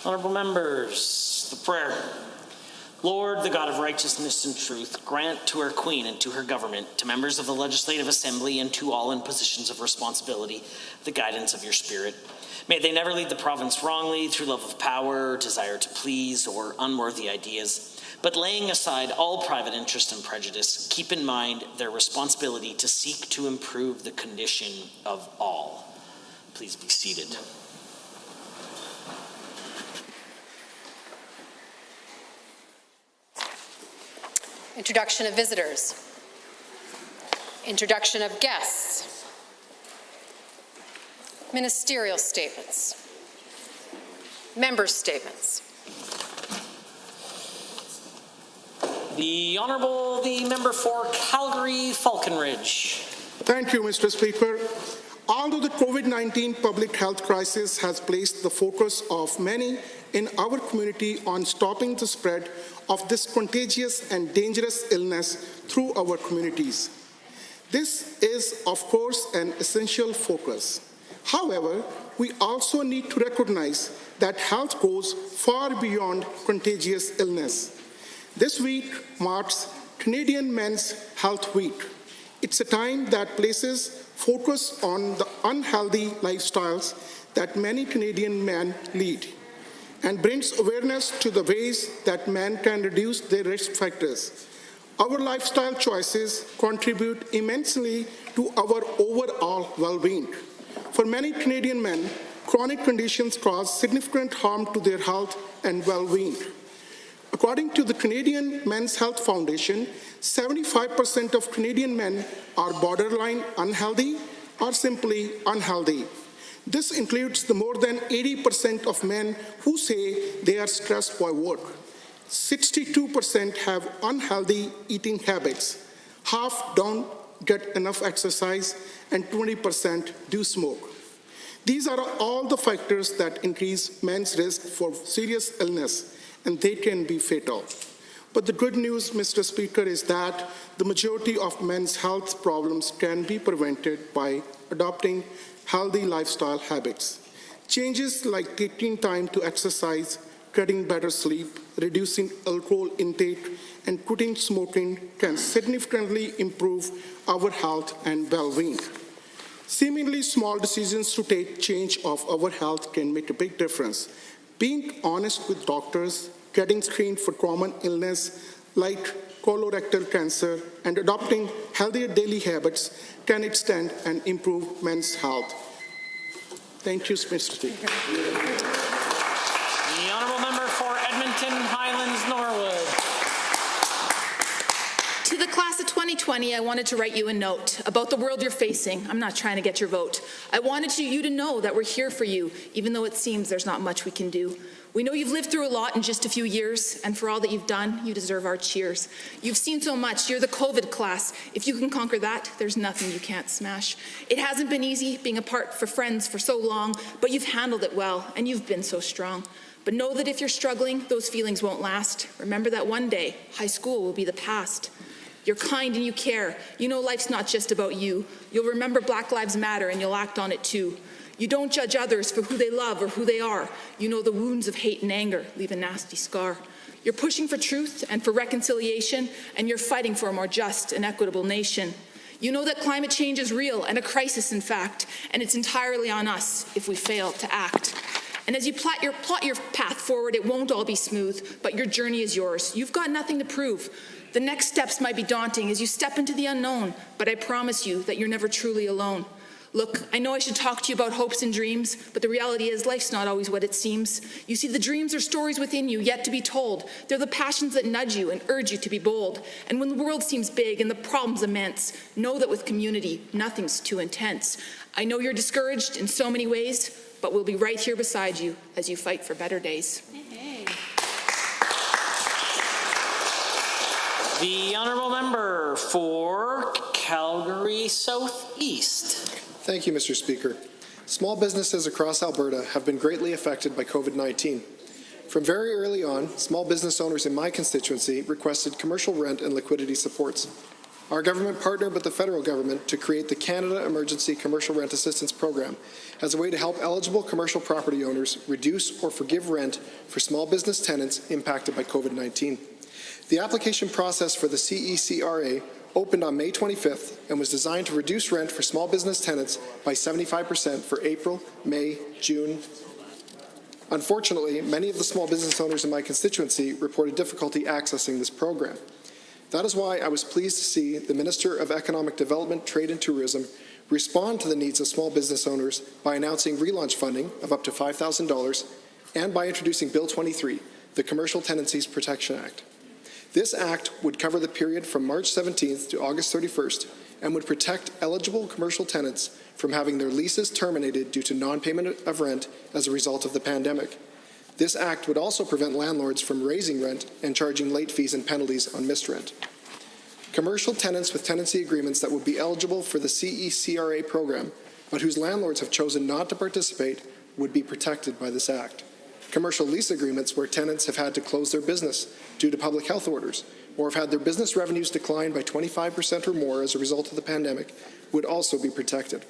Honourable members, the prayer. Lord, the God of righteousness and truth, grant to our Queen and to her government, to members of the Legislative Assembly and to all in positions of responsibility, the guidance of your Spirit. May they never lead the province wrongly through love of power, desire to please, or unworthy ideas, but laying aside all private interest and prejudice, keep in mind their responsibility to seek to improve the condition of all. Please be seated. Introduction of visitors. Introduction of guests. Ministerial statements. Members' statements. The Honourable, the member for Calgary Falconridge. Thank you, Mr. Speaker. Although the COVID-19 public health crisis has placed the focus of many in our community on stopping the spread of this contagious and dangerous illness through our communities, this is, of course, an essential focus. However, we also need to recognize that health goes far beyond contagious illness. This week marks Canadian Men's Health Week. It's a time that places focus on the unhealthy lifestyles that many Canadian men lead and brings awareness to the ways that men can reduce their risk factors. Our lifestyle choices contribute immensely to our overall well-being. For many Canadian men, chronic conditions cause significant harm to their health and well-being. According to the Canadian Men's Health Foundation, 75% of Canadian men are borderline unhealthy or simply unhealthy. This includes the more than 80% of men who say they are stressed by work. 62% have unhealthy eating habits. Half don't get enough exercise, and 20% do smoke. These are all the factors that increase men's risk for serious illness, and they can be fatal. But the good news, Mr. Speaker, is that the majority of men's health problems can be prevented by adopting healthy lifestyle habits. Changes like taking time to exercise, getting better sleep, reducing alcohol intake, and quitting smoking can significantly improve our health and well-being. Seemingly small decisions to take charge of our health can make a big difference. Being honest with doctors, getting screened for common illness like colorectal cancer, and adopting healthier daily habits can extend and improve men's health. Thank you, Mr. Speaker. The Honourable Member for Edmonton Highlands Norwood. To the class of 2020, I wanted to write you a note about the world you're facing. I'm not trying to get your vote. I wanted you to know that we're here for you, even though it seems there's not much we can do. We know you've lived through a lot in just a few years, and for all that you've done, you deserve our cheers. You've seen so much. You're the COVID class. If you can conquer that, there's nothing you can't smash. It hasn't been easy being apart for friends for so long, but you've handled it well, and you've been so strong. But know that if you're struggling, those feelings won't last. Remember that one day, high school will be the past. You're kind and you care. You know life's not just about you. You'll remember Black Lives Matter, and you'll act on it too. You don't judge others for who they love or who they are. You know the wounds of hate and anger leave a nasty scar. You're pushing for truth and for reconciliation, and you're fighting for a more just and equitable nation. You know that climate change is real and a crisis, in fact, and it's entirely on us if we fail to act. And as you plot your path forward, it won't all be smooth, but your journey is yours. You've got nothing to prove. The next steps might be daunting as you step into the unknown, but I promise you that you're never truly alone. Look, I know I should talk to you about hopes and dreams, but the reality is life's not always what it seems. You see, the dreams are stories within you yet to be told. They're the passions that nudge you and urge you to be bold. And when the world seems big and the problems immense, know that with community, nothing's too intense. I know you're discouraged in so many ways, but we'll be right here beside you as you fight for better days. Hey. The Honourable Member for Calgary Southeast. Thank you, Mr. Speaker. Small businesses across Alberta have been greatly affected by COVID-19. From very early on, small business owners in my constituency requested commercial rent and liquidity supports. Our government partnered with the federal government to create the Canada Emergency Commercial Rent Assistance Program as a way to help eligible commercial property owners reduce or forgive rent for small business tenants impacted by COVID-19. The application process for the CECRA opened on May 25th and was designed to reduce rent for small business tenants by 75% for April, May, June. Unfortunately, many of the small business owners in my constituency reported difficulty accessing this program. That is why I was pleased to see the Minister of Economic Development, Trade and Tourism respond to the needs of small business owners by announcing relaunch funding of up to $5,000 and by introducing Bill 23, the Commercial Tenancies Protection Act. This act would cover the period from March 17th to August 31st and would protect eligible commercial tenants from having their leases terminated due to non-payment of rent as a result of the pandemic. This act would also prevent landlords from raising rent and charging late fees and penalties on missed rent. Commercial tenants with tenancy agreements that would be eligible for the CECRA program, but whose landlords have chosen not to participate, would be protected by this act. Commercial lease agreements where tenants have had to close their business due to public health orders or have had their business revenues decline by 25% or more as a result of the pandemic would also be protected.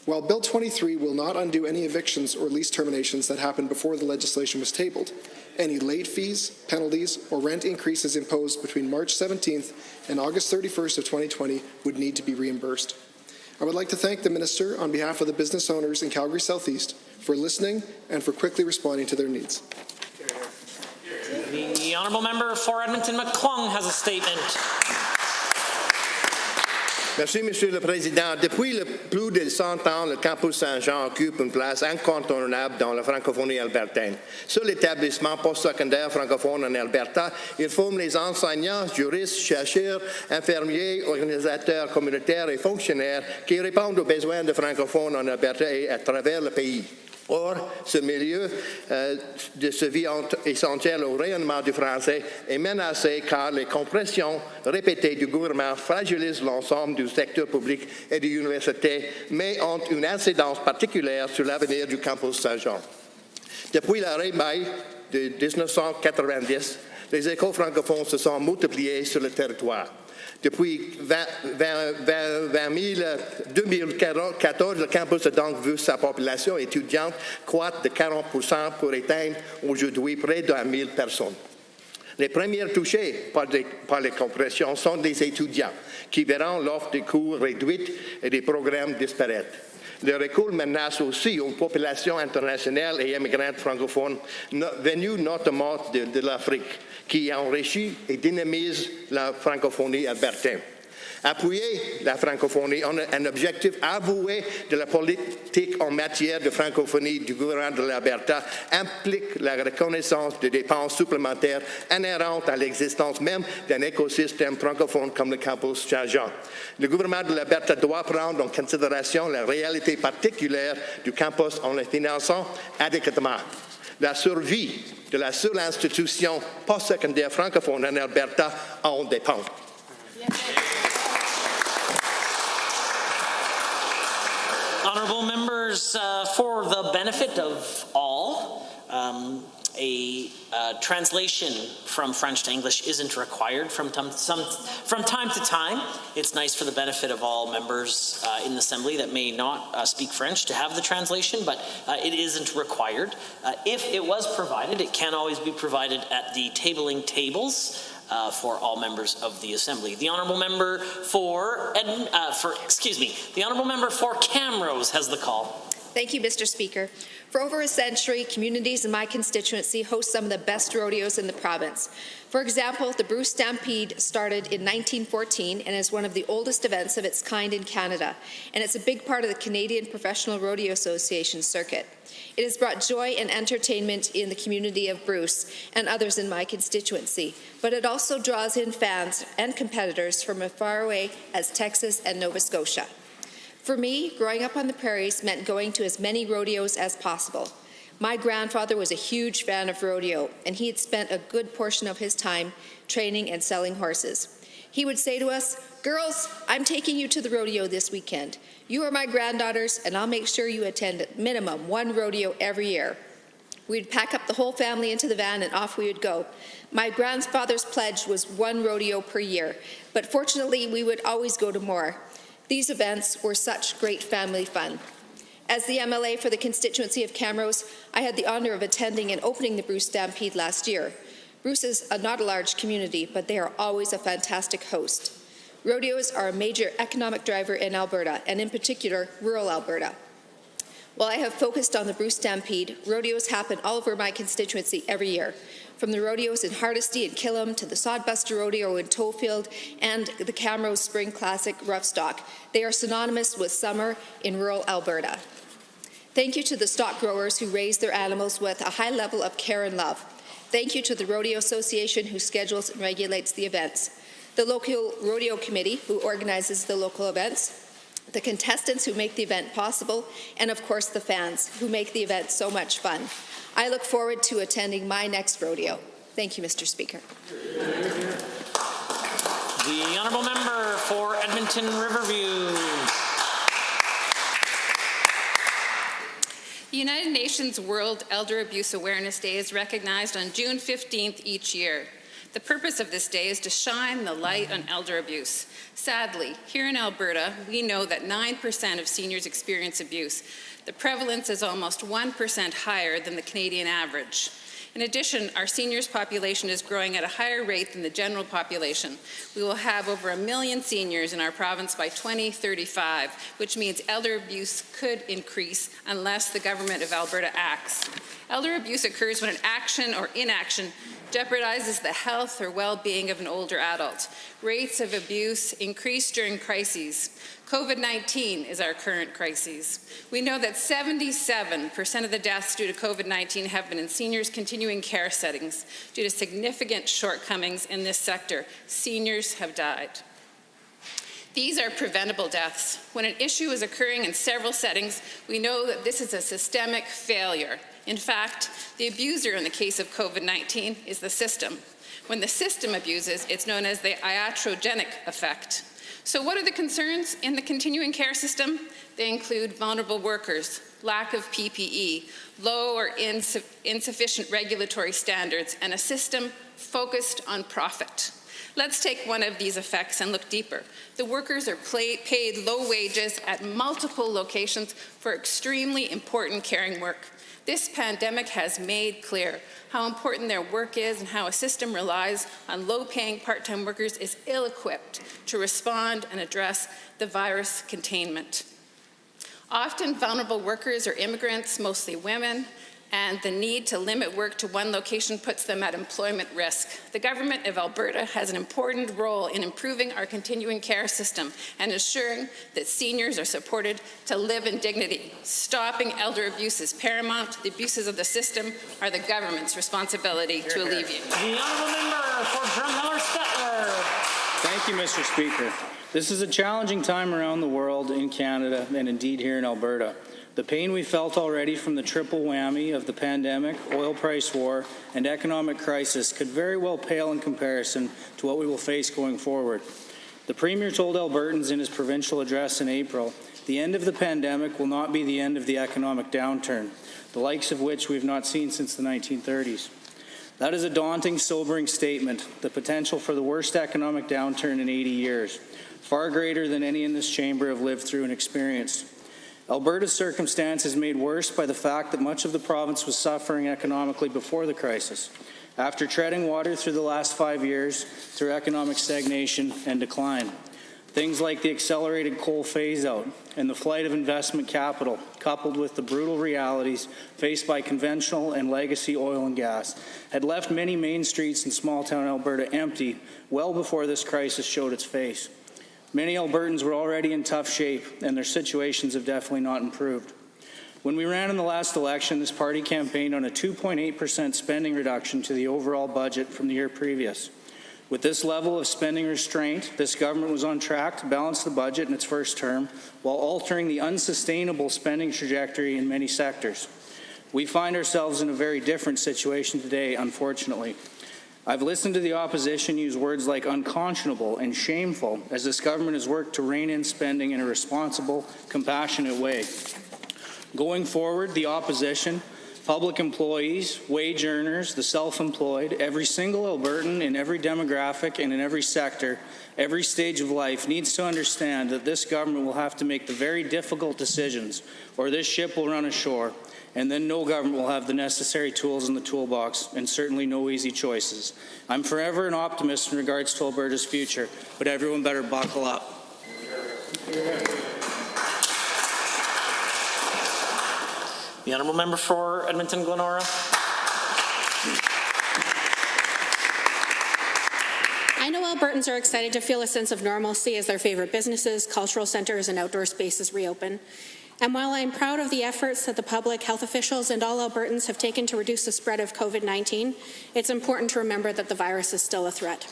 While Bill 23 will not undo any evictions or lease terminations that happened before the legislation was tabled, any late fees, penalties, or rent increases imposed between March 17th and August 31st of 2020 would need to be reimbursed. I would like to thank the Minister on behalf of the business owners in Calgary Southeast for listening and for quickly responding to their needs. The honourable member for Edmonton McClung has a statement. Merci, Monsieur le Président. Depuis plus de 100 ans, le campus Saint-Jean occupe une place incontournable dans la francophonie albertaine. Seul établissement postsecondaire francophone en Alberta, il forme les enseignants, juristes, chercheurs, infirmiers, organisateurs communautaires et fonctionnaires qui répondent aux besoins des francophones en Alberta et à travers le pays. Or, ce milieu de ce vie essentiel au rayonnement du français est menacé car les compressions répétées du gouvernement fragilisent l'ensemble du secteur public et des universités, mais ont une incidence particulière sur l'avenir du campus Saint-Jean. Depuis l'arrêt mai de 1990, les écoles francophones se sont multipliées sur le territoire. Depuis 2014, le campus a donc vu sa population étudiante croître de 40% pour atteindre aujourd'hui près de 1 000 personnes. Les premiers touchés par les compressions sont des étudiants qui verront l'offre de cours réduite et des programmes disparaître. Le recul menace aussi une population internationale et immigrante francophone venue notamment de l'Afrique, qui enrichit et dynamise la francophonie albertaine. Appuyer la francophonie est un objectif avoué de la politique en matière de francophonie du gouvernement de l'Alberta implique la reconnaissance de dépenses supplémentaires inhérentes à l'existence même d'un écosystème francophone comme le campus Saint-Jean. Le gouvernement de l'Alberta doit prendre en considération la réalité particulière du campus en le finançant adéquatement. La survie de la seule institution postsecondaire francophone en Alberta en dépend. Honourable members, for the benefit of all, a translation from French to English isn't required from time to time. It's nice for the benefit of all members in the Assembly that may not speak French to have the translation, but it isn't required. If it was provided, it can always be provided at the tabling tables for all members of the Assembly. The honourable member the honourable member for Camrose has the call. Thank you, Mr. Speaker. For over a century, communities in my constituency host some of the best rodeos in the province. For example, the Bruce Stampede started in 1914 and is one of the oldest events of its kind in Canada, and it's a big part of the Canadian Professional Rodeo Association circuit. It has brought joy and entertainment in the community of Bruce and others in my constituency, but it also draws in fans and competitors from as far away as Texas and Nova Scotia. For me, growing up on the prairies meant going to as many rodeos as possible. My grandfather was a huge fan of rodeo, and he had spent a good portion of his time training and selling horses. He would say to us, "Girls, I'm taking you to the rodeo this weekend. You are my granddaughters, and I'll make sure you attend at minimum one rodeo every year." We'd pack up the whole family into the van and off we would go. My grandfather's pledge was 1 rodeo per year, but fortunately we would always go to more. These events were such great family fun. As the MLA for the constituency of Camrose, I had the honour of attending and opening the Bruce Stampede last year. Bruce is not a large community, but they are always a fantastic host. Rodeos are a major economic driver in Alberta, and in particular, rural Alberta. While I have focused on the Bruce Stampede, rodeos happen all over my constituency every year. From the rodeos in Hardisty and Killam to the Sodbuster Rodeo in Toefield and the Camrose Spring Classic Roughstock, they are synonymous with summer in rural Alberta. Thank you to the stock growers who raise their animals with a high level of care and love. Thank you to the Rodeo Association who schedules and regulates the events, the local rodeo committee who organizes the local events, the contestants who make the event possible, and of course the fans who make the event so much fun. I look forward to attending my next rodeo. Thank you, Mr. Speaker. The honourable member for Edmonton Riverview. The United Nations World Elder Abuse Awareness Day is recognized on June 15th each year. The purpose of this day is to shine the light on elder abuse. Sadly, here in Alberta, we know that 9% of seniors experience abuse. The prevalence is almost 1% higher than the Canadian average. In addition, our seniors population is growing at a higher rate than the general population. We will have over 1 million seniors in our province by 2035, which means elder abuse could increase unless the government of Alberta acts. Elder abuse occurs when an action or inaction jeopardizes the health or well-being of an older adult. Rates of abuse increase during crises. COVID-19 is our current crisis. We know that 77% of the deaths due to COVID-19 have been in seniors' continuing care settings. Due to significant shortcomings in this sector, seniors have died. These are preventable deaths. When an issue is occurring in several settings, we know that this is a systemic failure. In fact, the abuser in the case of COVID-19 is the system. When the system abuses, it's known as the iatrogenic effect. So what are the concerns in the continuing care system? They include vulnerable workers, lack of PPE, low or insufficient regulatory standards, and a system focused on profit. Let's take one of these effects and look deeper. The workers are paid low wages at multiple locations for extremely important caring work. This pandemic has made clear how important their work is and how a system relies on low-paying part-time workers is ill-equipped to respond and address the virus containment. Often vulnerable workers are immigrants, mostly women, and the need to limit work to one location puts them at employment risk. The government of Alberta has an important role in improving our continuing care system and ensuring that seniors are supported to live in dignity. Stopping elder abuse is paramount. The abuses of the system are the government's responsibility to alleviate. The honourable member for Drumheller-Stettler. Thank you, Mr. Speaker. This is a challenging time around the world, in Canada, and indeed here in Alberta. The pain we felt already from the triple whammy of the pandemic, oil price war, and economic crisis could very well pale in comparison to what we will face going forward. The Premier told Albertans in his provincial address in April, the end of the pandemic will not be the end of the economic downturn, the likes of which we've not seen since the 1930s. That is a daunting, sobering statement, the potential for the worst economic downturn in 80 years, far greater than any in this chamber have lived through and experienced. Alberta's circumstance is made worse by the fact that much of the province was suffering economically before the crisis, after treading water through the last 5 years through economic stagnation and decline. Things like the accelerated coal phase-out and the flight of investment capital, coupled with the brutal realities faced by conventional and legacy oil and gas, had left many main streets in small-town Alberta empty well before this crisis showed its face. Many Albertans were already in tough shape, and their situations have definitely not improved. When we ran in the last election, this party campaigned on a 2.8% spending reduction to the overall budget from the year previous. With this level of spending restraint, this government was on track to balance the budget in its first term while altering the unsustainable spending trajectory in many sectors. We find ourselves in a very different situation today, unfortunately. I've listened to the opposition use words like unconscionable and shameful as this government has worked to rein in spending in a responsible, compassionate way. Going forward, the opposition, public employees, wage earners, the self-employed, every single Albertan in every demographic and in every sector, every stage of life needs to understand that this government will have to make the very difficult decisions or this ship will run ashore, and then no government will have the necessary tools in the toolbox and certainly no easy choices. I'm forever an optimist in regards to Alberta's future, but everyone better buckle up. The honourable member for Edmonton Glenora. I know Albertans are excited to feel a sense of normalcy as their favourite businesses, cultural centres and outdoor spaces reopen. And while I'm proud of the efforts that the public health officials and all Albertans have taken to reduce the spread of COVID-19, it's important to remember that the virus is still a threat.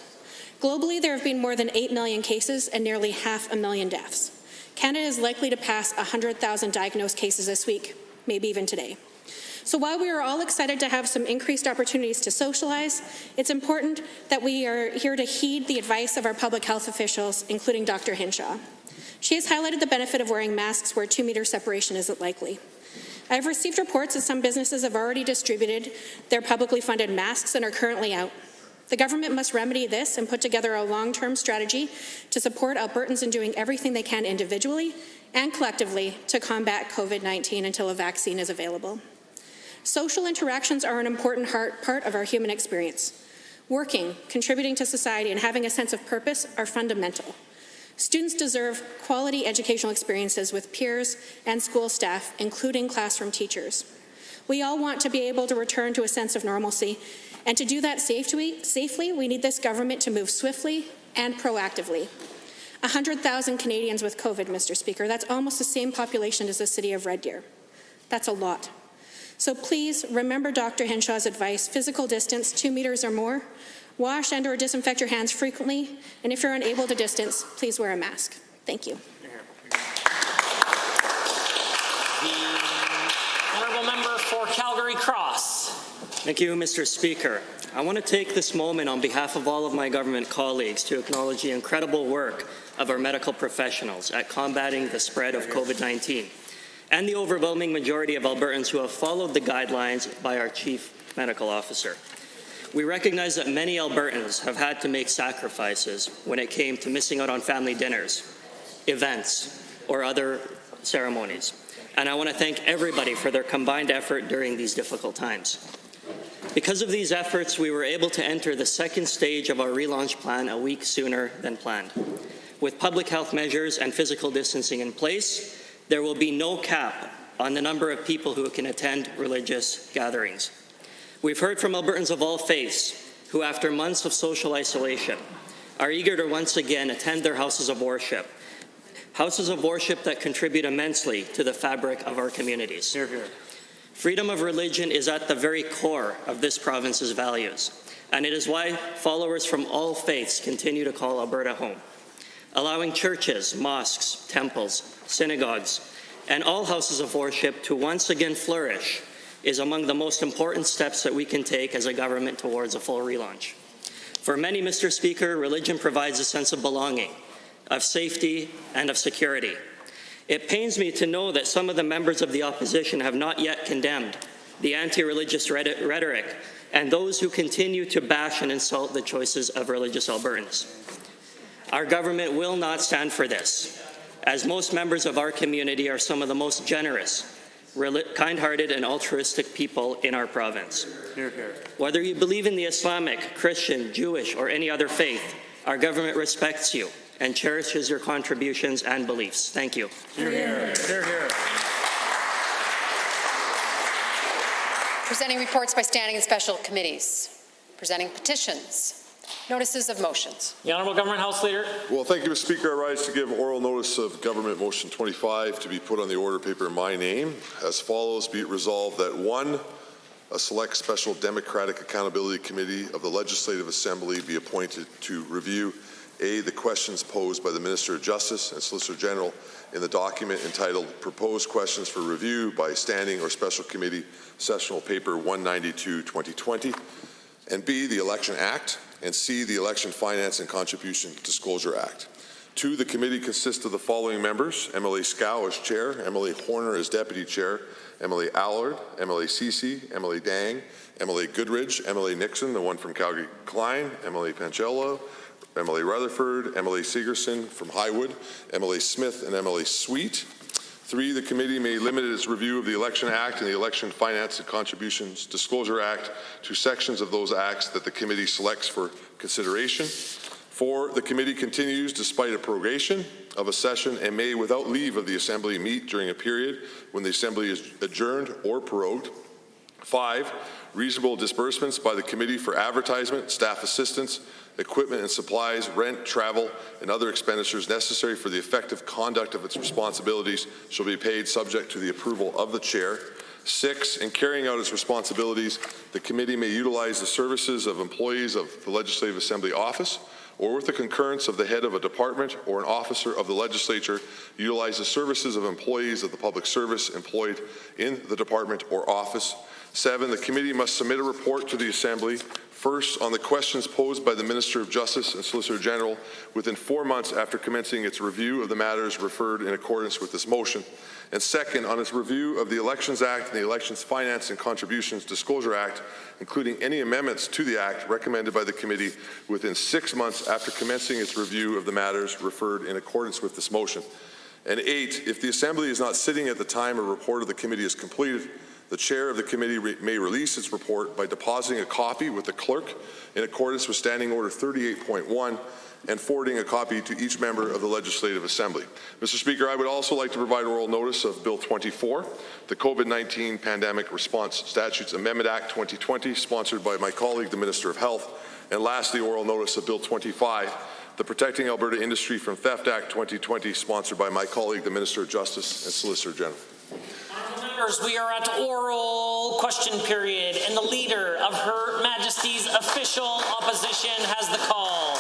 Globally, there have been more than 8 million cases and nearly 500,000 deaths. Canada is likely to pass 100,000 diagnosed cases this week, maybe even today. So while we are all excited to have some increased opportunities to socialize, it's important that we are here to heed the advice of our public health officials, including Dr. Hinshaw. She has highlighted the benefit of wearing masks where 2-meter separation isn't likely. I've received reports that some businesses have already distributed their publicly funded masks and are currently out. The government must remedy this and put together a long-term strategy to support Albertans in doing everything they can individually and collectively to combat COVID-19 until a vaccine is available. Social interactions are an important part of our human experience. Working, contributing to society, and having a sense of purpose are fundamental. Students deserve quality educational experiences with peers and school staff, including classroom teachers. We all want to be able to return to a sense of normalcy, and to do that safely, we need this government to move swiftly and proactively. 100,000 Canadians with COVID, Mr. Speaker. That's almost the same population as the city of Red Deer. That's a lot. So please remember Dr. Henshaw's advice: physical distance, 2 meters or more, wash and or disinfect your hands frequently, and if you're unable to distance, please wear a mask. Thank you. The honourable member for Calgary Cross. Thank you, Mr. Speaker. I want to take this moment on behalf of all of my government colleagues to acknowledge the incredible work of our medical professionals at combating the spread of COVID-19 and the overwhelming majority of Albertans who have followed the guidelines by our Chief Medical Officer. We recognize that many Albertans have had to make sacrifices when it came to missing out on family dinners, events, or other ceremonies. And I want to thank everybody for their combined effort during these difficult times. Because of these efforts, we were able to enter the second stage of our relaunch plan a week sooner than planned. With public health measures and physical distancing in place, there will be no cap on the number of people who can attend religious gatherings. We've heard from Albertans of all faiths who, after months of social isolation, are eager to once again attend their houses of worship that contribute immensely to the fabric of our communities. Hear, hear. Freedom of religion is at the very core of this province's values, and it is why followers from all faiths continue to call Alberta home. Allowing churches, mosques, temples, synagogues, and all houses of worship to once again flourish is among the most important steps that we can take as a government towards a full relaunch. For many, Mr. Speaker, religion provides a sense of belonging, of safety, and of security. It pains me to know that some of the members of the opposition have not yet condemned the anti-religious rhetoric and those who continue to bash and insult the choices of religious Albertans. Our government will not stand for this, as most members of our community are some of the most generous, kind-hearted, and altruistic people in our province. Hear, hear. Whether you believe in the Islamic, Christian, Jewish, or any other faith, our government respects you and cherishes your contributions and beliefs. Thank you. Hear, hear. Hear, hear. Presenting reports by standing and special committees. Presenting petitions. Notices of motions. The Honourable Government House Leader. Well, thank you, Mr. Speaker. I rise to give oral notice of Government Motion 25 to be put on the order paper in my name. As follows: be it resolved that 1, a select special Democratic Accountability Committee of the Legislative Assembly be appointed to review A, the questions posed by the Minister of Justice and Solicitor General in the document entitled Proposed Questions for Review by Standing or Special Committee, Sessional Paper 192/2020, and B, the Election Act, and C, the Election Finance and Contribution Disclosure Act. 2, the committee consists of the following members: MLA Scow as chair, MLA Horner as deputy chair, MLA Allard, MLA Cece, MLA Dang, MLA Goodridge, MLA Nixon, the one from Calgary Klein, MLA Panchello, MLA Rutherford, MLA Segerson from Highwood, MLA Smith, and MLA Sweet. 3, the committee may limit its review of the Election Act and the Election Finance and Contributions Disclosure Act to sections of those acts that the committee selects for consideration. 4, the committee continues despite a prorogation of a session and may, without leave of the Assembly, meet during a period when the Assembly is adjourned or prorogued. 5, reasonable disbursements by the committee for advertisement, staff assistance, equipment and supplies, rent, travel, and other expenditures necessary for the effective conduct of its responsibilities shall be paid subject to the approval of the chair. 6, in carrying out its responsibilities, the committee may utilize the services of employees of the Legislative Assembly office, or with the concurrence of the head of a department or an officer of the legislature, utilize the services of employees of the public service employed in the department or office. 7, the committee must submit a report to the Assembly, first, on the questions posed by the Minister of Justice and Solicitor General within 4 months after commencing its review of the matters referred in accordance with this motion, and second, on its review of the Elections Act and the Elections Finance and Contributions Disclosure Act, including any amendments to the Act recommended by the committee within 6 months after commencing its review of the matters referred in accordance with this motion. And 8, if the Assembly is not sitting at the time a report of the committee is completed, the chair of the committee may release its report by depositing a copy with the clerk in accordance with Standing Order 38.1 and forwarding a copy to each member of the Legislative Assembly. Mr. Speaker, I would also like to provide oral notice of Bill 24, the COVID-19 Pandemic Response Statutes Amendment Act 2020, sponsored by my colleague, the Minister of Health, and lastly, oral notice of Bill 25, the Protecting Alberta Industry from Theft Act 2020, sponsored by my colleague, the Minister of Justice and Solicitor General. Members, we are at oral question period, and the Leader of Her Majesty's Official Opposition has the call.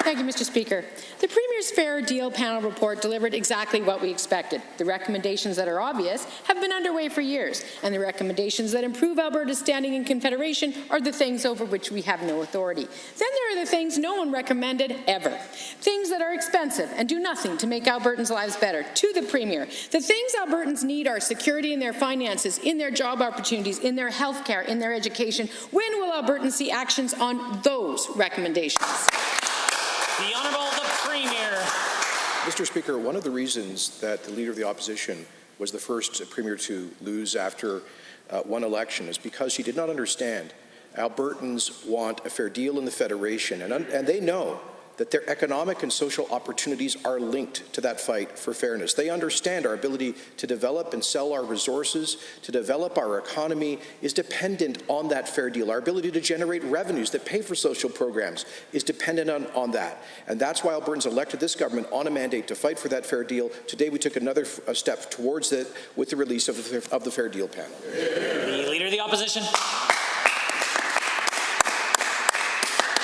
Thank you, Mr. Speaker. The Premier's Fair Deal panel report delivered exactly what we expected. The recommendations that are obvious have been underway for years, and the recommendations that improve Alberta's standing in Confederation are the things over which we have no authority. Then there are the things no one recommended ever. Things that are expensive and do nothing to make Albertans' lives better. To the Premier, the things Albertans need are security in their finances, in their job opportunities, in their health care, in their education. When will Albertans see actions on those recommendations? The Honourable the Premier. Mr. Speaker, one of the reasons that the Leader of the Opposition was the first Premier to lose after one election is because she did not understand Albertans want a fair deal in the Federation, and they know that their economic and social opportunities are linked to that fight for fairness. They understand our ability to develop and sell our resources, to develop our economy, is dependent on that fair deal. Our ability to generate revenues that pay for social programs is dependent on that. And that's why Albertans elected this government on a mandate to fight for that fair deal. Today we took another step towards it with the release of the Fair Deal panel. The Leader of the Opposition.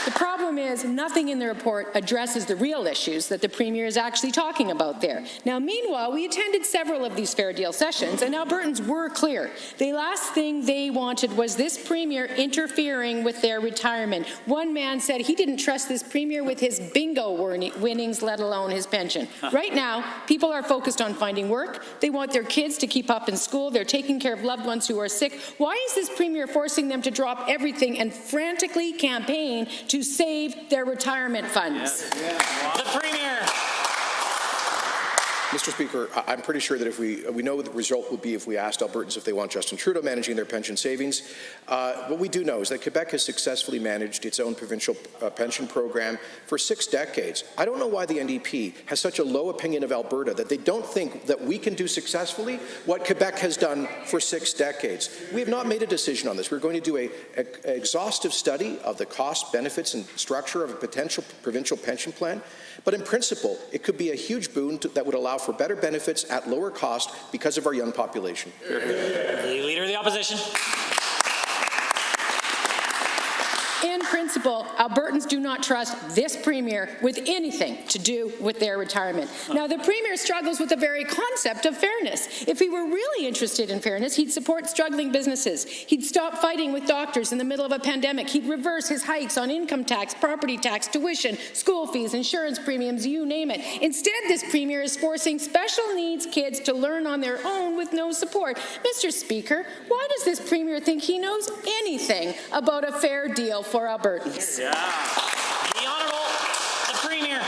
The problem is nothing in the report addresses the real issues that the Premier is actually talking about there. Now, meanwhile, we attended several of these Fair Deal sessions, and Albertans were clear. The last thing they wanted was this Premier interfering with their retirement. One man said he didn't trust this Premier with his bingo winnings, let alone his pension. Right now, people are focused on finding work. They want their kids to keep up in school. They're taking care of loved ones who are sick. Why is this Premier forcing them to drop everything and frantically campaign to save their retirement funds? The Premier. Mr. Speaker, I'm pretty sure that if we know what the result would be if we asked Albertans if they want Justin Trudeau managing their pension savings. What we do know is that Quebec has successfully managed its own provincial pension program for 6 decades. I don't know why the NDP has such a low opinion of Alberta that they don't think that we can do successfully what Quebec has done for 6 decades. We have not made a decision on this. We're going to do an exhaustive study of the cost, benefits, and structure of a potential provincial pension plan. But in principle, it could be a huge boon that would allow for better benefits at lower cost because of our young population. The Leader of the Opposition. In principle, Albertans do not trust this Premier with anything to do with their retirement. Now, the Premier struggles with the very concept of fairness. If he were really interested in fairness, he'd support struggling businesses. He'd stop fighting with doctors in the middle of a pandemic. He'd reverse his hikes on income tax, property tax, tuition, school fees, insurance premiums, you name it. Instead, this Premier is forcing special needs kids to learn on their own with no support. Mr. Speaker, why does this Premier think he knows anything about a fair deal for Albertans? Yeah. The Honourable, the Premier.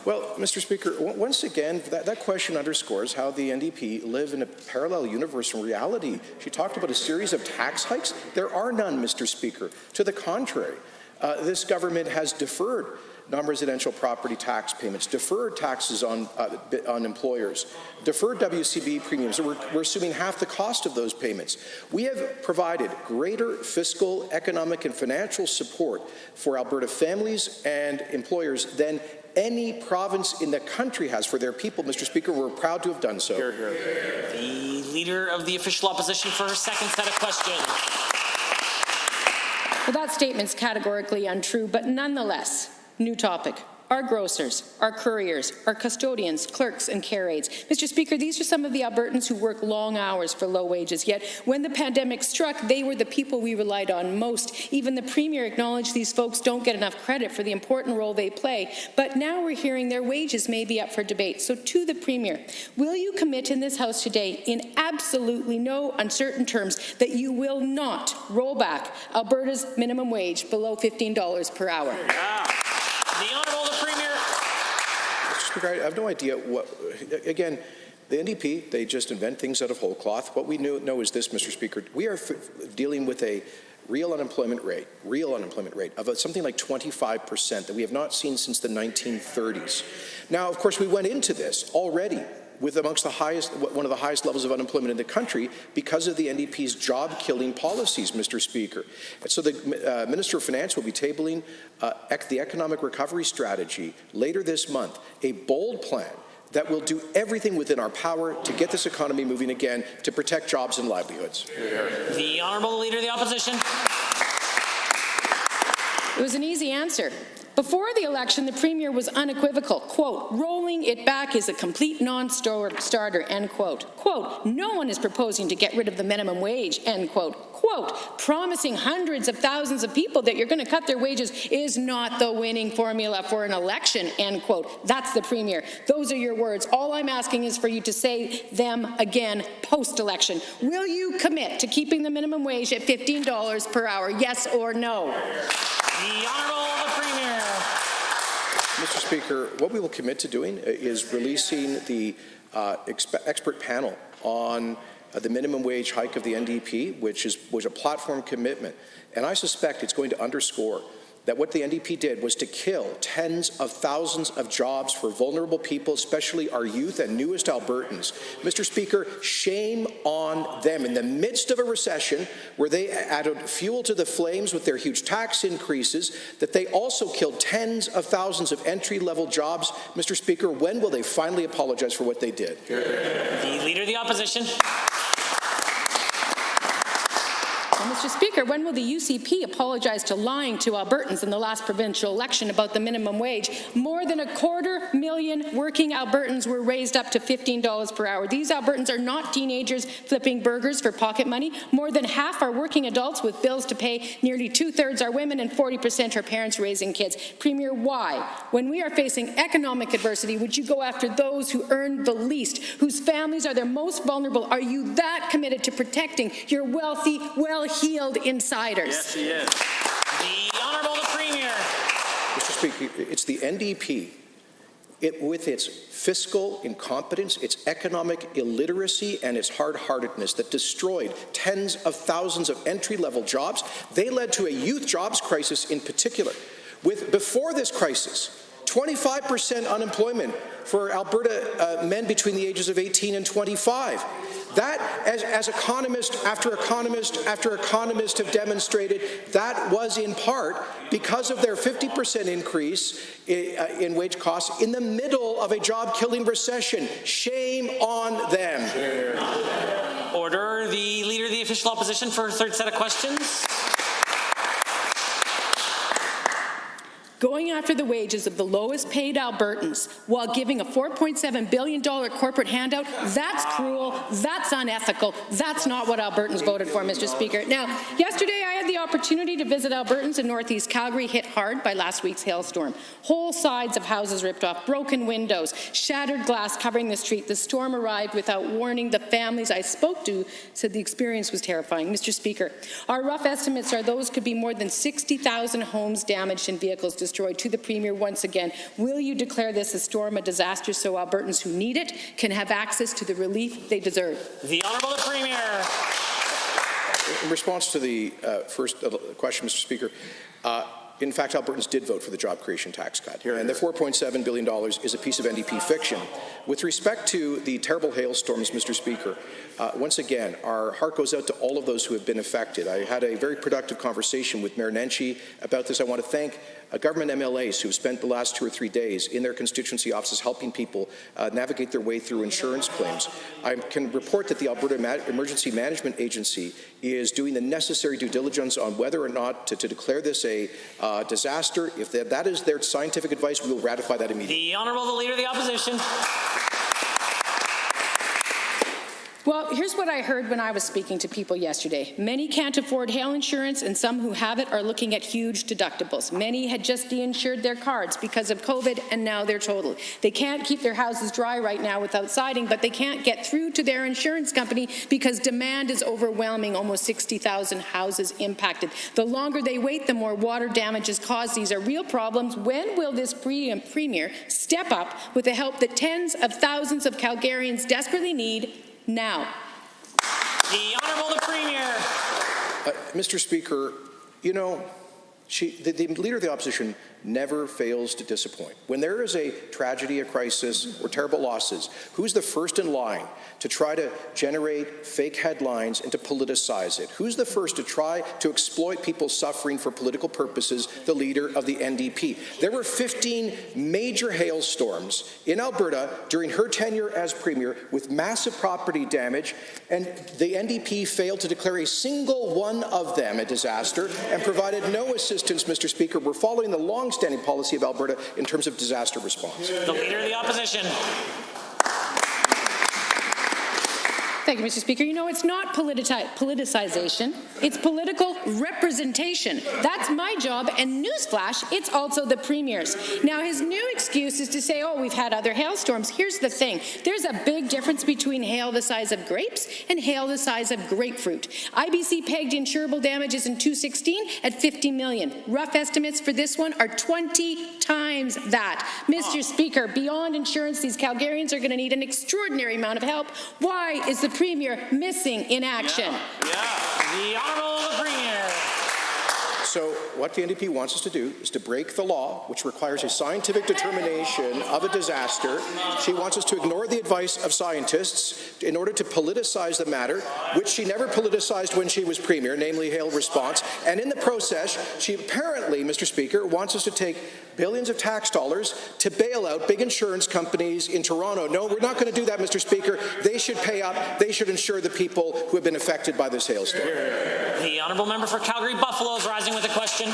Well, Mr. Speaker, once again, that question underscores how the NDP live in a parallel universe from reality. She talked about a series of tax hikes. There are none, Mr. Speaker. To the contrary, this government has deferred non-residential property tax payments, deferred taxes on employers, deferred WCB premiums. We're assuming half the cost of those payments. We have provided greater fiscal, economic, and financial support for Alberta families and employers than any province in the country has for their people. Mr. Speaker, we're proud to have done so. Hear, hear. The Leader of the Official Opposition for her second set of questions. Well, that statement's categorically untrue, but nonetheless, new topic. Our grocers, our couriers, our custodians, clerks, and care aides. Mr. Speaker, these are some of the Albertans who work long hours for low wages, yet when the pandemic struck, they were the people we relied on most. Even the Premier acknowledged these folks don't get enough credit for the important role they play, but now we're hearing their wages may be up for debate. So to the Premier, will you commit in this House today, in absolutely no uncertain terms, that you will not roll back Alberta's minimum wage below $15 per hour? Yeah. The Honourable the Premier. Mr. Speaker, I have no idea what, again, the NDP, they just invent things out of whole cloth. What we know is this, Mr. Speaker, we are dealing with a real unemployment rate of something like 25% that we have not seen since the 1930s. Now, of course, we went into this already with amongst the highest, one of the highest levels of unemployment in the country because of the NDP's job-killing policies, Mr. Speaker. And so the Minister of Finance will be tabling the economic recovery strategy later this month, a bold plan that will do everything within our power to get this economy moving again, to protect jobs and livelihoods. The Honourable Leader of the Opposition. It was an easy answer. Before the election, the Premier was unequivocal, quote, rolling it back is a complete non-starter, end quote. Quote, no one is proposing to get rid of the minimum wage, end quote. Quote, promising hundreds of thousands of people that you're going to cut their wages is not the winning formula for an election, end quote. That's the Premier. Those are your words. All I'm asking is for you to say them again post-election. Will you commit to keeping the minimum wage at $15 per hour, yes or no? The Honourable the Premier. Mr. Speaker, what we will commit to doing is releasing the expert panel on the minimum wage hike of the NDP, which was a platform commitment. And I suspect it's going to underscore that what the NDP did was to kill tens of thousands of jobs for vulnerable people, especially our youth and newest Albertans. Mr. Speaker, shame on them. In the midst of a recession where they added fuel to the flames with their huge tax increases, that they also killed tens of thousands of entry-level jobs. Mr. Speaker, when will they finally apologize for what they did? The Leader of the Opposition. Mr. Speaker, when will the UCP apologize to lying to Albertans in the last provincial election about the minimum wage? More than 250,000 working Albertans were raised up to $15 per hour. These Albertans are not teenagers flipping burgers for pocket money. More than half are working adults with bills to pay. Nearly 2/3 are women and 40% are parents raising kids. Premier, why, when we are facing economic adversity, would you go after those who earn the least, whose families are their most vulnerable? Are you that committed to protecting your wealthy, well-heeled insiders? Yes, he is. The Honourable the Premier. Mr. Speaker, it's the NDP, with its fiscal incompetence, its economic illiteracy, and its hard-heartedness that destroyed tens of thousands of entry-level jobs. They led to a youth jobs crisis in particular. Before this crisis, 25% unemployment for Alberta men between the ages of 18 and 25. That, as economist after economist after economist have demonstrated, that was in part because of their 50% increase in wage costs in the middle of a job-killing recession. Shame on them. Order. The Leader of the Official Opposition for her third set of questions. Going after the wages of the lowest paid Albertans while giving a $4.7 billion corporate handout, that's cruel, that's unethical, that's not what Albertans voted for, Mr. Speaker. Now, yesterday I had the opportunity to visit Albertans in Northeast Calgary hit hard by last week's hailstorm. Whole sides of houses ripped off, broken windows, shattered glass covering the street. The storm arrived without warning. The families I spoke to said the experience was terrifying. Mr. Speaker, our rough estimates are those could be more than 60,000 homes damaged and vehicles destroyed. To the Premier once again, will you declare this a storm a disaster so Albertans who need it can have access to the relief they deserve? The Honourable Premier. In response to the first question, Mr. Speaker, in fact, Albertans did vote for the job creation tax cut, and the $4.7 billion is a piece of NDP fiction. With respect to the terrible hailstorms, Mr. Speaker, once again, our heart goes out to all of those who have been affected. I had a very productive conversation with Mayor Nenshi about this. I want to thank government MLAs who have spent the last 2 or 3 days in their constituency offices helping people navigate their way through insurance claims. I can report that the Alberta Emergency Management Agency is doing the necessary due diligence on whether or not to declare this a disaster. If that is their scientific advice, we will ratify that immediately. The Honourable Leader of the Opposition. Well, here's what I heard when I was speaking to people yesterday. Many can't afford hail insurance, and some who have it are looking at huge deductibles. Many had just de-insured their cards because of COVID, and now they're totaled. They can't keep their houses dry right now without siding, but they can't get through to their insurance company because demand is overwhelming, almost 60,000 houses impacted. The longer they wait, the more water damage is caused. These are real problems. When will this Premier step up with the help that tens of thousands of Calgarians desperately need now? The Honourable Premier. Mr. Speaker, you know, the Leader of the Opposition never fails to disappoint. When there is a tragedy, a crisis, or terrible losses, who's the first in line to try to generate fake headlines and to politicize it? Who's the first to try to exploit people's suffering for political purposes? The Leader of the NDP. There were 15 major hailstorms in Alberta during her tenure as Premier with massive property damage, and the NDP failed to declare a single one of them a disaster and provided no assistance, Mr. Speaker. We're following the long-standing policy of Alberta in terms of disaster response. The Leader of the Opposition. Thank you, Mr. Speaker. You know, it's not politicization, it's political representation. That's my job, and newsflash, it's also the Premier's. Now, his new excuse is to say, oh, we've had other hailstorms. Here's the thing. There's a big difference between hail the size of grapes and hail the size of grapefruit. IBC pegged insurable damages in 2016 at $50 million. Rough estimates for this one are 20 times that. Mr. Speaker, beyond insurance, these Calgarians are going to need an extraordinary amount of help. Why is the Premier missing in action? The Honourable Premier. So what the NDP wants us to do is to break the law, which requires a scientific determination of a disaster. She wants us to ignore the advice of scientists in order to politicize the matter, which she never politicized when she was Premier, namely hail response. And in the process, she apparently, Mr. Speaker, wants us to take billions of tax dollars to bail out big insurance companies in Toronto. No, we're not going to do that, Mr. Speaker. They should pay up. They should insure the people who have been affected by this hailstorm. The Honourable Member for Calgary-Buffalo is rising with a question.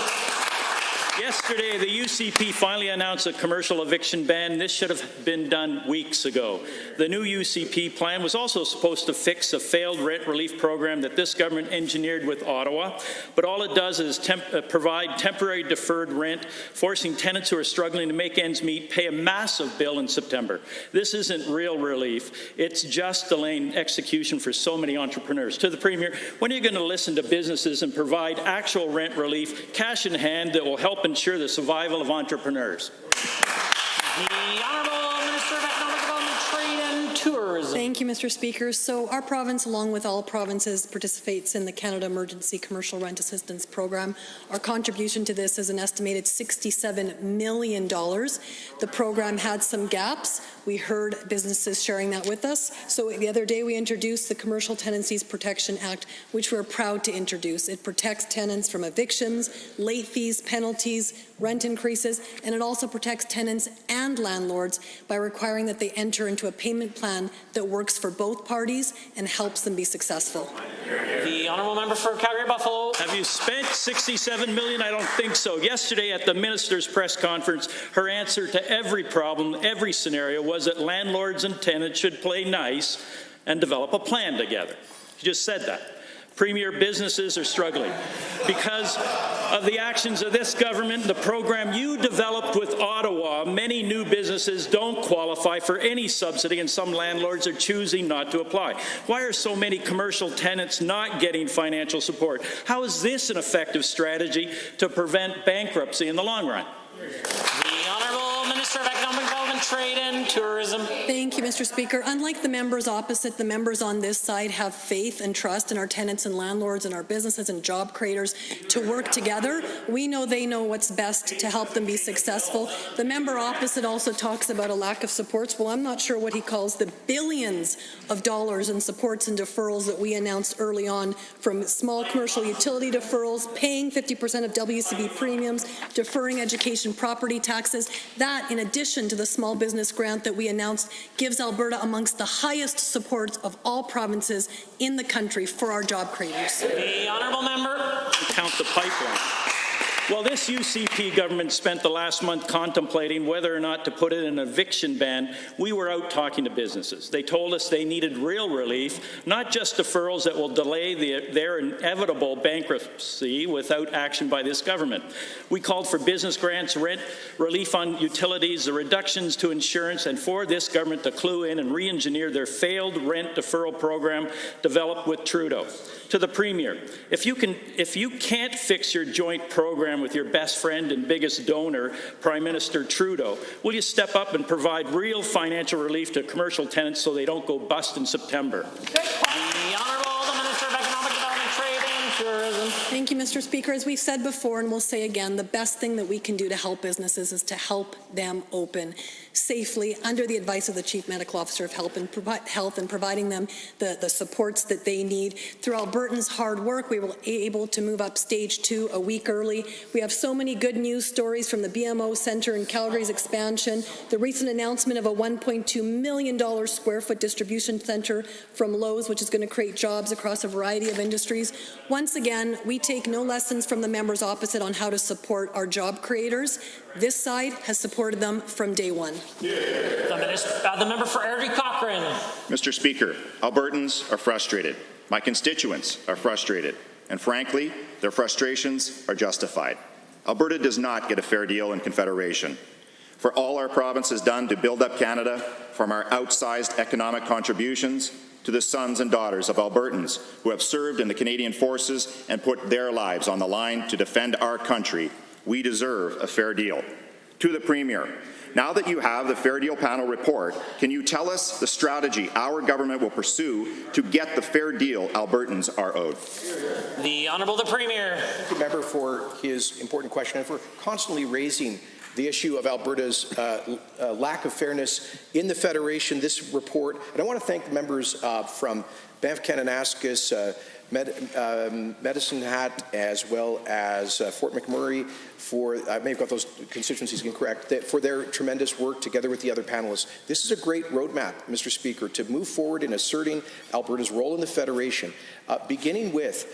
Yesterday, the UCP finally announced a commercial eviction ban. This should have been done weeks ago. The new UCP plan was also supposed to fix a failed rent relief program that this government engineered with Ottawa, but all it does is provide temporary deferred rent, forcing tenants who are struggling to make ends meet pay a massive bill in September. This isn't real relief. It's just delaying execution for so many entrepreneurs. To the Premier, when are you going to listen to businesses and provide actual rent relief, cash in hand, that will help ensure the survival of entrepreneurs? The Honourable Minister of Economic Development, Trade and Tourism. Thank you, Mr. Speaker. So our province, along with all provinces, participates in the Canada Emergency Commercial Rent Assistance Program. Our contribution to this is an estimated $67 million. The program had some gaps. We heard businesses sharing that with us. So the other day we introduced the Commercial Tenancies Protection Act, which we're proud to introduce. It protects tenants from evictions, late fees, penalties, rent increases, and it also protects tenants and landlords by requiring that they enter into a payment plan that works for both parties and helps them be successful. The Honourable Member for Calgary Calgary Buffalo. Have you spent $67 million? I don't think so. Yesterday at the minister's press conference, her answer to every problem, every scenario was that landlords and tenants should play nice and develop a plan together. She just said that. Premier, businesses are struggling because of the actions of this government, the program you developed with Ottawa. Many new businesses don't qualify for any subsidy, and some landlords are choosing not to apply. Why are so many commercial tenants not getting financial support? How is this an effective strategy to prevent bankruptcy in the long run? The Honourable Minister of Economic Development, Trade and Tourism. Thank you, Mr. Speaker. Unlike the members opposite, the members on this side have faith and trust in our tenants and landlords and our businesses and job creators to work together. We know they know what's best to help them be successful. The member opposite also talks about a lack of supports. Well, I'm not sure what he calls the billions of dollars in supports and deferrals that we announced early on, from small commercial utility deferrals, paying 50% of WCB premiums, deferring education property taxes. That, in addition to the small business grant that we announced, gives Alberta amongst the highest supports of all provinces in the country for our job creators. The honourable member. Count the pipeline. Well, this UCP government spent the last month contemplating whether or not to put in an eviction ban. We were out talking to businesses. They told us they needed real relief, not just deferrals that will delay their inevitable bankruptcy without action by this government. We called for business grants, rent relief on utilities, the reductions to insurance, and for this government to clue in and re-engineer their failed rent deferral program developed with Trudeau. To the Premier, if you can't fix your joint program with your best friend and biggest donor, Prime Minister Trudeau, will you step up and provide real financial relief to commercial tenants so they don't go bust in September? The Honourable the Minister of Economic Development, Trade and Tourism. Thank you, Mr. Speaker. As we've said before, and we'll say again, the best thing that we can do to help businesses is to help them open safely under the advice of the Chief Medical Officer of Health and providing them the supports that they need. Through Albertans' hard work, we were able to move up stage 2 a week early. We have so many good news stories, from the BMO Centre in Calgary's expansion, the recent announcement of a $1.2 million square foot distribution centre from Lowe's, which is going to create jobs across a variety of industries. Once again, we take no lessons from the members opposite on how to support our job creators. This side has supported them from day one. The member for Airdrie Cochrane. Mr. Speaker, Albertans are frustrated. My constituents are frustrated. And frankly, their frustrations are justified. Alberta does not get a fair deal in Confederation. For all our province has done to build up Canada, from our outsized economic contributions to the sons and daughters of Albertans who have served in the Canadian Forces and put their lives on the line to defend our country, we deserve a fair deal. To the Premier, now that you have the Fair Deal Panel report, can you tell us the strategy our government will pursue to get the fair deal Albertans are owed? The Honourable the Premier. Thank you, member, for his important question and for constantly raising the issue of Alberta's lack of fairness in the Federation, this report. And I want to thank the members from Banff, Kananaskis, Medicine Hat, as well as Fort McMurray, for, I may have got those constituencies incorrect, for their tremendous work together with the other panelists. This is a great roadmap, Mr. Speaker, to move forward in asserting Alberta's role in the Federation, beginning with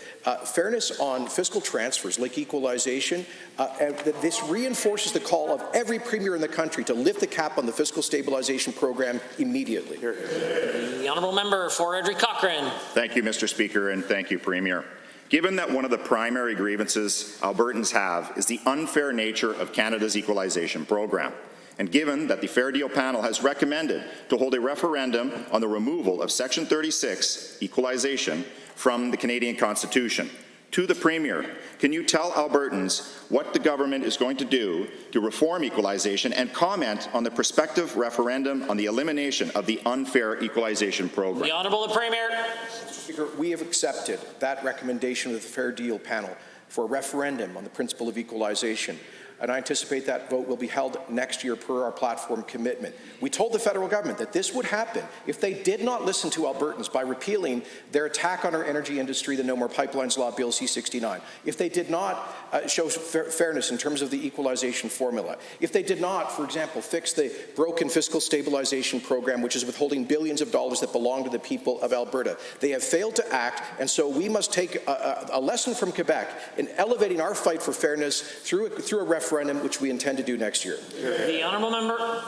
fairness on fiscal transfers like equalization. And this reinforces the call of every premier in the country to lift the cap on the fiscal stabilization program immediately. The Honourable Member for Airdrie Cochrane. Thank you, Mr. Speaker, and thank you, Premier. Given that one of the primary grievances Albertans have is the unfair nature of Canada's equalization program, and given that the Fair Deal Panel has recommended to hold a referendum on the removal of Section 36, equalization, from the Canadian Constitution, to the Premier, can you tell Albertans what the government is going to do to reform equalization and comment on the prospective referendum on the elimination of the unfair equalization program? The Honourable the Premier. Mr. Speaker, we have accepted that recommendation of the Fair Deal Panel for a referendum on the principle of equalization. and I anticipate that vote will be held next year per our platform commitment. We told the federal government that this would happen if they did not listen to Albertans by repealing their attack on our energy industry, the No More Pipelines Law, Bill C-69, if they did not show fairness in terms of the equalization formula, if they did not, for example, fix the broken fiscal stabilization program, which is withholding billions of dollars that belong to the people of Alberta. They have failed to act, and so we must take a lesson from Quebec in elevating our fight for fairness through a referendum, which we intend to do next year. The honourable member.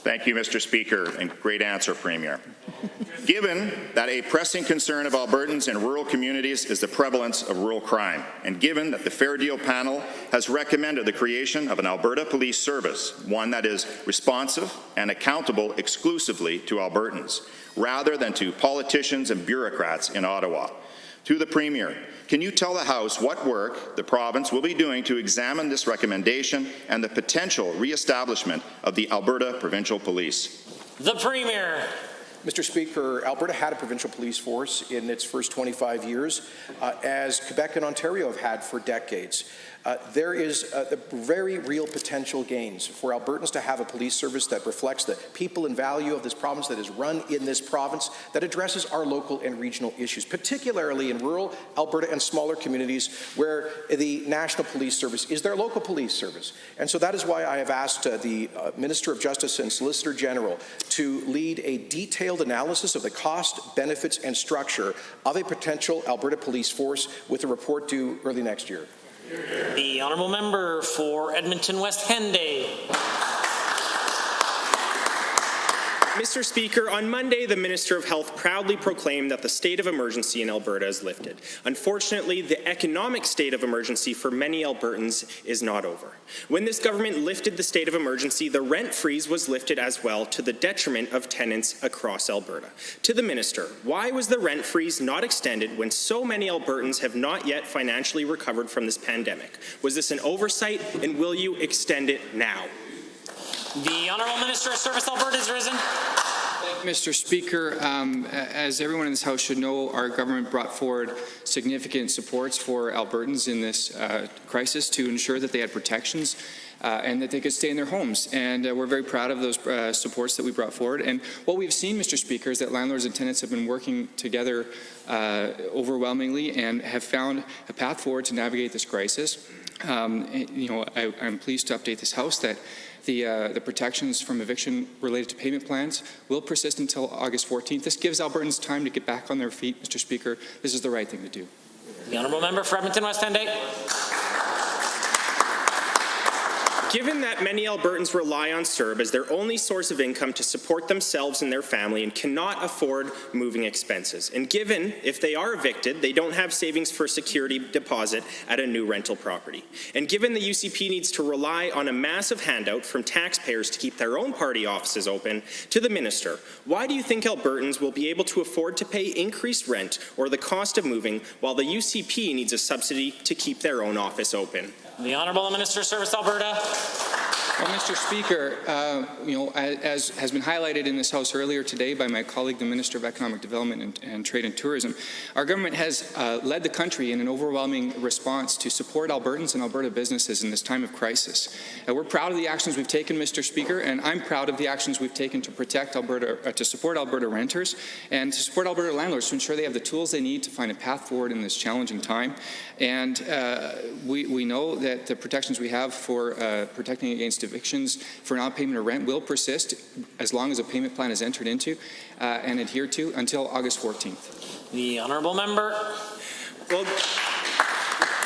Thank you, Mr. Speaker, and great answer, Premier. Given that a pressing concern of Albertans in rural communities is the prevalence of rural crime, and given that the Fair Deal panel has recommended the creation of an Alberta Police Service, one that is responsive and accountable exclusively to Albertans, rather than to politicians and bureaucrats in Ottawa, to the Premier, can you tell the House what work the province will be doing to examine this recommendation and the potential re-establishment of the Alberta Provincial Police? The Premier. Mr. Speaker, Alberta had a provincial police force in its first 25 years, as Quebec and Ontario have had for decades. There is a very real potential gains for Albertans to have a police service that reflects the people and value of this province, that is run in this province, that addresses our local and regional issues, particularly in rural Alberta and smaller communities where the National Police Service is their local police service. And so that is why I have asked the Minister of Justice and Solicitor General to lead a detailed analysis of the cost, benefits, and structure of a potential Alberta police force with a report due early next year. The honourable member for Edmonton West Henday. Mr. Speaker, on Monday, the Minister of Health proudly proclaimed that the state of emergency in Alberta is lifted. Unfortunately, the economic state of emergency for many Albertans is not over. When this government lifted the state of emergency, the rent freeze was lifted as well, to the detriment of tenants across Alberta. To the Minister, why was the rent freeze not extended when so many Albertans have not yet financially recovered from this pandemic? Was this an oversight, and will you extend it now? The Honourable Minister of Service Alberta is risen. Thank you, Mr. Speaker. As everyone in this House should know, our government brought forward significant supports for Albertans in this crisis to ensure that they had protections and that they could stay in their homes. And we're very proud of those supports that we brought forward. And what we've seen, Mr. Speaker, is that landlords and tenants have been working together overwhelmingly and have found a path forward to navigate this crisis. I'm pleased to update this House that the protections from eviction related to payment plans will persist until August 14th. This gives Albertans time to get back on their feet, Mr. Speaker. This is the right thing to do. The honourable member for Edmonton West Henday. Given that many Albertans rely on CERB as their only source of income to support themselves and their family and cannot afford moving expenses, and given if they are evicted, they don't have savings for security deposit at a new rental property, and given the UCP needs to rely on a massive handout from taxpayers to keep their own party offices open, to the Minister, why do you think Albertans will be able to afford to pay increased rent or the cost of moving while the UCP needs a subsidy to keep their own office open? The Honourable Minister of Service Alberta. Well, Mr. Speaker, as has been highlighted in this House earlier today by my colleague, the Minister of Economic Development and Trade and Tourism, our government has led the country in an overwhelming response to support Albertans and Alberta businesses in this time of crisis. We're proud of the actions we've taken, Mr. Speaker, and I'm proud of the actions we've taken to protect Alberta, to support Alberta renters and to support Alberta landlords to ensure they have the tools they need to find a path forward in this challenging time. And we know that the protections we have for protecting against evictions for non-payment of rent will persist as long as a payment plan is entered into and adhered to until August 14th. The honourable member. Well,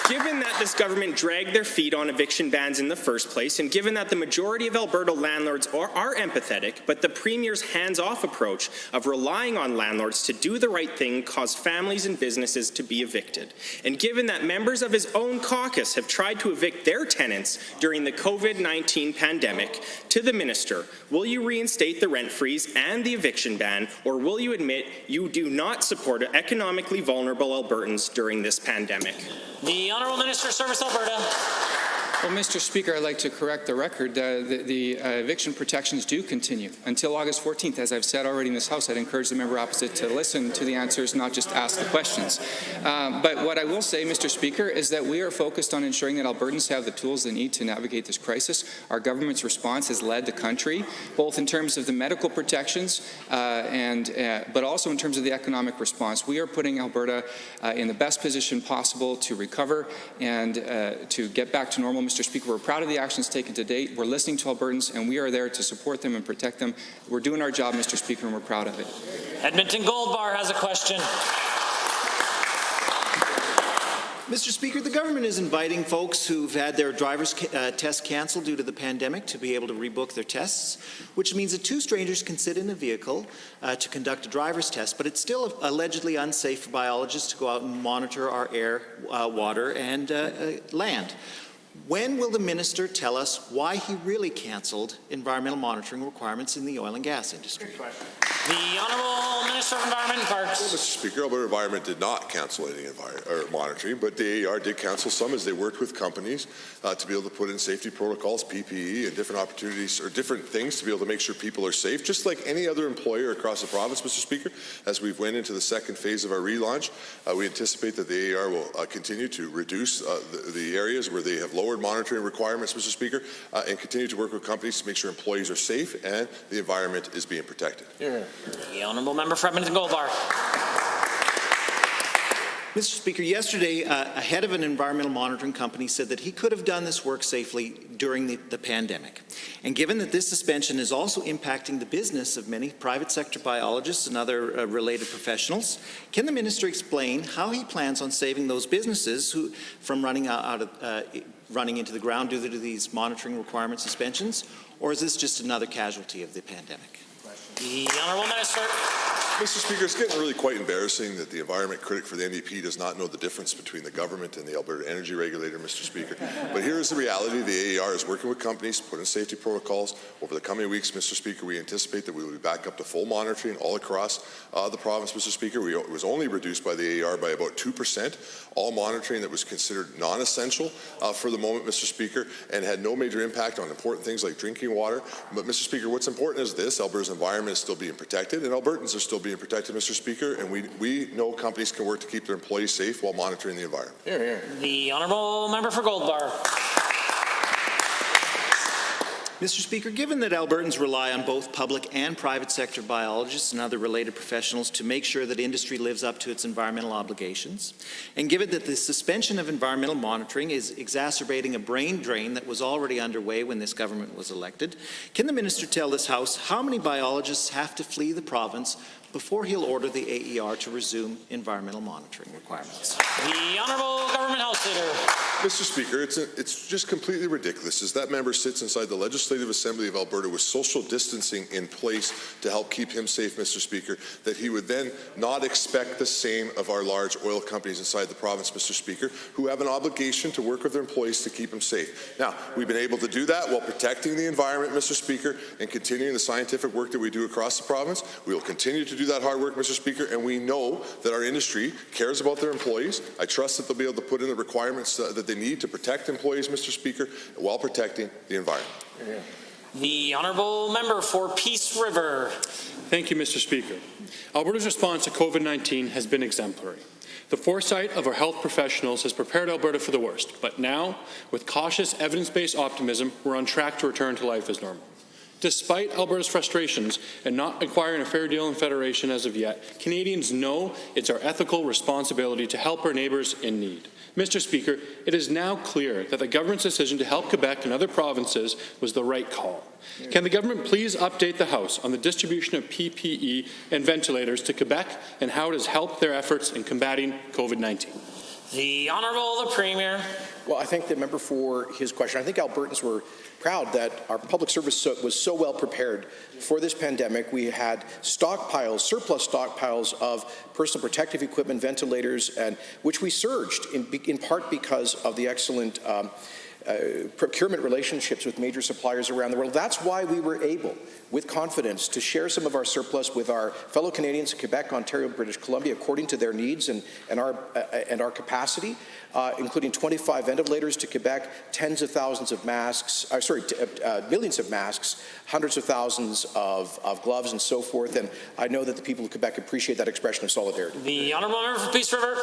given that this government dragged their feet on eviction bans in the first place, and given that the majority of Alberta landlords are empathetic, but the Premier's hands-off approach of relying on landlords to do the right thing caused families and businesses to be evicted, and given that members of his own caucus have tried to evict their tenants during the COVID-19 pandemic, to the Minister, will you reinstate the rent freeze and the eviction ban, or will you admit you do not support economically vulnerable Albertans during this pandemic? The Honourable Minister of Service Alberta. Well, Mr. Speaker, I'd like to correct the record. The eviction protections do continue until August 14th. As I've said already in this House, I'd encourage the member opposite to listen to the answers, not just ask the questions. But what I will say, Mr. Speaker, is that we are focused on ensuring that Albertans have the tools they need to navigate this crisis. Our government's response has led the country, both in terms of the medical protections but also in terms of the economic response. We are putting Alberta in the best position possible to recover and to get back to normal. Mr. Speaker, we're proud of the actions taken to date. We're listening to Albertans, and we are there to support them and protect them. We're doing our job, Mr. Speaker, and we're proud of it. Edmonton Goldbar has a question. Mr. Speaker, the government is inviting folks who've had their driver's test cancelled due to the pandemic to be able to rebook their tests, which means that two strangers can sit in a vehicle to conduct a driver's test, but it's still allegedly unsafe for biologists to go out and monitor our air, water, and land. When will the minister tell us why he really cancelled environmental monitoring requirements in the oil and gas industry? The Honourable Minister of Environment and Parks. Well, Mr. Speaker, Alberta Environment did not cancel any monitoring, but the AER did cancel some as they worked with companies to be able to put in safety protocols, PPE, and different opportunities or different things to be able to make sure people are safe, just like any other employer across the province, Mr. Speaker. As we've went into the second phase of our relaunch, we anticipate that the AER will continue to reduce the areas where they have lowered monitoring requirements, Mr. Speaker, and continue to work with companies to make sure employees are safe and the environment is being protected. Yeah. The Honourable Member for Edmonton Goldbar. Mr. Speaker, yesterday, a head of an environmental monitoring company said that he could have done this work safely during the pandemic. And given that this suspension is also impacting the business of many private sector biologists and other related professionals, can the minister explain how he plans on saving those businesses from running into the ground due to these monitoring requirement suspensions? Or is this just another casualty of the pandemic? The Honourable Minister. Mr. Speaker, it's getting really quite embarrassing that the environment critic for the NDP does not know the difference between the government and the Alberta Energy Regulator, Mr. Speaker. But here is the reality. The AER is working with companies to put in safety protocols. Over the coming weeks, Mr. Speaker, we anticipate that we will be back up to full monitoring all across the province, Mr. Speaker. It was only reduced by the AER by about 2%. All monitoring that was considered non-essential for the moment, Mr. Speaker, and had no major impact on important things like drinking water. But, Mr. Speaker, what's important is this. Alberta's environment is still being protected, and Albertans are still being protected, Mr. Speaker, and we know companies can work to keep their employees safe while monitoring the environment. Here, here. The Honourable Member for Goldbar. Mr. Speaker, given that Albertans rely on both public and private sector biologists and other related professionals to make sure that industry lives up to its environmental obligations, and given that the suspension of environmental monitoring is exacerbating a brain drain that was already underway when this government was elected, can the minister tell this House how many biologists have to flee the province before he'll order the AER to resume environmental monitoring requirements? The Honourable Government House Leader. Mr. Speaker, it's just completely ridiculous as that member sits inside the Legislative Assembly of Alberta with social distancing in place to help keep him safe, Mr. Speaker, that he would then not expect the same of our large oil companies inside the province, Mr. Speaker, who have an obligation to work with their employees to keep them safe. Now, we've been able to do that while protecting the environment, Mr. Speaker, and continuing the scientific work that we do across the province. We will continue to do that hard work, Mr. Speaker, and we know that our industry cares about their employees. I trust that they'll be able to put in the requirements that they need to protect employees, Mr. Speaker, while protecting the environment. The Honourable Member for Peace River. Thank you, Mr. Speaker. Alberta's response to COVID-19 has been exemplary. The foresight of our health professionals has prepared Alberta for the worst, but now, with cautious evidence-based optimism, we're on track to return to life as normal. Despite Alberta's frustrations and not acquiring a fair deal in Federation as of yet, Canadians know it's our ethical responsibility to help our neighbours in need. Mr. Speaker, it is now clear that the government's decision to help Quebec and other provinces was the right call. Can the government please update the House on the distribution of PPE and ventilators to Quebec and how it has helped their efforts in combating COVID-19? The Honourable the Premier. Well, I thank the member for his question. I think Albertans were proud that our public service was so well prepared for this pandemic. We had stockpiles, surplus stockpiles of personal protective equipment, ventilators, and which we surged in part because of the excellent procurement relationships with major suppliers around the world. That's why we were able, with confidence, to share some of our surplus with our fellow Canadians in Quebec, Ontario, British Columbia, according to their needs and our capacity, including 25 ventilators to Quebec, tens of thousands of masks, millions of masks, hundreds of thousands of gloves and so forth. And I know that the people of Quebec appreciate that expression of solidarity. The Honourable Member for Peace River.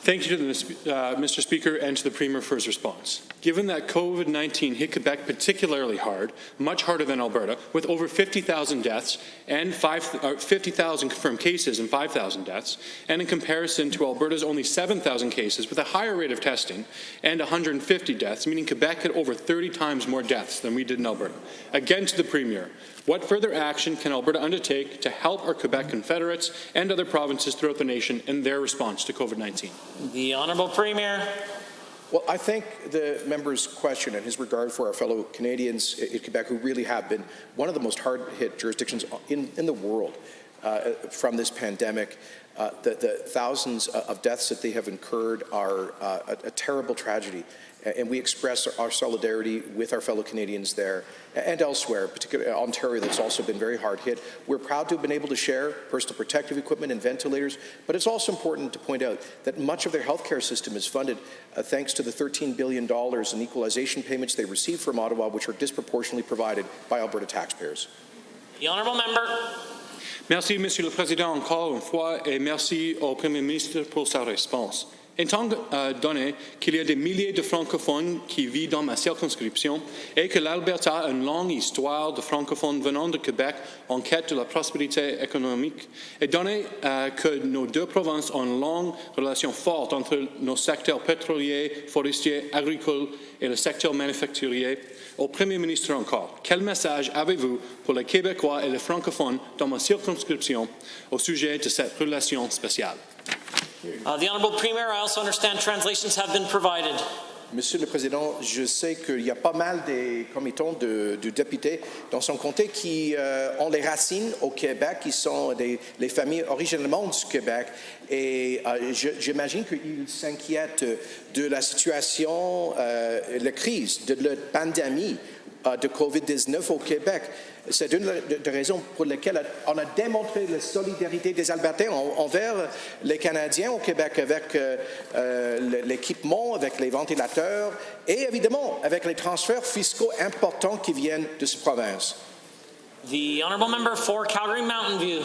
Thank you to Mr. Speaker and to the Premier for his response. Given that COVID-19 hit Quebec particularly hard, much harder than Alberta, with over 50,000 deaths and 50,000 confirmed cases and 5,000 deaths, and in comparison to Alberta's only 7,000 cases with a higher rate of testing and 150 deaths, meaning Quebec had over 30 times more deaths than we did in Alberta. Again to the Premier, what further action can Alberta undertake to help our Quebec Confederates and other provinces throughout the nation in their response to COVID-19? The Honourable Premier. Well, I think the member's question and his regard for our fellow Canadians in Quebec, who really have been one of the most hard-hit jurisdictions in the world from this pandemic, the thousands of deaths that they have incurred are a terrible tragedy. And we express our solidarity with our fellow Canadians there and elsewhere, particularly Ontario, that's also been very hard hit. We're proud to have been able to share personal protective equipment and ventilators, but it's also important to point out that much of their healthcare system is funded thanks to the $13 billion in equalization payments they receive from Ottawa, which are disproportionately provided by Alberta taxpayers. The Honourable Member. Merci, Monsieur le Président, encore une fois, et merci au Premier ministre pour sa réponse. Étant donné qu'il y a des milliers de francophones qui vivent dans ma circonscription et que l'Alberta a une longue histoire de francophones venant de Québec en quête de la prospérité économique, et donné que nos deux provinces ont une longue relation forte entre nos secteurs pétroliers, forestiers, agricoles et le secteur manufacturier, au Premier ministre encore, quel message avez-vous pour les Québécois et les francophones dans ma circonscription au sujet de cette relation spéciale? The Honourable Premier, I also understand translations have been provided. Monsieur le Président, je sais qu'il y a pas mal des comitons de députés dans son comté qui ont les racines au Québec, qui sont les familles originellement du Québec. Et j'imagine qu'ils s'inquiètent de la situation, la crise, de la pandémie de COVID-19 au Québec. C'est une des raisons pour lesquelles on a démontré la solidarité des Albertains envers les Canadiens au Québec avec l'équipement, avec les ventilateurs et évidemment avec les transferts fiscaux importants qui viennent de cette province. The Honourable Member for Calgary Mountain View.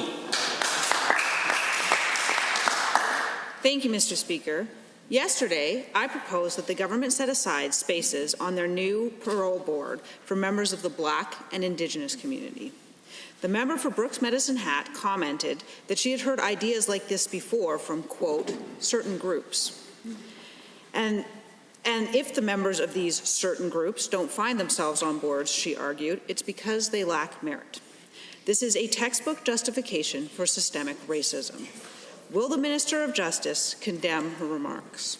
Thank you, Mr. Speaker. Yesterday, I proposed that the government set aside spaces on their new parole board for members of the Black and Indigenous community. The member for Brooks Medicine Hat commented that she had heard ideas like this before from, quote, certain groups. And if the members of these certain groups don't find themselves on boards, she argued, it's because they lack merit. This is a textbook justification for systemic racism. Will the Minister of Justice condemn her remarks?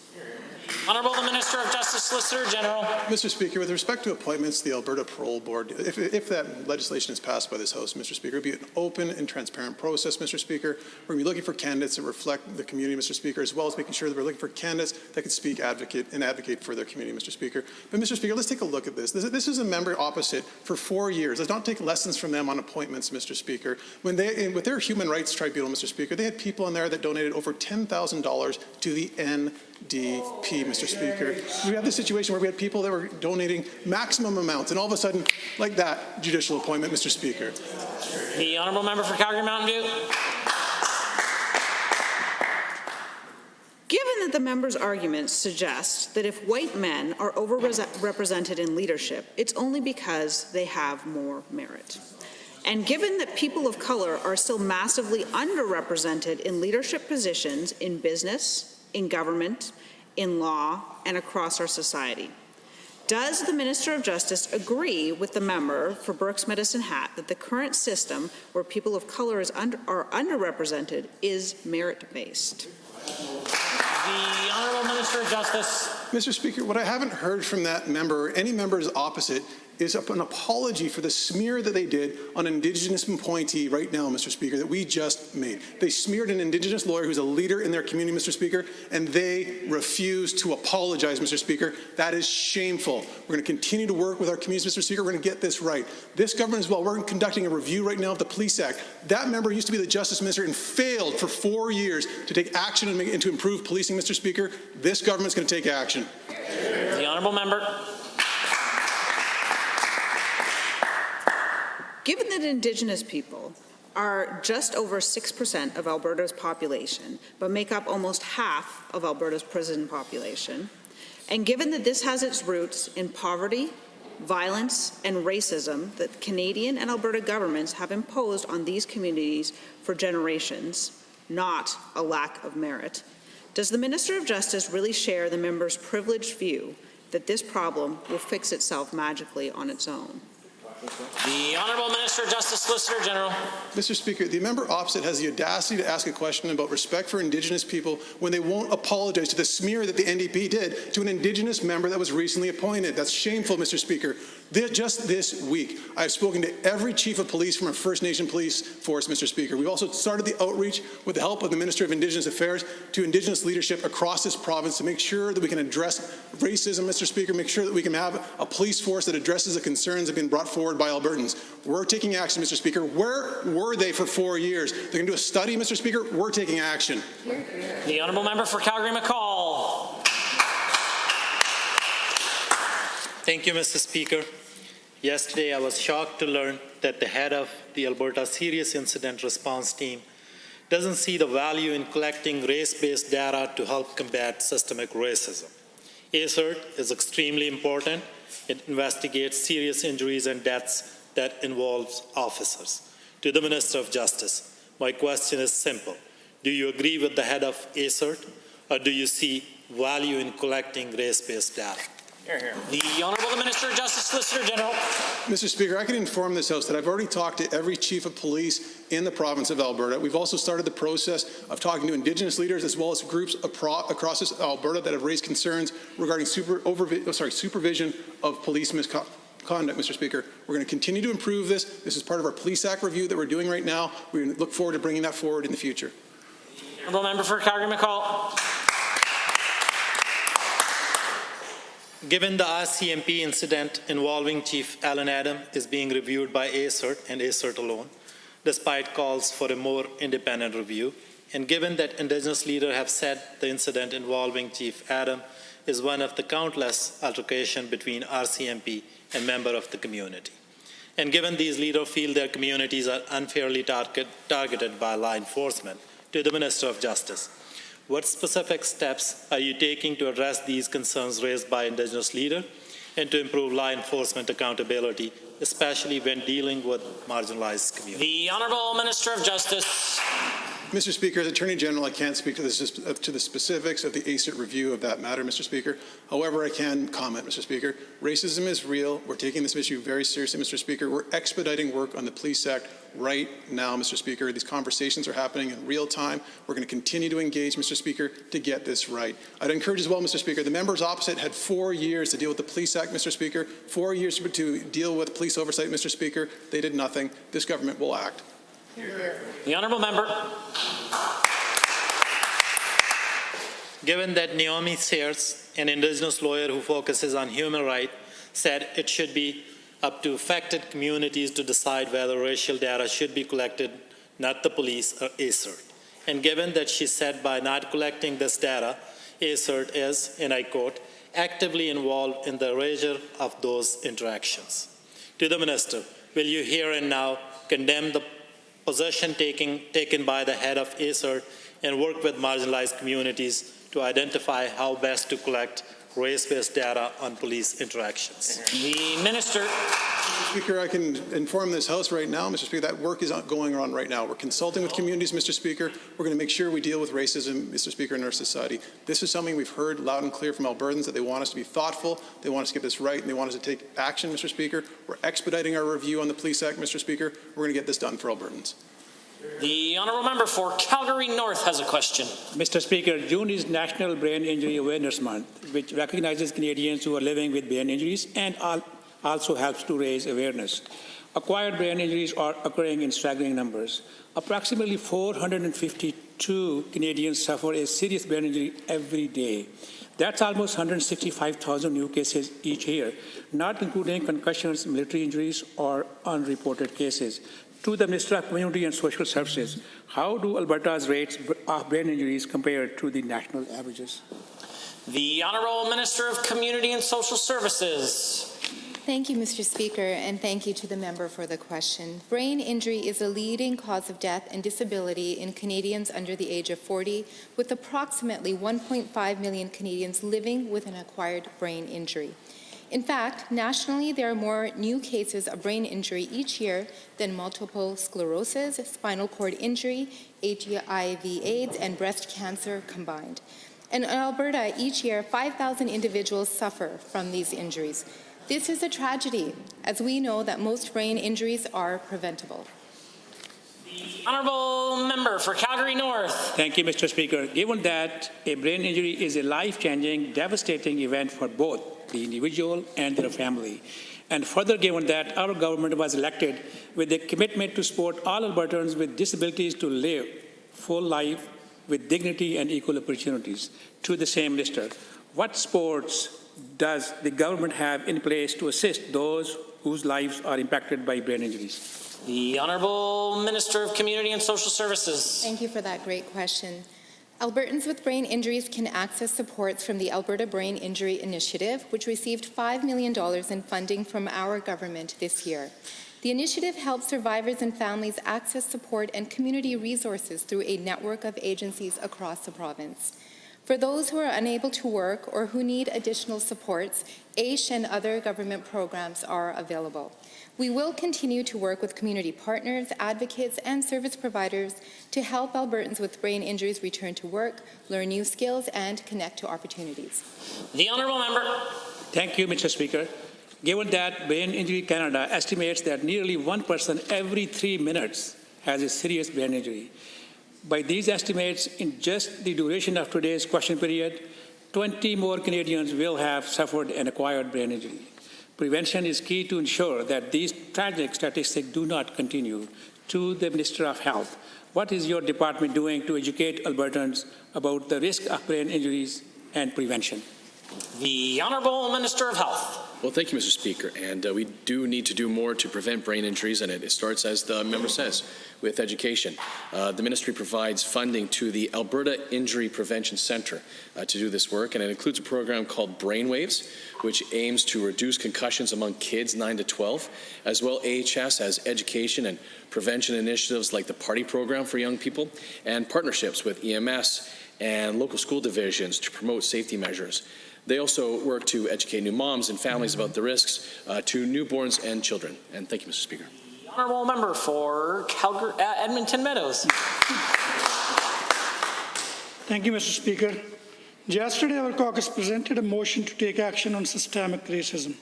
Honourable the Minister of Justice, Solicitor General. Mr. Speaker, with respect to appointments to the Alberta Parole Board, if that legislation is passed by this House, Mr. Speaker, it would be an open and transparent process, Mr. Speaker. We're going to be looking for candidates that reflect the community, Mr. Speaker, as well as making sure that we're looking for candidates that can speak, advocate for their community, Mr. Speaker. But, Mr. Speaker, let's take a look at this. This is a member opposite for 4 years. Let's not take lessons from them on appointments, Mr. Speaker. With their Human Rights Tribunal, Mr. Speaker, they had people in there that donated over $10,000 to the NDP, Mr. Speaker. We have this situation where we had people that were donating maximum amounts, and all of a sudden, like that, judicial appointment, Mr. Speaker. The Honourable Member for Calgary Mountain View. Given that the member's arguments suggest that if white men are overrepresented in leadership, it's only because they have more merit. And given that people of color are still massively underrepresented in leadership positions in business, in government, in law, and across our society, does the Minister of Justice agree with the member for Brooks Medicine Hat that the current system where people of color are underrepresented is merit-based? The Honourable Minister of Justice. Mr. Speaker, what I haven't heard from that member or any members opposite is an apology for the smear that they did on an Indigenous appointee right now, Mr. Speaker, that we just made. They smeared an Indigenous lawyer who's a leader in their community, Mr. Speaker, and they refuse to apologize, Mr. Speaker. That is shameful. We're going to continue to work with our communities, Mr. Speaker. We're going to get this right. This government as well, we're conducting a review right now of the Police Act. That member used to be the Justice Minister and failed for 4 years to take action and to improve policing, Mr. Speaker. This government's going to take action. The honourable member. Given that Indigenous people are just over 6% of Alberta's population, but make up almost half of Alberta's prison population, and given that this has its roots in poverty, violence, and racism that Canadian and Alberta governments have imposed on these communities for generations, not a lack of merit, does the Minister of Justice really share the member's privileged view that this problem will fix itself magically on its own? The Honourable Minister of Justice, Solicitor General. Mr. Speaker, the member opposite has the audacity to ask a question about respect for Indigenous people when they won't apologize to the smear that the NDP did to an Indigenous member that was recently appointed. That's shameful, Mr. Speaker. Just this week, I've spoken to every chief of police from our First Nation police force, Mr. Speaker. We've also started the outreach with the help of the Minister of Indigenous Affairs to Indigenous leadership across this province to make sure that we can address racism, Mr. Speaker, make sure that we can have a police force that addresses the concerns that have been brought forward by Albertans. We're taking action, Mr. Speaker. Where were they for 4 years? They're going to do a study, Mr. Speaker. We're taking action. The honourable member for Calgary-McCall. Thank you, Mr. Speaker. Yesterday, I was shocked to learn that the head of the Alberta Serious Incident Response Team doesn't see the value in collecting race-based data to help combat systemic racism. ACERT is extremely important. It investigates serious injuries and deaths that involves officers. To the Minister of Justice, my question is simple. Do you agree with the head of ACERT, or do you see value in collecting race-based data? The Honourable Minister of Justice, Solicitor General. Mr. Speaker, I can inform this House that I've already talked to every chief of police in the province of Alberta. We've also started the process of talking to Indigenous leaders as well as groups across Alberta that have raised concerns regarding supervision of police misconduct, Mr. Speaker. We're going to continue to improve this. This is part of our Police Act review that we're doing right now. We look forward to bringing that forward in the future. Honourable member for Calgary-McCall. Given the RCMP incident involving Chief Alan Adam is being reviewed by ACERT and ACERT alone, despite calls for a more independent review, and given that Indigenous leaders have said the incident involving Chief Adam is one of the countless altercations between RCMP and members of the community, and given these leaders feel their communities are unfairly targeted by law enforcement, to the Minister of Justice, what specific steps are you taking to address these concerns raised by Indigenous leaders and to improve law enforcement accountability, especially when dealing with marginalized communities? The Honourable Minister of Justice. Mr. Speaker, as Attorney General, I can't speak to the specifics of the ACERT review of that matter, Mr. Speaker. However, I can comment, Mr. Speaker. Racism is real. We're taking this issue very seriously, Mr. Speaker. We're expediting work on the Police Act right now, Mr. Speaker. These conversations are happening in real time. We're going to continue to engage, Mr. Speaker, to get this right. I'd encourage as well, Mr. Speaker, the members opposite had 4 years to deal with the Police Act, Mr. Speaker, 4 years to deal with police oversight, Mr. Speaker. They did nothing. This government will act. The honourable member. Given that Naomi Sears, an Indigenous lawyer who focuses on human rights, said it should be up to affected communities to decide whether racial data should be collected, not the police or ACERT. And given that she said by not collecting this data, ACERT is, and I quote, actively involved in the erasure of those interactions. To the Minister, will you here and now condemn the position taken by the head of ACERT and work with marginalized communities to identify how best to collect race-based data on police interactions? The Minister. Mr. Speaker, I can inform this House right now, Mr. Speaker, that work is going on right now. We're consulting with communities, Mr. Speaker. We're going to make sure we deal with racism, Mr. Speaker, in our society. This is something we've heard loud and clear from Albertans, that they want us to be thoughtful, they want us to get this right, and they want us to take action, Mr. Speaker. We're expediting our review on the Police Act, Mr. Speaker. We're going to get this done for Albertans. The honourable member for Calgary North has a question. Mr. Speaker, June is National Brain Injury Awareness Month, which recognizes Canadians who are living with brain injuries and also helps to raise awareness. Acquired brain injuries are occurring in staggering numbers. Approximately 452 Canadians suffer a serious brain injury every day. That's almost 165,000 new cases each year, not including concussions, military injuries, or unreported cases. To the Minister of Community and Social Services, how do Alberta's rates of brain injuries compare to the national averages? The Honourable Minister of Community and Social Services. Thank you, Mr. Speaker, and thank you to the member for the question. Brain injury is a leading cause of death and disability in Canadians under the age of 40, with approximately 1.5 million Canadians living with an acquired brain injury. In fact, nationally, there are more new cases of brain injury each year than multiple sclerosis, spinal cord injury, HIV/AIDS, and breast cancer combined. And in Alberta, each year, 5,000 individuals suffer from these injuries. This is a tragedy, as we know that most brain injuries are preventable. The Honourable Member for Calgary North. Thank you, Mr. Speaker. Given that a brain injury is a life-changing, devastating event for both the individual and their family, and further given that our government was elected with a commitment to support all Albertans with disabilities to live full life with dignity and equal opportunities, to the same minister, what supports does the government have in place to assist those whose lives are impacted by brain injuries? The Honourable Minister of Community and Social Services. Thank you for that great question. Albertans with brain injuries can access supports from the Alberta Brain Injury Initiative, which received $5 million in funding from our government this year. The initiative helps survivors and families access support and community resources through a network of agencies across the province. For those who are unable to work or who need additional supports, AISH and other government programs are available. We will continue to work with community partners, advocates, and service providers to help Albertans with brain injuries return to work, learn new skills, and connect to opportunities. The Honourable Member. Thank you, Mr. Speaker. Given that Brain Injury Canada estimates that nearly one person every 3 minutes has a serious brain injury, by these estimates, in just the duration of today's question period, 20 more Canadians will have suffered an acquired brain injury. Prevention is key to ensure that these tragic statistics do not continue. To the Minister of Health, what is your department doing to educate Albertans about the risk of brain injuries and prevention? The Honourable Minister of Health. Well, thank you, Mr. Speaker. And we do need to do more to prevent brain injuries, and it starts, as the member says, with education. The ministry provides funding to the Alberta Injury Prevention Centre to do this work, and it includes a program called Brainwaves, which aims to reduce concussions among kids 9 to 12. As well, AHS has education and prevention initiatives like the Party Program for young people, and partnerships with EMS and local school divisions to promote safety measures. They also work to educate new moms and families about the risks to newborns and children. And thank you, Mr. Speaker. The Honourable Member for Edmonton Meadows. Thank you, Mr. Speaker. Yesterday, our caucus presented a motion to take action on systemic racism.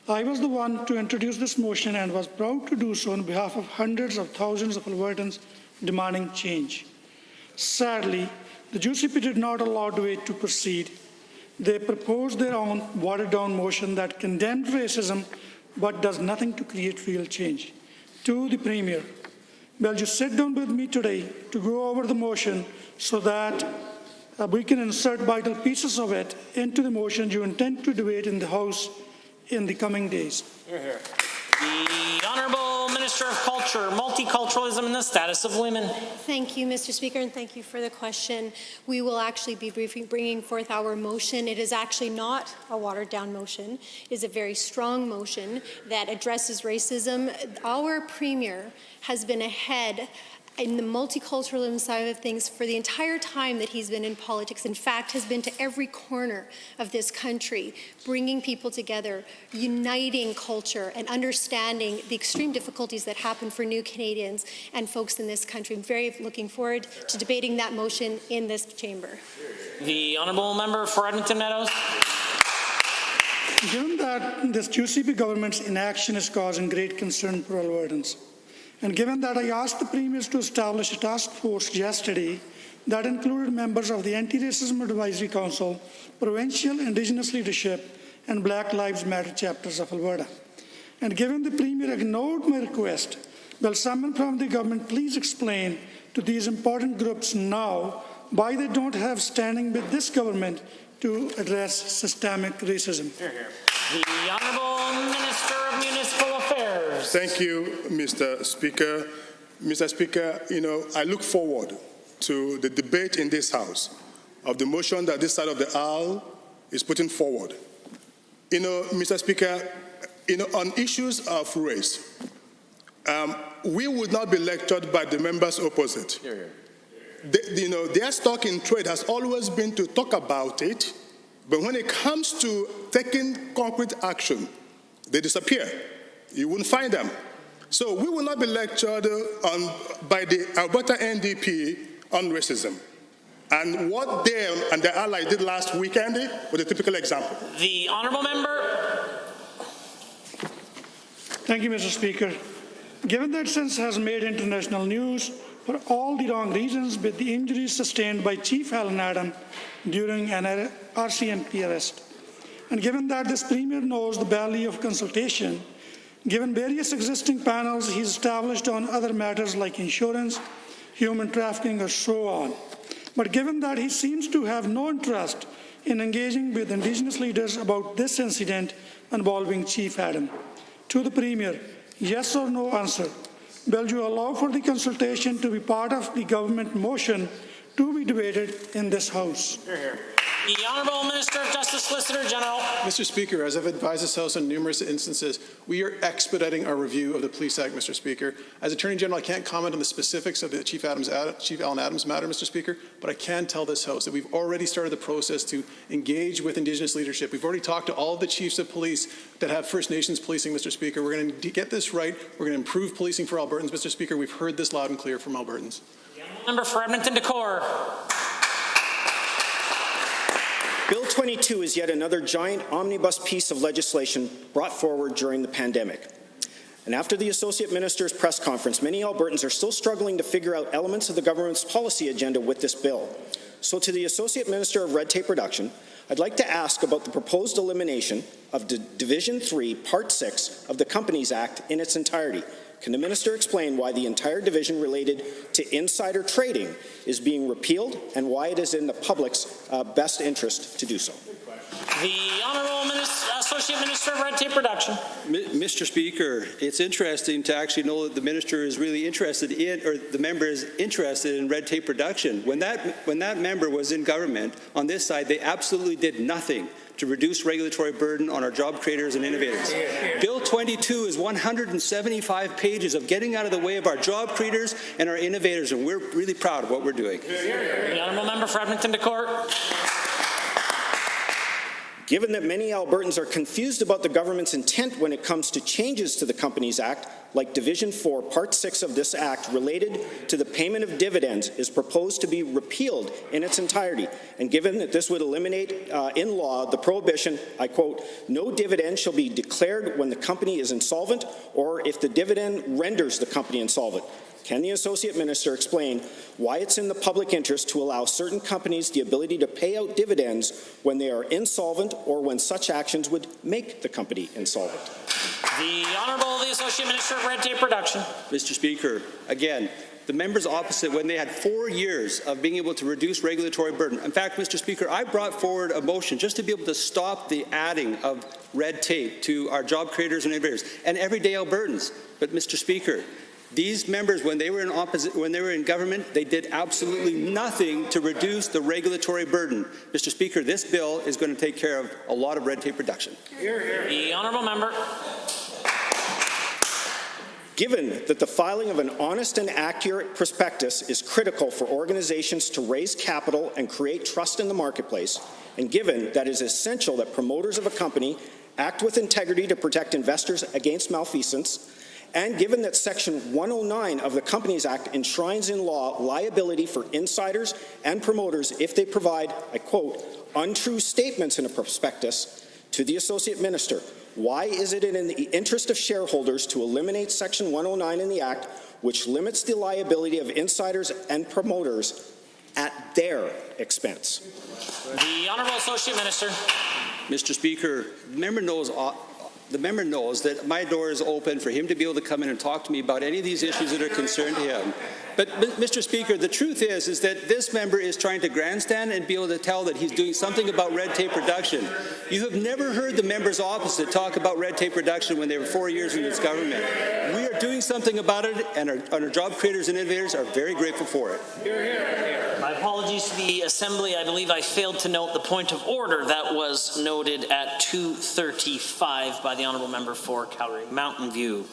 I was the one to introduce this motion and was proud to do so on behalf of hundreds of thousands of Albertans demanding change. Sadly, the UCP did not allow the way to proceed. They proposed their own watered-down motion that condemned racism but does nothing to create real change. To the Premier, will you sit down with me today to go over the motion so that we can insert vital pieces of it into the motion you intend to debate in the House in the coming days? Hear, hear. The Honourable Minister of Culture, Multiculturalism and the Status of Women. Thank you, Mr. Speaker, and thank you for the question. We will actually be bringing forth our motion. It is actually not a watered-down motion. It is a very strong motion that addresses racism. Our Premier has been ahead in the multiculturalism side of things for the entire time that he's been in politics. In fact, has been to every corner of this country, bringing people together, uniting culture, and understanding the extreme difficulties that happen for new Canadians and folks in this country. I'm very looking forward to debating that motion in this chamber. The Honourable Member for Edmonton Meadows. Given that this UCP government's inaction is causing great concern for Albertans, and given that I asked the premiers to establish a task force yesterday that included members of the Anti-Racism Advisory Council, provincial Indigenous leadership, and Black Lives Matter chapters of Alberta. And given the Premier ignored my request, will someone from the government please explain to these important groups now why they don't have standing with this government to address systemic racism? Hear, hear. The Honourable Minister of Municipal Affairs. Thank you, Mr. Speaker. Mr. Speaker, I look forward to the debate in this House of the motion that this side of the aisle is putting forward. Mr. Speaker, on issues of race, we would not be lectured by the members opposite. Here, here. Their stock in trade has always been to talk about it, but when it comes to taking concrete action, they disappear. You wouldn't find them. So we will not be lectured by the Alberta NDP on racism. And what they and their allies did last weekend was a typical example. The Honourable Member. Thank you, Mr. Speaker. Given that since has made international news for all the wrong reasons with the injuries sustained by Chief Alan Adam during an RCMP arrest, and given that this Premier knows the value of consultation, given various existing panels he's established on other matters like insurance, human trafficking, or so on, but given that he seems to have no interest in engaging with Indigenous leaders about this incident involving Chief Adam, to the Premier, yes or no answer, will you allow for the consultation to be part of the government motion to be debated in this House? Hear, hear. The Honourable Minister of Justice, Solicitor General. Mr. Speaker, as I've advised this House on numerous instances, we are expediting our review of the Police Act, Mr. Speaker. As Attorney General, I can't comment on the specifics of the Chief Alan Adams matter, Mr. Speaker, but I can tell this House that we've already started the process to engage with Indigenous leadership. We've already talked to all of the chiefs of police that have First Nations policing, Mr. Speaker. We're going to get this right. We're going to improve policing for Albertans, Mr. Speaker. We've heard this loud and clear from Albertans. Member for Edmonton Decor. Bill 22 is yet another giant omnibus piece of legislation brought forward during the pandemic. And after the Associate Minister's press conference, many Albertans are still struggling to figure out elements of the government's policy agenda with this bill. So to the Associate Minister of Red Tape Reduction, I'd like to ask about the proposed elimination of Division 3, Part 6 of the Companies Act in its entirety. Can the Minister explain why the entire division related to insider trading is being repealed and why it is in the public's best interest to do so? The Honourable Associate Minister of Red Tape Reduction. Mr. Speaker, it's interesting to actually know that the Minister is really interested in, or the member is interested in red tape reduction. When that member was in government, on this side, they absolutely did nothing to reduce regulatory burden on our job creators and innovators. Bill 22 is 175 pages of getting out of the way of our job creators and our innovators, and we're really proud of what we're doing. The Honourable Member for Edmonton Decor. Given that many Albertans are confused about the government's intent when it comes to changes to the Companies Act, like Division 4, Part 6 of this Act related to the payment of dividends is proposed to be repealed in its entirety, and given that this would eliminate in law the prohibition, I quote, no dividend shall be declared when the company is insolvent or if the dividend renders the company insolvent. Can the Associate Minister explain why it's in the public interest to allow certain companies the ability to pay out dividends when they are insolvent or when such actions would make the company insolvent? The Honourable the Associate Minister of Red Tape Reduction. Mr. Speaker, again, the members opposite, when they had 4 years of being able to reduce regulatory burden. In fact, Mr. Speaker, I brought forward a motion just to be able to stop the adding of red tape to our job creators and innovators and everyday Albertans. But, Mr. Speaker, these members, when they were in government, they did absolutely nothing to reduce the regulatory burden. Mr. Speaker, this bill is going to take care of a lot of red tape reduction. The Honourable Member. Given that the filing of an honest and accurate prospectus is critical for organizations to raise capital and create trust in the marketplace, and given that it is essential that promoters of a company act with integrity to protect investors against malfeasance, and given that Section 109 of the Companies Act enshrines in law liability for insiders and promoters if they provide, I quote, untrue statements in a prospectus, to the Associate Minister, why is it in the interest of shareholders to eliminate Section 109 in the Act, which limits the liability of insiders and promoters at their expense? The Honourable Associate Minister. Mr. Speaker, the member knows that my door is open for him to be able to come in and talk to me about any of these issues that are concerned to him. But, Mr. Speaker, the truth is that this member is trying to grandstand and be able to tell that he's doing something about red tape reduction. You have never heard the members opposite talk about red tape reduction when they were 4 years in this government. We are doing something about it, and our job creators and innovators are very grateful for it. Hear, hear. My apologies to the Assembly. I believe I failed to note the point of order that was noted at 2:35 by the Honourable Member for Calgary Mountain View.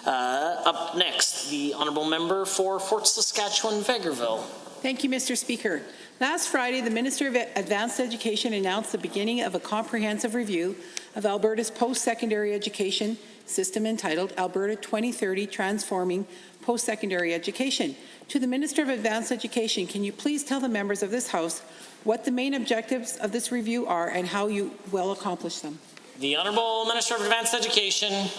Up next, the Honourable Member for Fort Saskatchewan-Vegreville. Thank you, Mr. Speaker. Last Friday, the Minister of Advanced Education announced the beginning of a comprehensive review of Alberta's post-secondary education system entitled Alberta 2030 Transforming Post-Secondary Education. To the Minister of Advanced Education, can you please tell the members of this House what the main objectives of this review are and how you will accomplish them? The Honourable Minister of Advanced Education.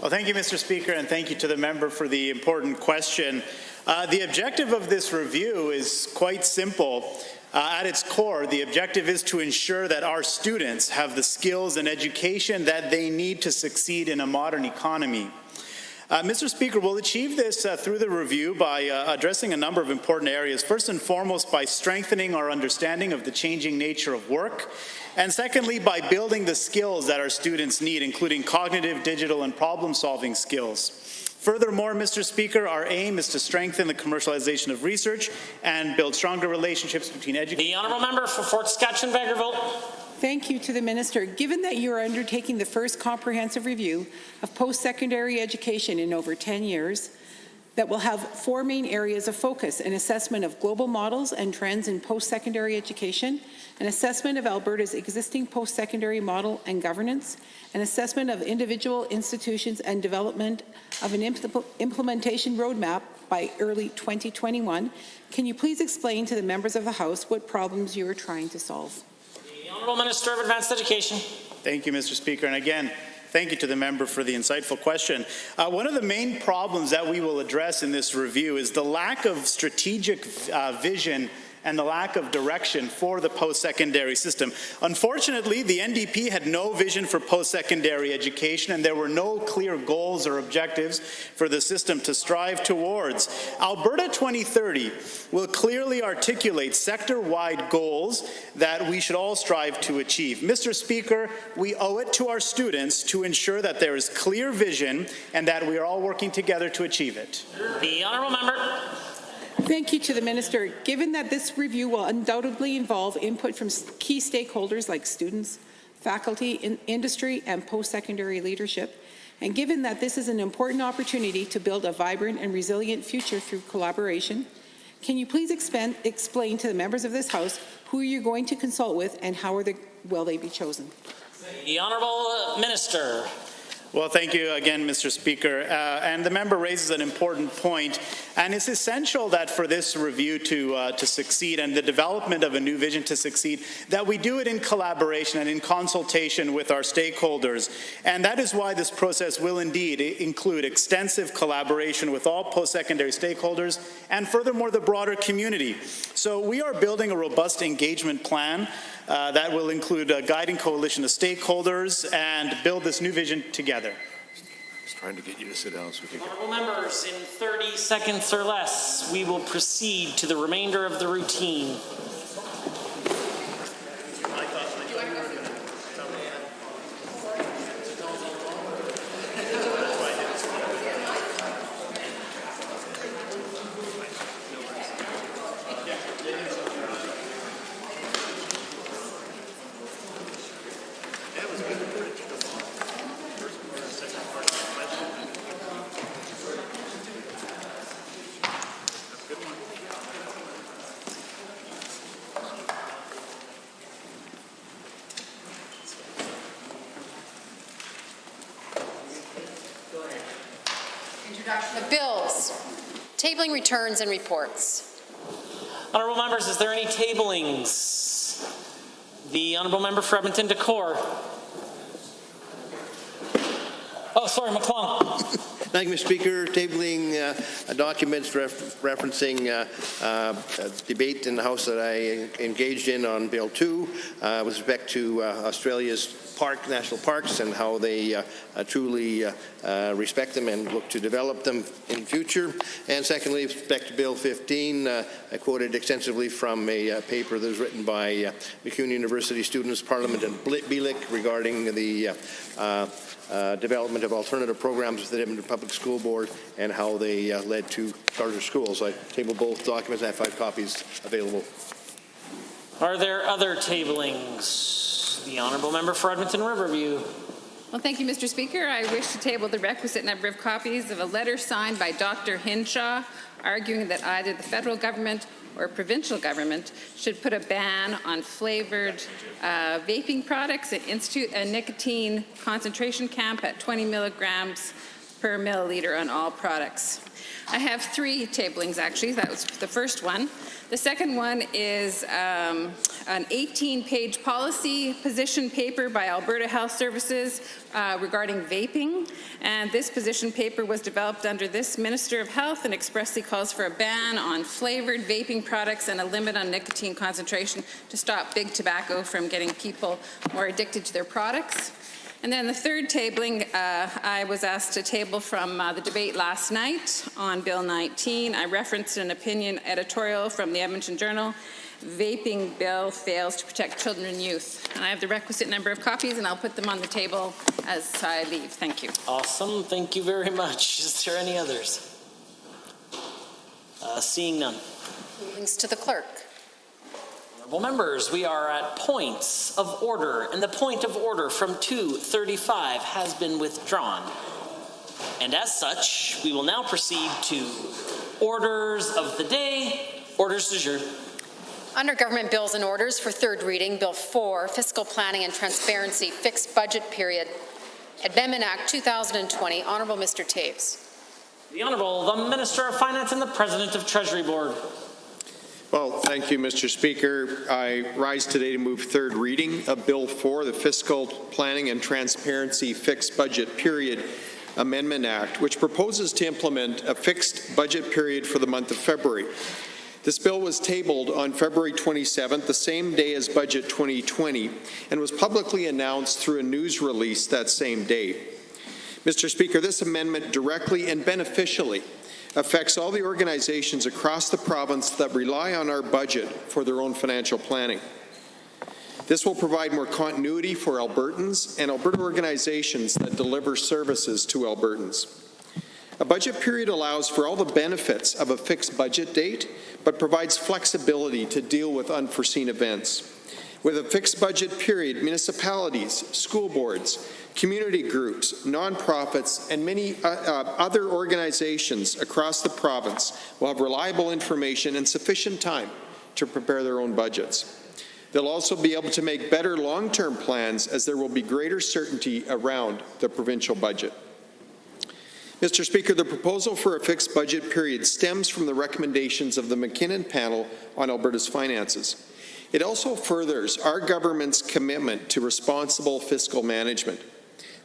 Well, thank you, Mr. Speaker, and thank you to the member for the important question. The objective of this review is quite simple. At its core, the objective is to ensure that our students have the skills and education that they need to succeed in a modern economy. Mr. Speaker, we'll achieve this through the review by addressing a number of important areas. First and foremost, by strengthening our understanding of the changing nature of work. And secondly, by building the skills that our students need, including cognitive, digital, and problem-solving skills. Furthermore, Mr. Speaker, our aim is to strengthen the commercialization of research and build stronger relationships between educators. The Honourable Member for Fort Saskatchewan-Vegreville. Thank you to the Minister. Given that you are undertaking the first comprehensive review of post-secondary education in over 10 years, that will have four main areas of focus: an assessment of global models and trends in post-secondary education, an assessment of Alberta's existing post-secondary model and governance, an assessment of individual institutions and development of an implementation roadmap by early 2021. Can you please explain to the members of the House what problems you are trying to solve? The Honourable Minister of Advanced Education. Thank you, Mr. Speaker. And again, thank you to the member for the insightful question. One of the main problems that we will address in this review is the lack of strategic vision and the lack of direction for the post-secondary system. Unfortunately, the NDP had no vision for post-secondary education, and there were no clear goals or objectives for the system to strive towards. Alberta 2030 will clearly articulate sector-wide goals that we should all strive to achieve. Mr. Speaker, we owe it to our students to ensure that there is clear vision and that we are all working together to achieve it. The Honourable Member. Thank you to the Minister. Given that this review will undoubtedly involve input from key stakeholders like students, faculty, industry, and post-secondary leadership, and given that this is an important opportunity to build a vibrant and resilient future through collaboration, can you please explain to the members of this House who you're going to consult with and how will they be chosen? The Honourable Minister. Well, thank you again, Mr. Speaker. And the member raises an important point, and it's essential that for this review to succeed and the development of a new vision to succeed, that we do it in collaboration and in consultation with our stakeholders. And that is why this process will indeed include extensive collaboration with all post-secondary stakeholders and furthermore the broader community. So we are building a robust engagement plan that will include a guiding coalition of stakeholders and build this new vision together. Just trying to get you to sit down so we can. Honourable members, in 30 seconds or less, we will proceed to the remainder of the routine. The bills, tabling returns and reports. Honourable members, is there any tablings? The Honourable Member for Edmonton Decor. Oh, sorry, McClung. Thank you, Mr. Speaker. Tabling documents referencing a debate in the House that I engaged in on Bill 2 with respect to Australia's national parks and how they truly respect them and look to develop them in future. And secondly, with respect to Bill 15, I quoted extensively from a paper that was written by McCune University students, Parliament and Bilik regarding the development of alternative programs with the Edmonton Public School Board and how they led to charter schools. I tabled both documents. I have 5 copies available. Are there other tablings? The Honourable Member for Edmonton Riverview. Well, thank you, Mr. Speaker. I wish to table the requisite number of copies of a letter signed by Dr. Hinshaw arguing that either the federal government or provincial government should put a ban on flavored vaping products and institute a nicotine concentration camp at 20 milligrams per milliliter on all products. I have 3 tablings, actually. That was the first one. The second one is an 18-page policy position paper by Alberta Health Services regarding vaping. And this position paper was developed under this Minister of Health and expressly calls for a ban on flavored vaping products and a limit on nicotine concentration to stop big tobacco from getting people more addicted to their products. And then the third tabling, I was asked to table from the debate last night on Bill 19. I referenced an opinion editorial from the Edmonton Journal. Vaping bill fails to protect children and youth. And I have the requisite number of copies, and I'll put them on the table as I leave. Thank you. Awesome. Thank you very much. Is there any others? Seeing none. Thanks to the clerk. Honourable members, we are at points of order, and the point of order from 2:35 has been withdrawn. And as such, we will now proceed to orders of the day. Orders du jour. Under Government Bills and Orders for third reading, Bill 4, Fiscal Planning and Transparency Fixed Budget Period, Amendment Act 2020. Honourable Mr. Taves. The Honourable, the Minister of Finance and the President of Treasury Board. Well, thank you, Mr. Speaker. I rise today to move third reading of Bill 4, the Fiscal Planning and Transparency Fixed Budget Period Amendment Act, which proposes to implement a fixed budget period for the month of February. This bill was tabled on February 27th, the same day as Budget 2020, and was publicly announced through a news release that same day. Mr. Speaker, this amendment directly and beneficially affects all the organizations across the province that rely on our budget for their own financial planning. This will provide more continuity for Albertans and Alberta organizations that deliver services to Albertans. A budget period allows for all the benefits of a fixed budget date, but provides flexibility to deal with unforeseen events. With a fixed budget period, municipalities, school boards, community groups, nonprofits, and many other organizations across the province will have reliable information and sufficient time to prepare their own budgets. They'll also be able to make better long-term plans as there will be greater certainty around the provincial budget. Mr. Speaker, the proposal for a fixed budget period stems from the recommendations of the McKinnon panel on Alberta's finances. It also furthers our government's commitment to responsible fiscal management.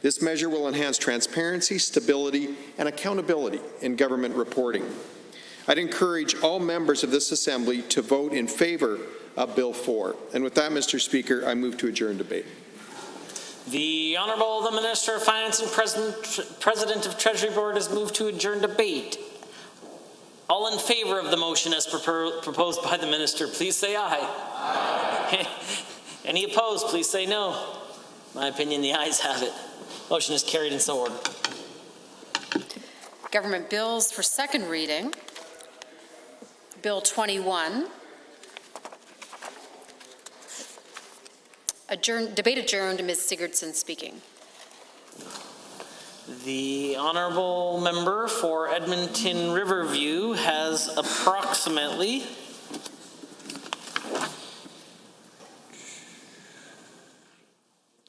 This measure will enhance transparency, stability, and accountability in government reporting. I'd encourage all members of this Assembly to vote in favour of Bill 4. And with that, Mr. Speaker, I move to adjourn debate. The Honourable the Minister of Finance and President of Treasury Board has moved to adjourn debate. All in favour of the motion as proposed by the Minister, please say aye. Aye. Any opposed, please say no. In my opinion, the ayes have it. Motion is carried and so ordered. Government Bills for second reading. Bill 21. Debate adjourned. Ms. Sigurdsson speaking. The Honourable Member for Edmonton Riverview has approximately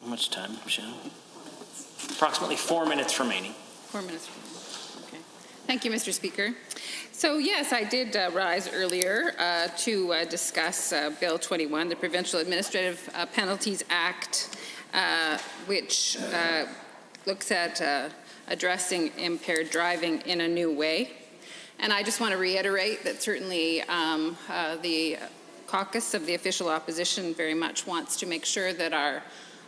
how much time, Michelle? Approximately 4 minutes remaining. 4 minutes. Okay. Thank you, Mr. Speaker. So yes, I did rise earlier to discuss Bill 21, the Provincial Administrative Penalties Act, which looks at addressing impaired driving in a new way. And I just want to reiterate that certainly the caucus of the official opposition very much wants to make sure that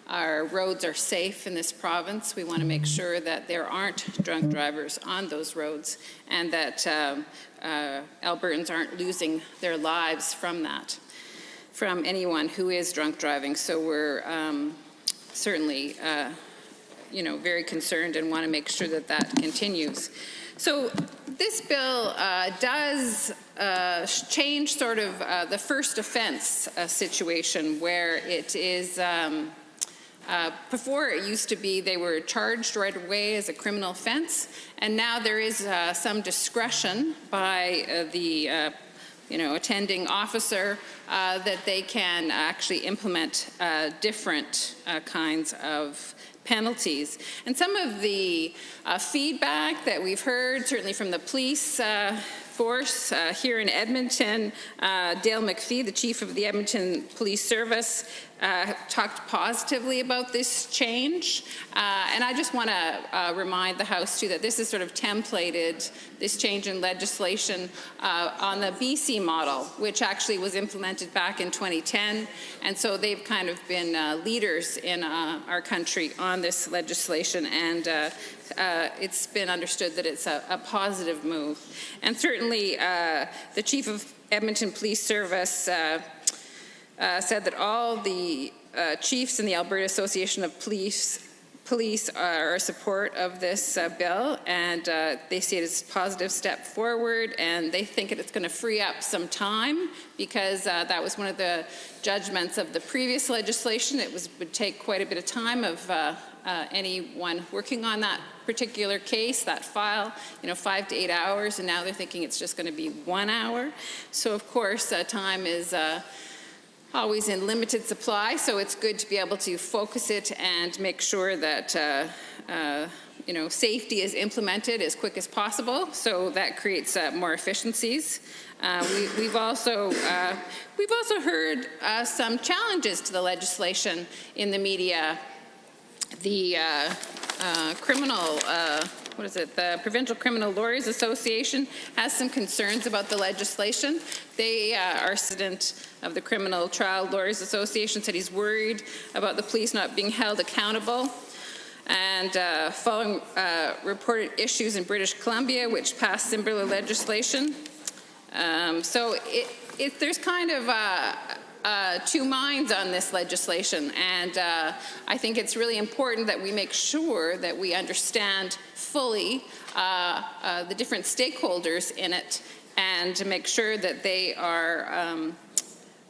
our roads are safe in this province. We want to make sure that there aren't drunk drivers on those roads and that Albertans aren't losing their lives from that, from anyone who is drunk driving. So we're certainly, very concerned and want to make sure that that continues. So this bill does change sort of the first offense situation where it is, before it used to be they were charged right away as a criminal offense, and now there is some discretion by the attending officer that they can actually implement different kinds of penalties. And some of the feedback that we've heard, certainly from the police force here in Edmonton, Dale McPhee, the chief of the Edmonton Police Service, talked positively about this change. And I just want to remind the House, too, that this is sort of templated, this change in legislation, on the BC model, which actually was implemented back in 2010. And so they've kind of been leaders in our country on this legislation. And it's been understood that it's a positive move. And certainly the chief of Edmonton Police Service said that all the chiefs in the Alberta Association of Police are in support of this bill, and they see it as a positive step forward, and they think it's going to free up some time because that was one of the judgments of the previous legislation. It would take quite a bit of time of anyone working on that particular case, that file, 5 to 8 hours, and now they're thinking it's just going to be 1 hour. So of course time is always in limited supply, so it's good to be able to focus it and make sure that safety is implemented as quick as possible, so that creates more efficiencies. We've also heard some challenges to the legislation in the media. The the Provincial Criminal Lawyers Association has some concerns about the legislation. They are president of the Criminal Trial Lawyers Association, said he's worried about the police not being held accountable. And following reported issues in British Columbia, which passed similar legislation. So there's kind of two minds on this legislation, and I think it's really important that we make sure that we understand fully the different stakeholders in it, and to make sure that they are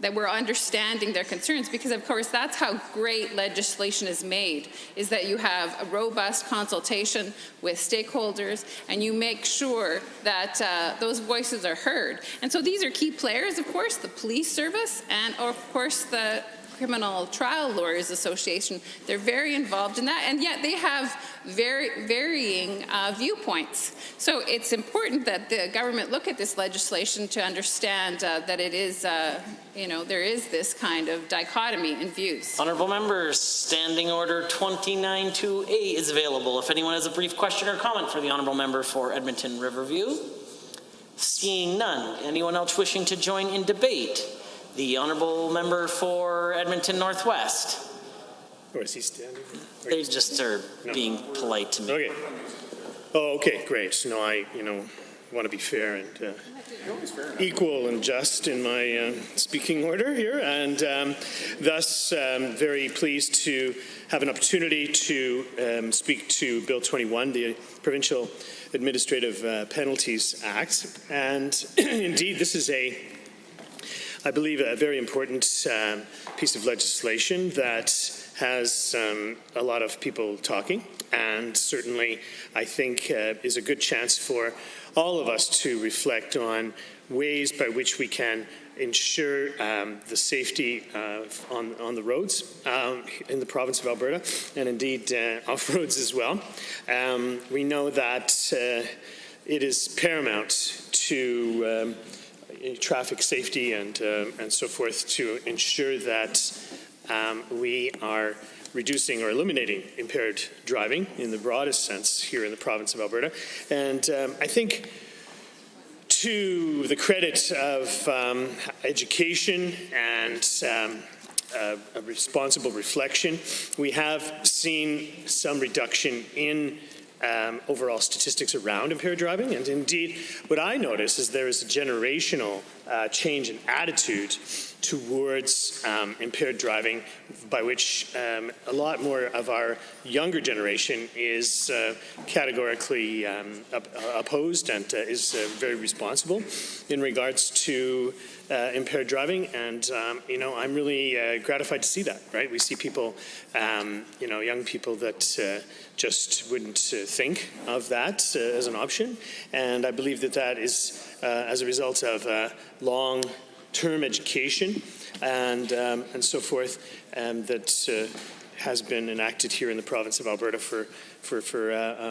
that we're understanding their concerns, because of course that's how great legislation is made, is that you have a robust consultation with stakeholders and you make sure that those voices are heard. And so these are key players, of course, the police service and of course the Criminal Trial Lawyers Association. They're very involved in that, and yet they have varying viewpoints. So it's important that the government look at this legislation to understand that it is, there is this kind of dichotomy in views. Honourable members, Standing Order 29-2A is available. If anyone has a brief question or comment for the Honourable Member for Edmonton Riverview. Seeing none, anyone else wishing to join in debate? The Honourable Member for Edmonton Northwest. Or is he standing? They just are being polite to me. Okay. Oh, okay, great. No, I, want to be fair and equal and just in my speaking order here, and thus very pleased to have an opportunity to speak to Bill 21, the Provincial Administrative Penalties Act. And indeed, this is I believe, a very important piece of legislation that has a lot of people talking, and certainly I think is a good chance for all of us to reflect on ways by which we can ensure the safety on the roads in the province of Alberta, and indeed off roads as well. We know that it is paramount to traffic safety and so forth to ensure that we are reducing or eliminating impaired driving in the broadest sense here in the province of Alberta. And I think, to the credit of education and a responsible reflection, we have seen some reduction in overall statistics around impaired driving. And indeed, what I notice is there is a generational change in attitude towards impaired driving, by which a lot more of our younger generation is categorically opposed and is very responsible in regards to impaired driving. And, I'm really gratified to see that, right? We see people, young people that just wouldn't think of that as an option. And I believe that that is as a result of long-term education and so forth that has been enacted here in the province of Alberta for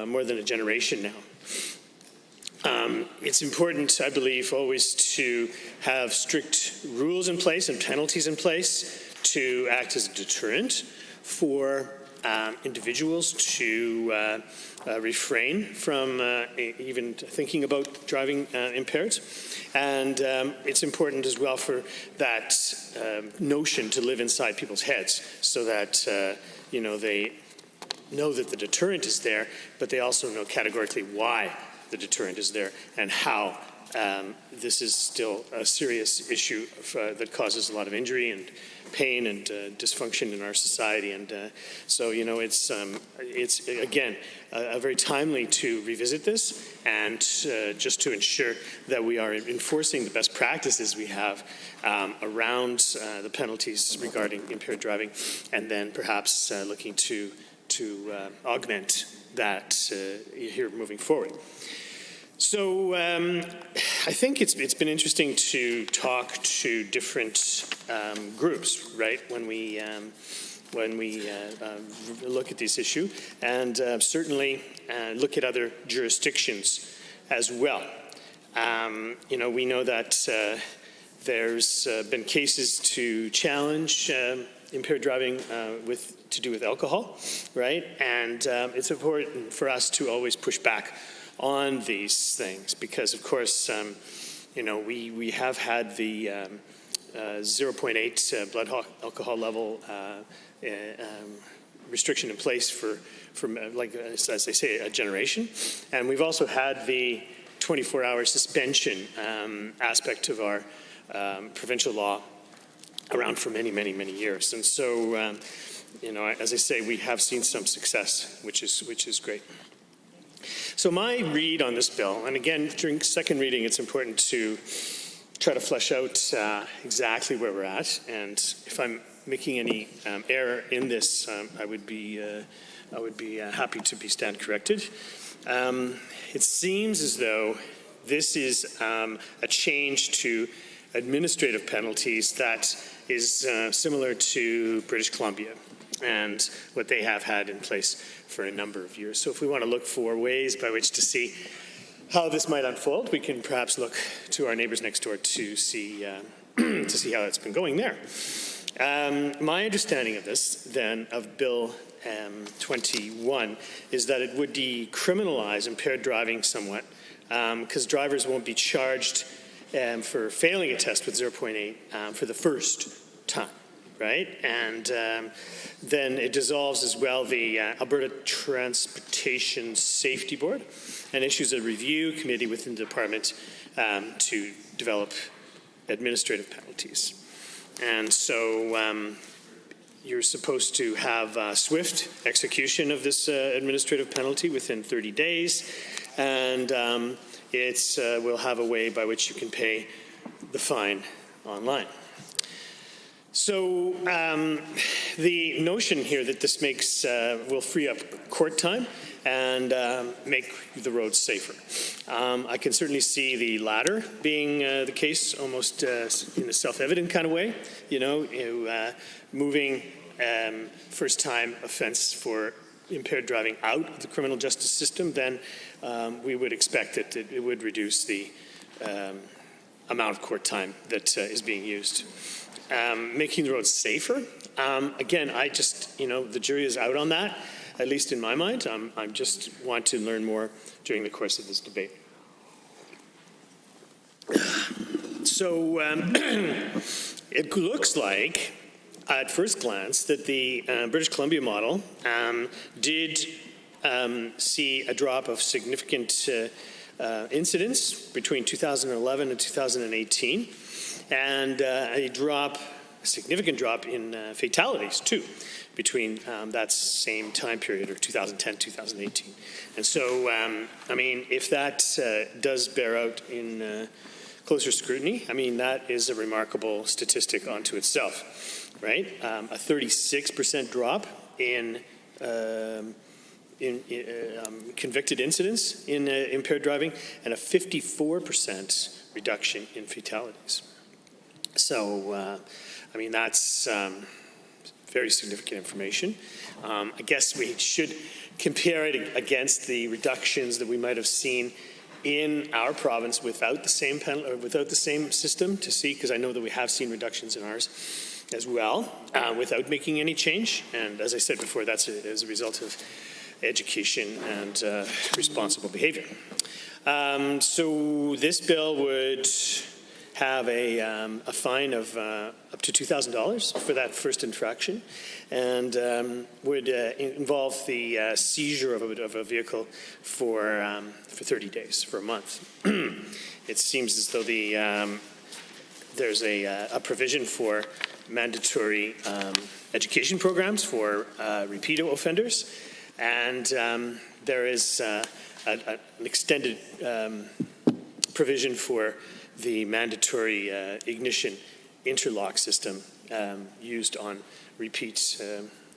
more than a generation now. It's important, I believe, always to have strict rules in place and penalties in place to act as a deterrent for individuals to refrain from even thinking about driving impaired. And it's important as well for that notion to live inside people's heads so that, they know that the deterrent is there, but they also know categorically why the deterrent is there and how this is still a serious issue that causes a lot of injury and pain and dysfunction in our society. And so, it's again, very timely to revisit this and just to ensure that we are enforcing the best practices we have around the penalties regarding impaired driving, and then perhaps looking to augment that here moving forward. So I think it's been interesting to talk to different groups, right, when we look at this issue, and certainly look at other jurisdictions as well. We know that there's been cases to challenge impaired driving to do with alcohol, right? And it's important for us to always push back on these things because, of course, we have had the 0.8 blood alcohol level restriction in place for like, as I say, a generation. And we've also had the 24-hour suspension aspect of our provincial law around for many, many, many years. And so, as I say, we have seen some success, which is great. So my read on this bill, and again, during second reading, it's important to try to flesh out exactly where we're at. And if I'm making any error in this, I would be happy to be stand corrected. It seems as though this is a change to administrative penalties that is similar to British Columbia and what they have had in place for a number of years. So if we want to look for ways by which to see how this might unfold, we can perhaps look to our neighbors next door to see how it's been going there. My understanding of this, then, of Bill 21, is that it would decriminalize impaired driving somewhat, because drivers won't be charged for failing a test with 0.8 for the first time. Right? And then it dissolves as well the Alberta Transportation Safety Board and issues a review committee within the department to develop administrative penalties. And so you're supposed to have swift execution of this administrative penalty within 30 days, and we'll have a way by which you can pay the fine online. So the notion here that this will free up court time and make the roads safer. I can certainly see the latter being the case, almost in a self-evident kind of way. Moving first-time offense for impaired driving out of the criminal justice system, then we would expect that it would reduce the amount of court time that is being used. Making the roads safer. Again, I just, the jury is out on that, at least in my mind. I just want to learn more during the course of this debate. So it looks like, at first glance, that the British Columbia model did see a drop of significant incidents between 2011 and 2018, and a significant drop in fatalities, too, between that same time period, or 2010, 2018. And so, I mean, if that does bear out in closer scrutiny, I mean, that is a remarkable statistic unto itself, right? A 36% drop in convicted incidents in impaired driving, and a 54% reduction in fatalities. So, I mean, that's very significant information. I guess we should compare it against the reductions that we might have seen in our province without the same without the same system to see, because I know that we have seen reductions in ours as well, without making any change. And as I said before, that's as a result of education and responsible behavior. So this bill would have a fine of up to $2,000 for that first infraction, and would involve the seizure of a vehicle for 30 days, for a month. It seems as though there's a provision for mandatory education programs for repeat offenders, and there is an extended provision for the mandatory ignition interlock system used on repeat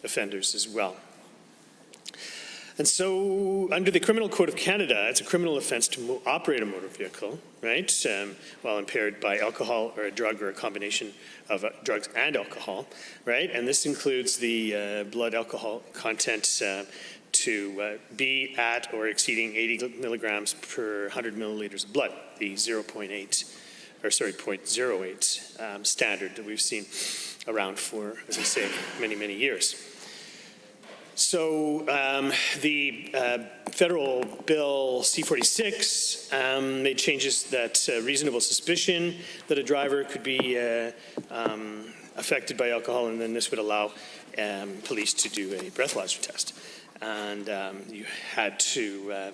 offenders as well. And so, under the Criminal Code of Canada, it's a criminal offence to operate a motor vehicle, right, while impaired by alcohol or a drug or a combination of drugs and alcohol, right? And this includes the blood alcohol content to be at or exceeding 80 milligrams per 100 milliliters of blood, the 0.08 standard that we've seen around for, as I say, many, many years. So the federal bill C-46 made changes that reasonable suspicion that a driver could be affected by alcohol, and then this would allow police to do a breathalyzer test. And you had to,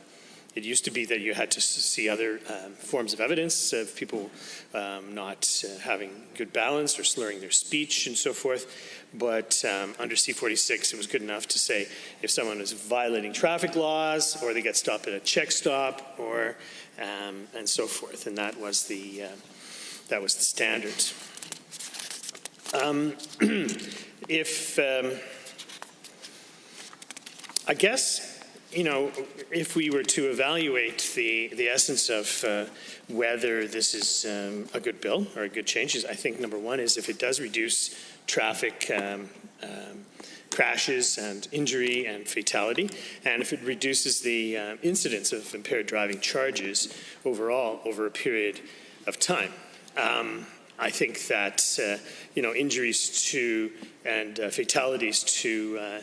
it used to be that you had to see other forms of evidence of people not having good balance or slurring their speech and so forth. But under C-46, it was good enough to say if someone is violating traffic laws, or they get stopped at a check stop, or and so forth. And that was the standard. I guess, if we were to evaluate the essence of whether this is a good bill or a good change, I think number one is if it does reduce traffic crashes and injury and fatality, and if it reduces the incidence of impaired driving charges overall over a period of time. I think that injuries to and fatalities to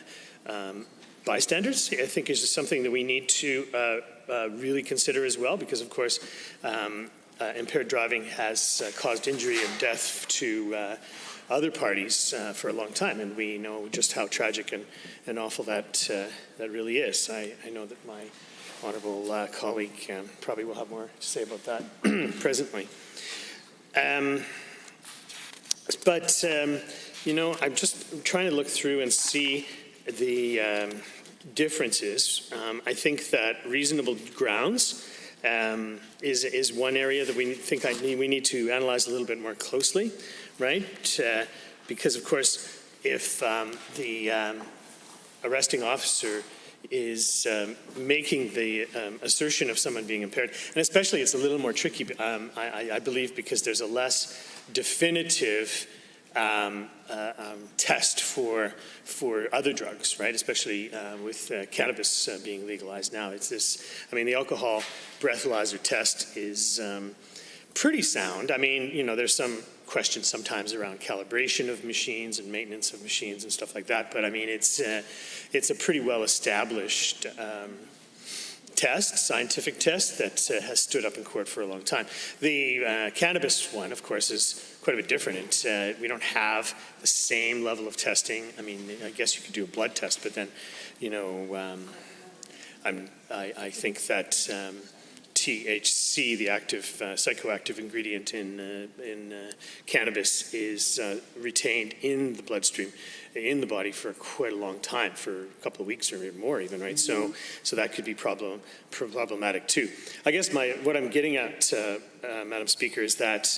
bystanders, I think, is something that we need to really consider as well, because of course impaired driving has caused injury and death to other parties for a long time, and we know just how tragic and awful that really is. I know that my honourable colleague probably will have more to say about that presently. But I'm just trying to look through and see the differences. I think that reasonable grounds is one area that we need to analyze a little bit more closely, right? Because of course, if the arresting officer is making the assertion of someone being impaired, and especially it's a little more tricky, I believe, because there's a less definitive test for other drugs, right? Especially with cannabis being legalized now. It's this. I mean, the alcohol breathalyzer test is pretty sound. I mean, there's some questions sometimes around calibration of machines and maintenance of machines and stuff like that, but I mean, it's a pretty well-established test, scientific test that has stood up in court for a long time. The cannabis one, of course, is quite a bit different. We don't have the same level of testing. I mean, I guess you could do a blood test, but then, I think that THC, the active psychoactive ingredient in cannabis, is retained in the bloodstream, in the body for quite a long time, for a couple of weeks or more even, right? So that could be problematic too. I guess what I'm getting at, Madam Speaker, is that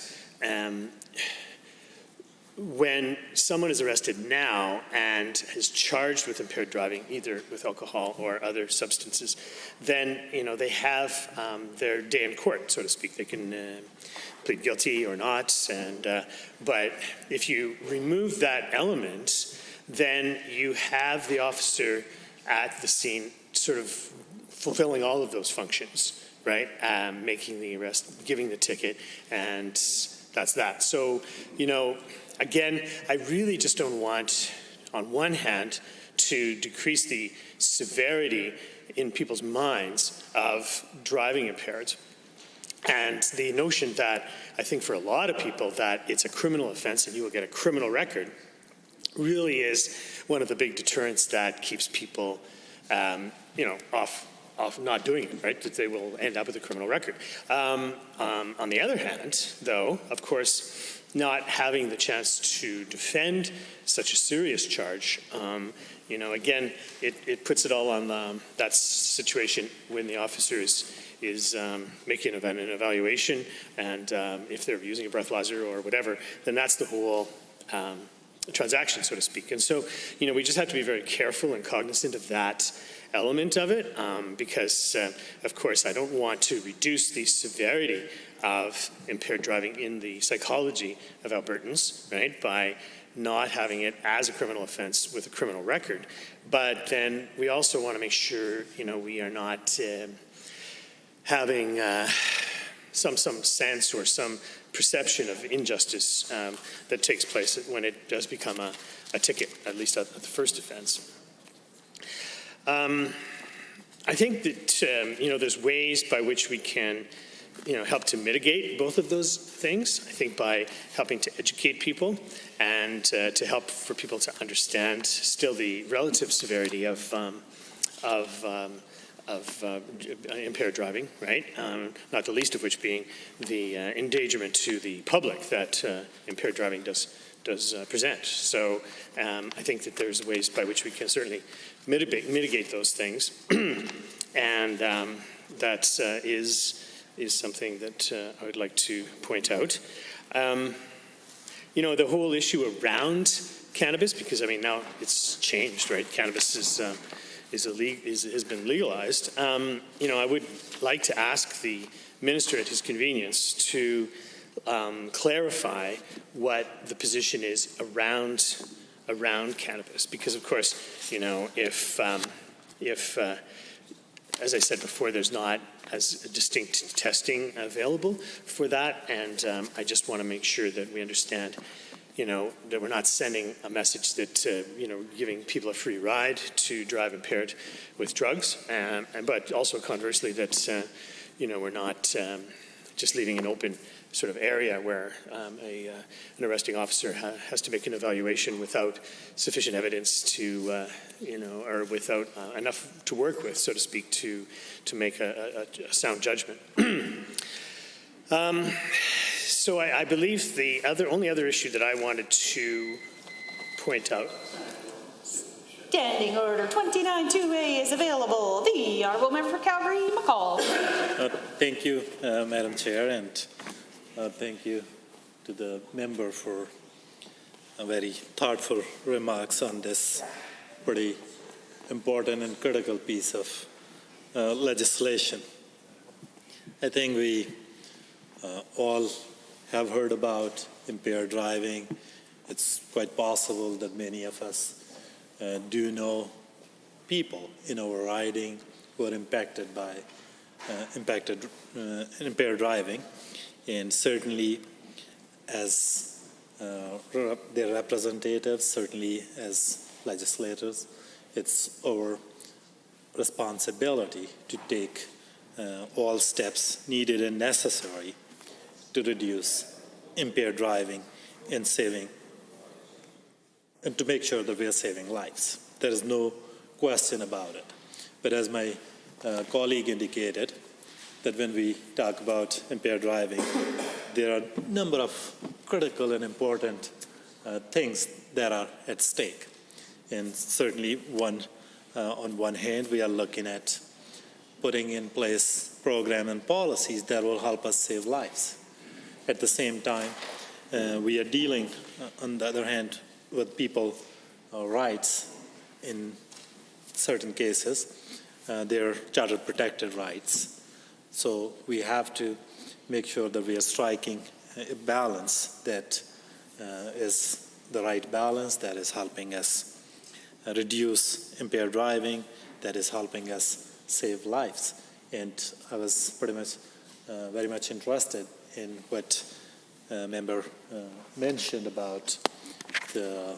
when someone is arrested now and is charged with impaired driving, either with alcohol or other substances, then they have their day in court, so to speak. They can plead guilty or not, but if you remove that element, then you have the officer at the scene sort of fulfilling all of those functions, right? Making the arrest, giving the ticket, and that's that. So, again, I really just don't want, on one hand, to decrease the severity in people's minds of driving impaired. And the notion that, I think for a lot of people, that it's a criminal offense and you will get a criminal record really is one of the big deterrents that keeps people, off not doing it, right? That they will end up with a criminal record. On the other hand, though, of course, not having the chance to defend such a serious charge, again, it puts it all on that situation when the officer is making an evaluation, and if they're using a breathalyzer or whatever, then that's the whole transaction, so to speak. And so, we just have to be very careful and cognizant of that element of it, because, of course, I don't want to reduce the severity of impaired driving in the psychology of Albertans, right, by not having it as a criminal offense with a criminal record. But then we also want to make sure, we are not having some sense or some perception of injustice that takes place when it does become a ticket, at least at the first offense. I think that, there's ways by which we can, help to mitigate both of those things. I think by helping to educate people and to help for people to understand still the relative severity of impaired driving, right? Not the least of which being the endangerment to the public that impaired driving does present. So I think that there's ways by which we can certainly mitigate those things, and that is something that I would like to point out. The whole issue around cannabis, because now it's changed, right? Cannabis has been legalized. I would like to ask the minister at his convenience to clarify what the position is around cannabis, because of course, if as I said before, there's not as distinct testing available for that, and I just want to make sure that we understand, that we're not sending a message that, giving people a free ride to drive impaired with drugs, but also conversely that, we're not just leaving an open sort of area where an arresting officer has to make an evaluation without sufficient evidence to, or without enough to work with, so to speak, to make a sound judgment. So I believe the only other issue that I wanted to point out. Standing Order 29-2A is available. The Honourable Member for Calgary, McCall. Thank you, Madam Chair, and thank you to the member for very thoughtful remarks on this pretty important and critical piece of legislation. I think we all have heard about impaired driving. It's quite possible that many of us do know people in our riding who are impacted by impaired driving. And certainly as their representatives, certainly as legislators, it's our responsibility to take all steps needed and necessary to reduce impaired driving and saving, and to make sure that we are saving lives. There is no question about it. But as my colleague indicated, that when we talk about impaired driving, there are a number of critical and important things that are at stake. And certainly on one hand, we are looking at putting in place programs and policies that will help us save lives. At the same time, we are dealing, on the other hand, with people's rights in certain cases, their charter protected rights. So we have to make sure that we are striking a balance that is the right balance, that is helping us reduce impaired driving, that is helping us save lives. And I was pretty much very much interested in what member mentioned about the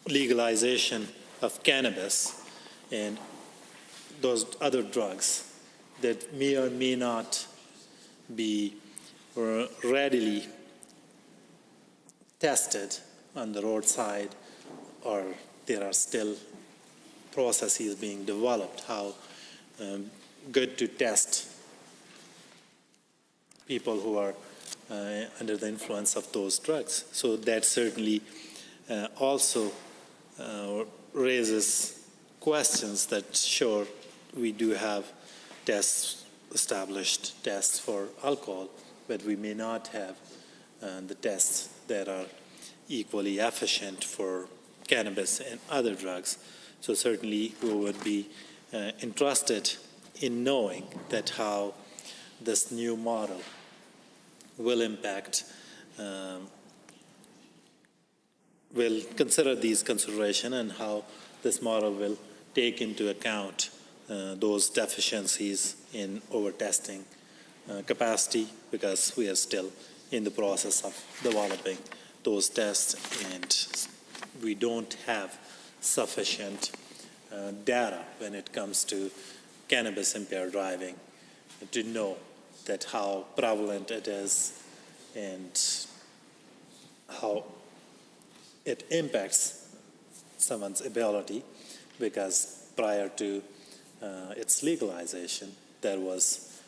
legalization of cannabis and those other drugs that may or may not be readily tested on the roadside, or there are still processes being developed, how good to test people who are under the influence of those drugs. So that certainly also raises questions that sure we do have established tests for alcohol, but we may not have the tests that are equally efficient for cannabis and other drugs. So certainly we would be interested in knowing that how this new model will impact, will consider these considerations, and how this model will take into account those deficiencies in over-testing capacity, because we are still in the process of developing those tests, and we don't have sufficient data when it comes to cannabis impaired driving to know that how prevalent it is and how it impacts someone's ability, because prior to its legalization, there was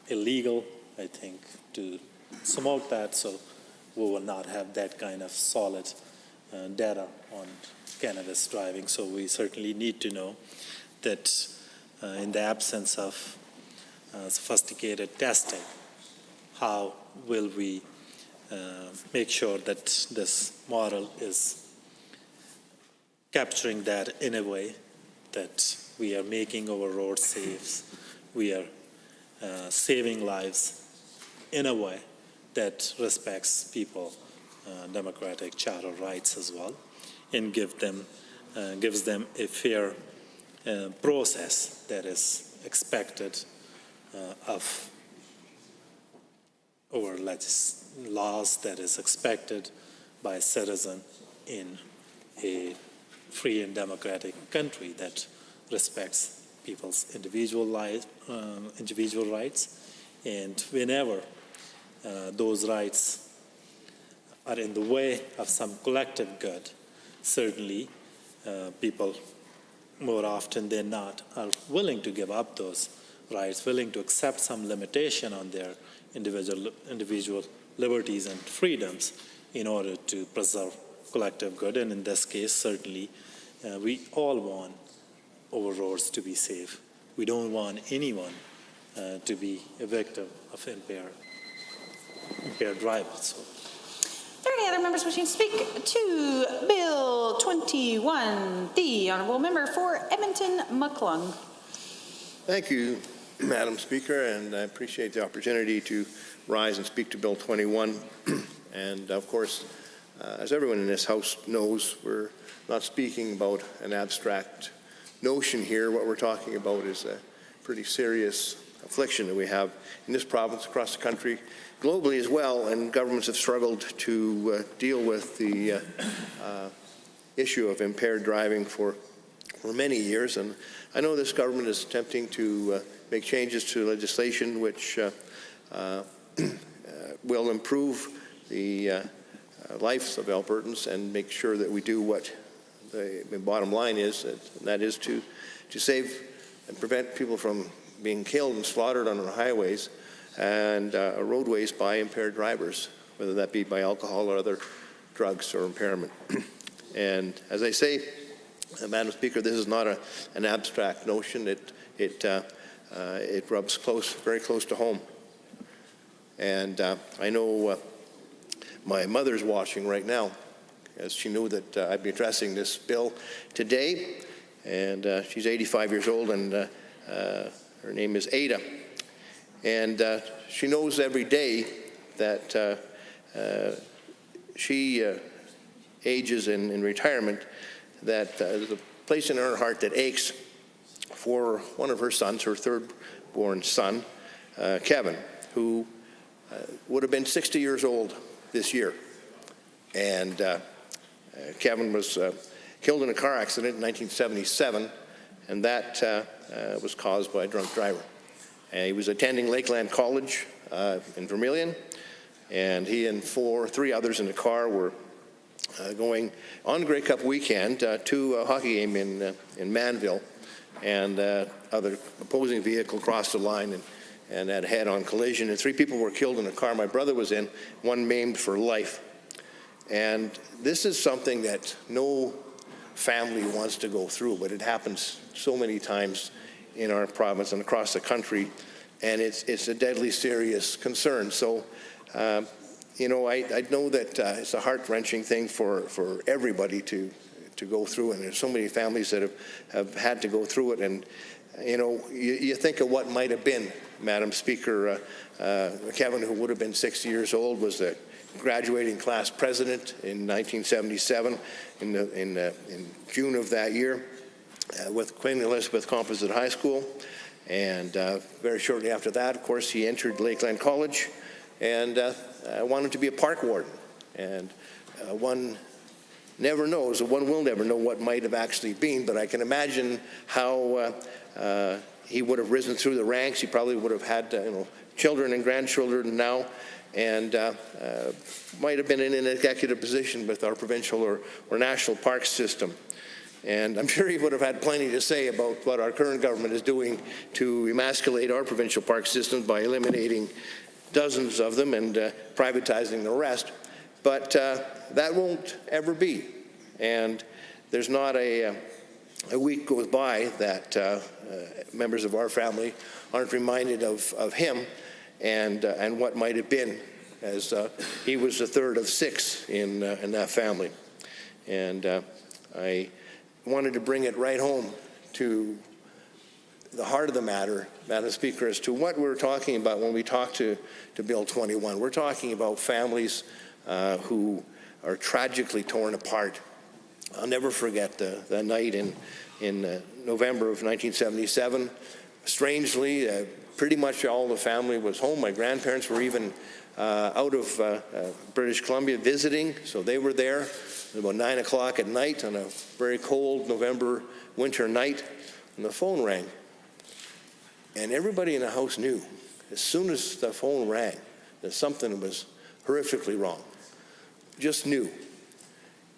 illegal, I think, to smoke that, so we will not have that kind of solid data on cannabis driving. So we certainly need to know that in the absence of sophisticated testing, how will we make sure that this model is capturing that in a way that we are making our roads safe, we are saving lives in a way that respects people democratic charter rights as well, and gives them a fair process that is expected of our laws, that is expected by a citizen in a free and democratic country that respects people's individual rights. And whenever those rights are in the way of some collective good, certainly people more often than not are willing to give up those rights, willing to accept some limitation on their individual liberties and freedoms in order to preserve collective good. And in this case, certainly, we all want our roads to be safe. We don't want anyone to be a victim of impaired driving. So. Are there any other members wishing to speak to Bill 21? The Honourable Member for Edmonton-McClung. Thank you, Madam Speaker, and I appreciate the opportunity to rise and speak to Bill 21. And of course, as everyone in this House knows, we're not speaking about an abstract notion here. What we're talking about is a pretty serious affliction that we have in this province, across the country, globally as well, and governments have struggled to deal with the issue of impaired driving for many years. And I know this government is attempting to make changes to legislation which will improve the lives of Albertans and make sure that we do what the bottom line is, and that is to save and prevent people from being killed and slaughtered on our highways and roadways by impaired drivers, whether that be by alcohol or other drugs or impairment. And as I say, Madam Speaker, this is not an abstract notion. It rubs very close to home. And I know my mother's watching right now, as she knew that I'd be addressing this bill today. And she's 85 years old, and her name is Ada. And she knows every day that she ages in retirement, that there's a place in her heart that aches for one of her sons, her third-born son, Kevin, who would have been 60 years old this year. And Kevin was killed in a car accident in 1977, and that was caused by a drunk driver. And he was attending Lakeland College in Vermilion, and he and three others in the car were going on Grey Cup weekend to a hockey game in Manville, and other opposing vehicle crossed the line and had a head-on collision, and 3 people were killed in the car my brother was in, 1 maimed for life. And this is something that no family wants to go through, but it happens so many times in our province and across the country, and it's a deadly serious concern. So, you know, I know that it's a heart-wrenching thing for everybody to go through, and there's so many families that have had to go through it. And you know, you think of what might have been, Madam Speaker. Kevin, who would have been 60 years old, was the graduating class president in 1977 in June of that year with Queen Elizabeth Composite High School. And very shortly after that, of course, he entered Lakeland College and wanted to be a park warden. And one never knows, or one will never know what might have actually been, but I can imagine how he would have risen through the ranks. He probably would have had children and grandchildren now, and might have been in an executive position with our provincial or national park system. And I'm sure he would have had plenty to say about what our current government is doing to emasculate our provincial park system by eliminating dozens of them and privatizing the rest. But that won't ever be. And there's not a week goes by that members of our family aren't reminded of him and what might have been, as he was the third of 6 in that family. And I wanted to bring it right home to the heart of the matter, Madam Speaker, as to what we're talking about when we talk to Bill 21. We're talking about families who are tragically torn apart. I'll never forget the night in November of 1977. Strangely, pretty much all the family was home. My grandparents were even out of British Columbia visiting, so they were there. It was about 9 o'clock at night on a very cold November winter night, and the phone rang. And everybody in the house knew, as soon as the phone rang, that something was horrifically wrong. Just knew.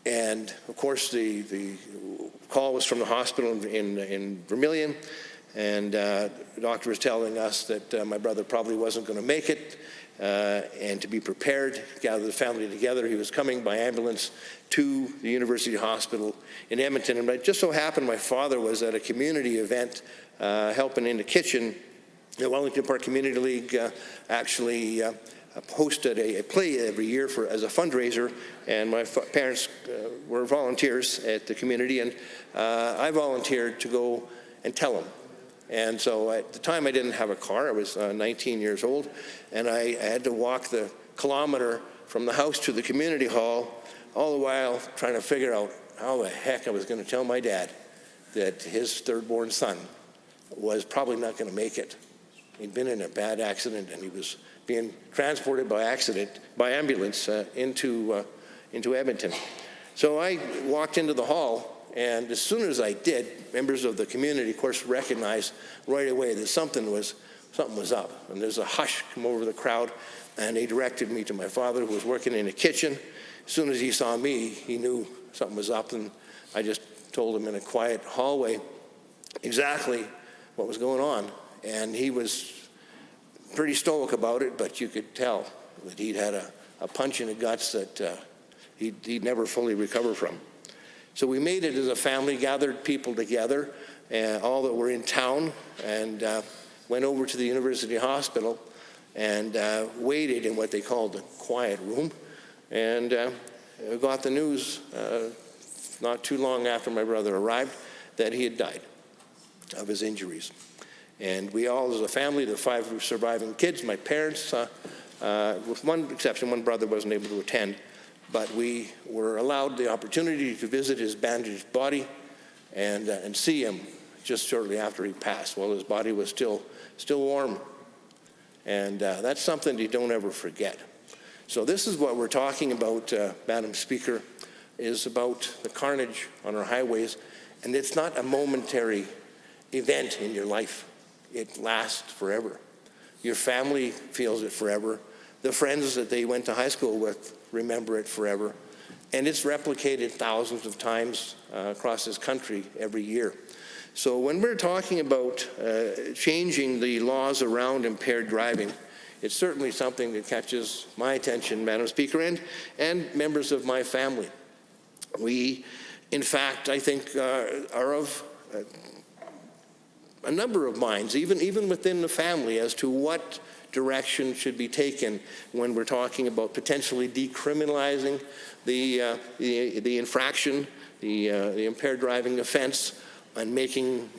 And of course, the call was from the hospital in Vermilion, and the doctor was telling us that my brother probably wasn't going to make it, and to be prepared, gather the family together. He was coming by ambulance to the University Hospital in Edmonton, and it just so happened my father was at a community event helping in the kitchen. The Wellington Park Community League actually hosted a play every year as a fundraiser, and my parents were volunteers at the community, and I volunteered to go and tell them. And so at the time I didn't have a car. I was 19 years old, and I had to walk the kilometer from the house to the community hall, all the while trying to figure out how the heck I was going to tell my dad that his third-born son was probably not going to make it. He'd been in a bad accident, and he was being transported by ambulance into Edmonton. So I walked into the hall, and as soon as I did, members of the community, of course, recognized right away that something was up. And there's a hush come over the crowd, and they directed me to my father, who was working in the kitchen. As soon as he saw me, he knew something was up, and I just told him in a quiet hallway exactly what was going on. And he was pretty stoic about it, but you could tell that he'd had a punch in the guts that he'd never fully recover from. So we made it as a family, gathered people together, all that were in town, and went over to the University Hospital and waited in what they called the quiet room, and got the news not too long after my brother arrived that he had died of his injuries. And we all, as a family, the 5 surviving kids, my parents, with one exception, one brother wasn't able to attend, but we were allowed the opportunity to visit his bandaged body and see him just shortly after he passed, while his body was still warm. And that's something you don't ever forget. So this is what we're talking about, Madam Speaker, is about the carnage on our highways. And it's not a momentary event in your life. It lasts forever. Your family feels it forever. The friends that they went to high school with remember it forever. And it's replicated thousands of times across this country every year. So when we're talking about changing the laws around impaired driving, it's certainly something that catches my attention, Madam Speaker, and members of my family. We, in fact, I think are of a number of minds, even within the family, as to what direction should be taken when we're talking about potentially decriminalizing the infraction, the impaired driving offense, and making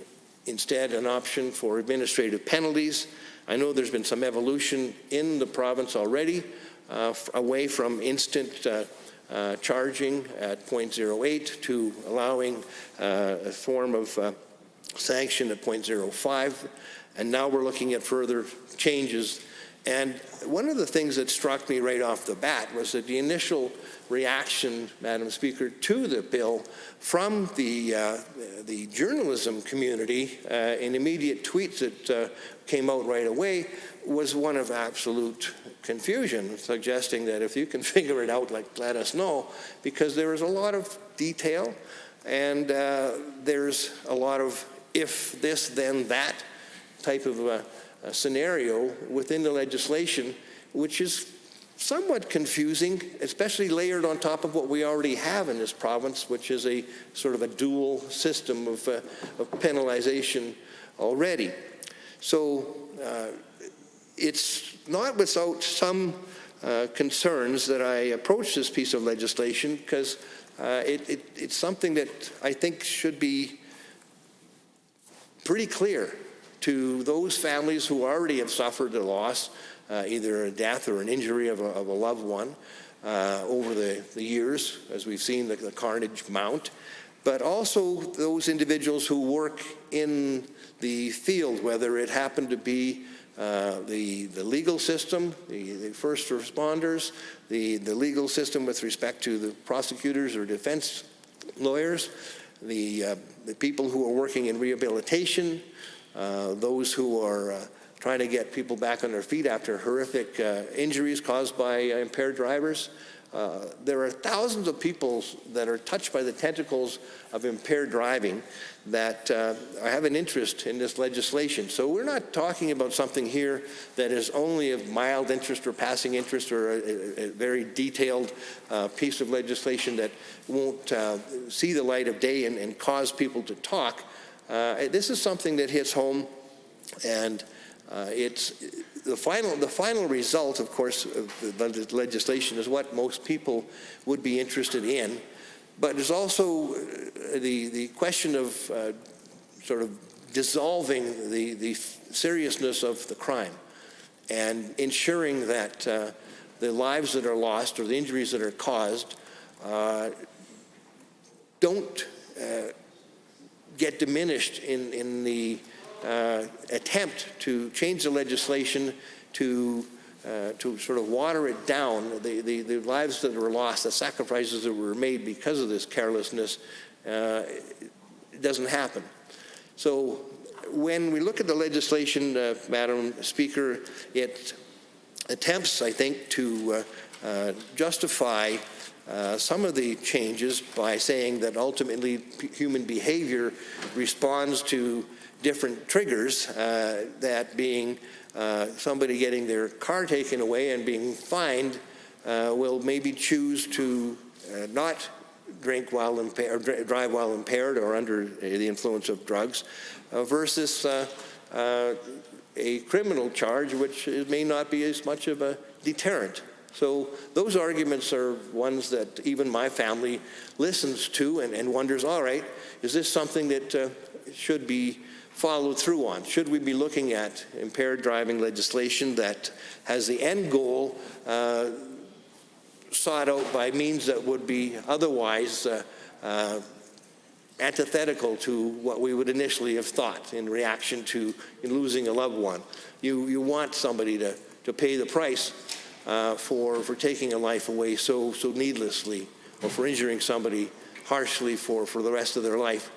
instead an option for administrative penalties. I know there's been some evolution in the province already, away from instant charging at 0.08 to allowing a form of sanction at 0.05, and now we're looking at further changes. And one of the things that struck me right off the bat was that the initial reaction, Madam Speaker, to the bill from the journalism community in immediate tweets that came out right away was one of absolute confusion, suggesting that if you can figure it out, let us know, because there is a lot of detail, and there's a lot of if this, then that type of a scenario within the legislation, which is somewhat confusing, especially layered on top of what we already have in this province, which is a sort of a dual system of penalization already. So it's not without some concerns that I approach this piece of legislation, because it's something that I think should be pretty clear to those families who already have suffered a loss, either a death or an injury of a loved one over the years, as we've seen the carnage mount, but also those individuals who work in the field, whether it happened to be the legal system, the first responders, the legal system with respect to the prosecutors or defense lawyers, the people who are working in rehabilitation, those who are trying to get people back on their feet after horrific injuries caused by impaired drivers. There are thousands of people that are touched by the tentacles of impaired driving that have an interest in this legislation. So we're not talking about something here that is only of mild interest or passing interest, or a very detailed piece of legislation that won't see the light of day and cause people to talk. This is something that hits home, and it's the final result, of course, of the legislation is what most people would be interested in. But there's also the question of sort of dissolving the seriousness of the crime and ensuring that the lives that are lost or the injuries that are caused don't get diminished in the attempt to change the legislation to sort of water it down, the lives that were lost, the sacrifices that were made because of this carelessness, it doesn't happen. So when we look at the legislation, Madam Speaker, it attempts, I think, to justify some of the changes by saying that ultimately human behavior responds to different triggers, that being somebody getting their car taken away and being fined will maybe choose to not drink while impaired, or drive while impaired or under the influence of drugs, versus a criminal charge, which may not be as much of a deterrent. So those arguments are ones that even my family listens to and wonders, all right, is this something that should be followed through on? Should we be looking at impaired driving legislation that has the end goal sought out by means that would be otherwise antithetical to what we would initially have thought in reaction to losing a loved one? You want somebody to pay the price for taking a life away so needlessly, or for injuring somebody harshly for the rest of their life.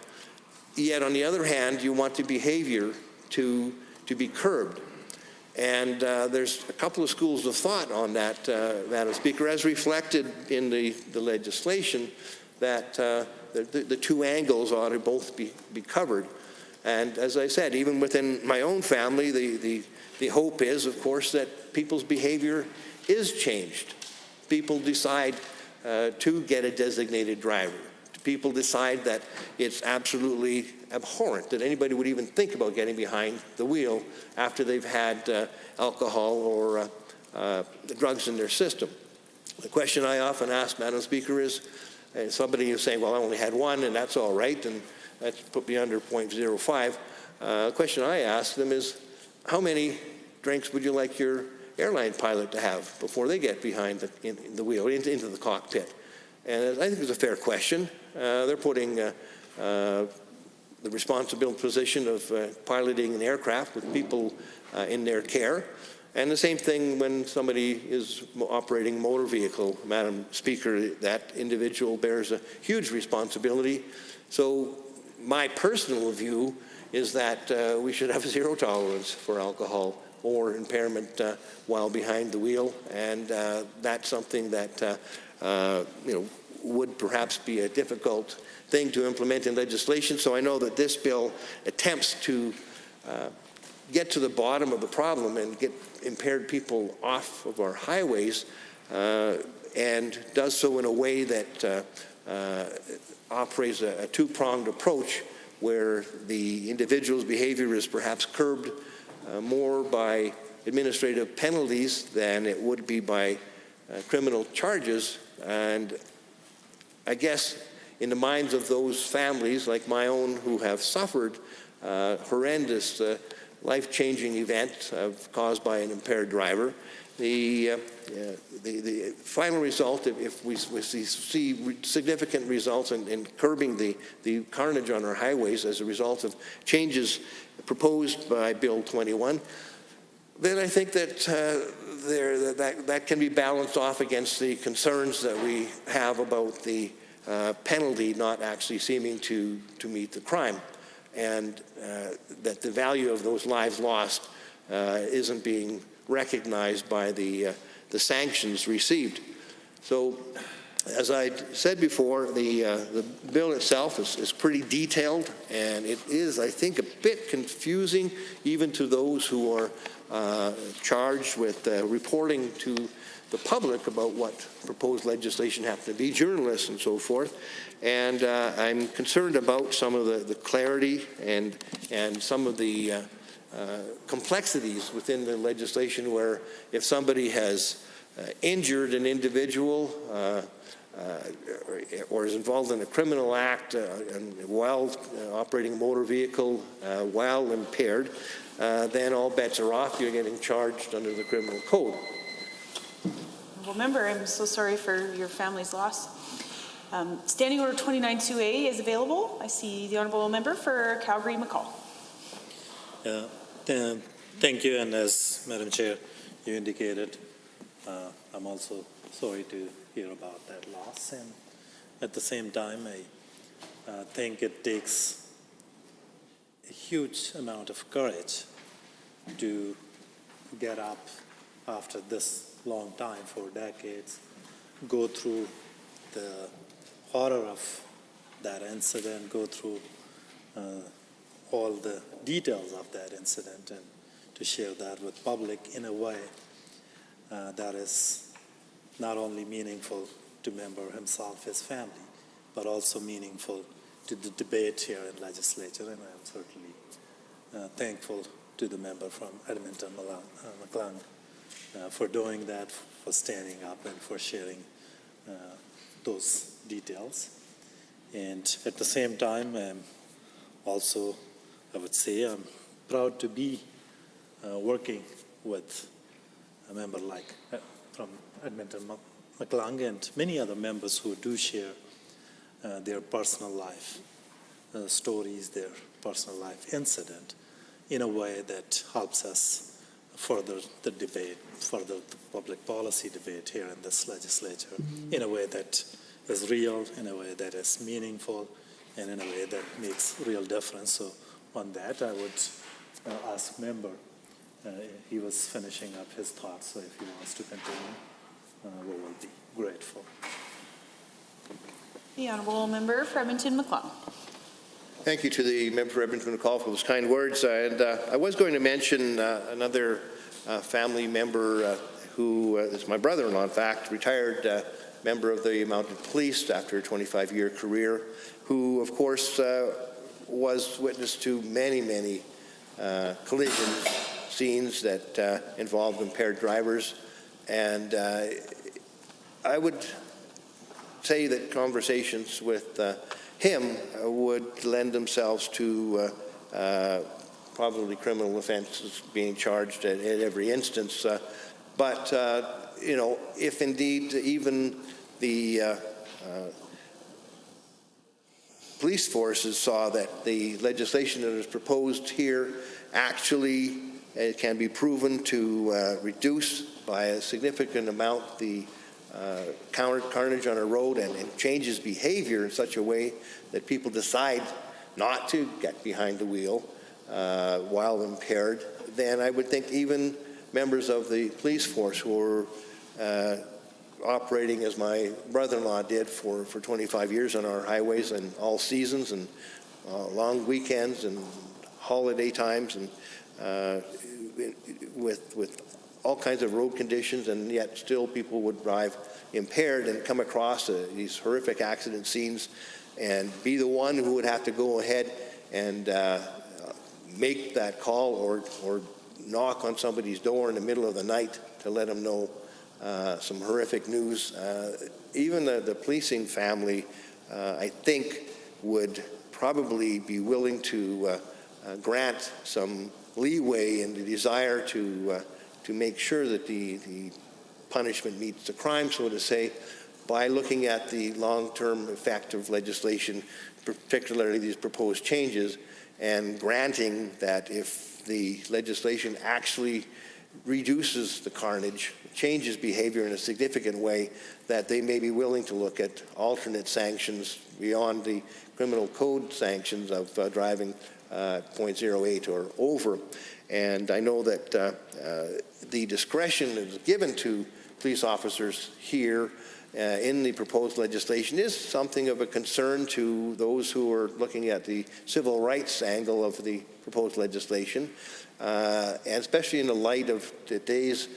Yet, on the other hand, you want the behavior to be curbed. And there's a couple of schools of thought on that, Madam Speaker, as reflected in the legislation, that the two angles ought to both be covered. And as I said, even within my own family, the hope is, of course, that people's behavior is changed. People decide to get a designated driver. People decide that it's absolutely abhorrent that anybody would even think about getting behind the wheel after they've had alcohol or the drugs in their system. The question I often ask, Madam Speaker, is somebody is saying, well, I only had one and that's all right, and that's put me under 0.05. The question I ask them is, how many drinks would you like your airline pilot to have before they get behind the wheel, into the cockpit? And I think it's a fair question. They're putting the responsible position of piloting an aircraft with people in their care. And the same thing when somebody is operating a motor vehicle, Madam Speaker, that individual bears a huge responsibility. So my personal view is that we should have zero tolerance for alcohol or impairment while behind the wheel, and that's something that would perhaps be a difficult thing to implement in legislation. So I know that this bill attempts to get to the bottom of the problem and get impaired people off of our highways, and does so in a way that operates a two-pronged approach, where the individual's behavior is perhaps curbed more by administrative penalties than it would be by criminal charges. And I guess in the minds of those families like my own who have suffered horrendous life-changing event caused by an impaired driver, the final result, if we see significant results in curbing the carnage on our highways as a result of changes proposed by Bill 21, then I think that that can be balanced off against the concerns that we have about the penalty not actually seeming to meet the crime, and that the value of those lives lost isn't being recognized by the sanctions received. So, as I said before, the bill itself is pretty detailed, and it is, I think, a bit confusing even to those who are charged with reporting to the public about what proposed legislation happens to be, journalists and so forth. And I'm concerned about some of the clarity and some of the complexities within the legislation, where if somebody has injured an individual or is involved in a criminal act while operating a motor vehicle while impaired, then all bets are off. You're getting charged under the criminal code. Well, member, I'm so sorry for your family's loss. Standing Order 29-2A is available. I see the Honourable Member for Calgary-McCall. Thank you, and as Madam Chair, you indicated, I'm also sorry to hear about that loss, and at the same time, I think it takes a huge amount of courage to get up after this long time, for decades, go through the horror of that incident, go through all the details of that incident, and to share that with public in a way that is not only meaningful to member himself, his family, but also meaningful to the debate here in legislature. And I am certainly thankful to the member from Edmonton, McClung, for doing that, for standing up, and for sharing those details. And at the same time, also, I would say I'm proud to be working with a member like from Edmonton, McClung, and many other members who do share their personal life stories, their personal life incident, in a way that helps us further the debate, further the public policy debate here in this legislature, in a way that is real, in a way that is meaningful, and in a way that makes real difference. So on that, I would ask member, he was finishing up his thoughts, so if he wants to continue, we will be grateful. The Honourable Member for Edmonton McClung. Thank you to the member for Edmonton McCall for those kind words. And I was going to mention another family member who is my brother-in-law, in fact, retired member of the Mounted Police after a 25-year career, who, of course, was witness to many, many collision scenes that involved impaired drivers. And I would say that conversations with him would lend themselves to probably criminal offenses being charged at every instance. But you know, if indeed even the police forces saw that the legislation that is proposed here actually can be proven to reduce by a significant amount the carnage on a road and changes behavior in such a way that people decide not to get behind the wheel while impaired, then I would think even members of the police force who are operating as my brother-in-law did for 25 years on our highways and all seasons and long weekends and holiday times and with all kinds of road conditions, and yet still people would drive impaired and come across these horrific accident scenes and be the one who would have to go ahead and make that call or knock on somebody's door in the middle of the night to let them know some horrific news. Even the policing family, I think, would probably be willing to grant some leeway in the desire to make sure that the punishment meets the crime, so to say, by looking at the long-term effect of legislation, particularly these proposed changes, and granting that if the legislation actually reduces the carnage, changes behavior in a significant way, that they may be willing to look at alternate sanctions beyond the criminal code sanctions of driving 0.08 or over. And I know that the discretion that is given to police officers here in the proposed legislation is something of a concern to those who are looking at the civil rights angle of the proposed legislation, and especially in the light of today's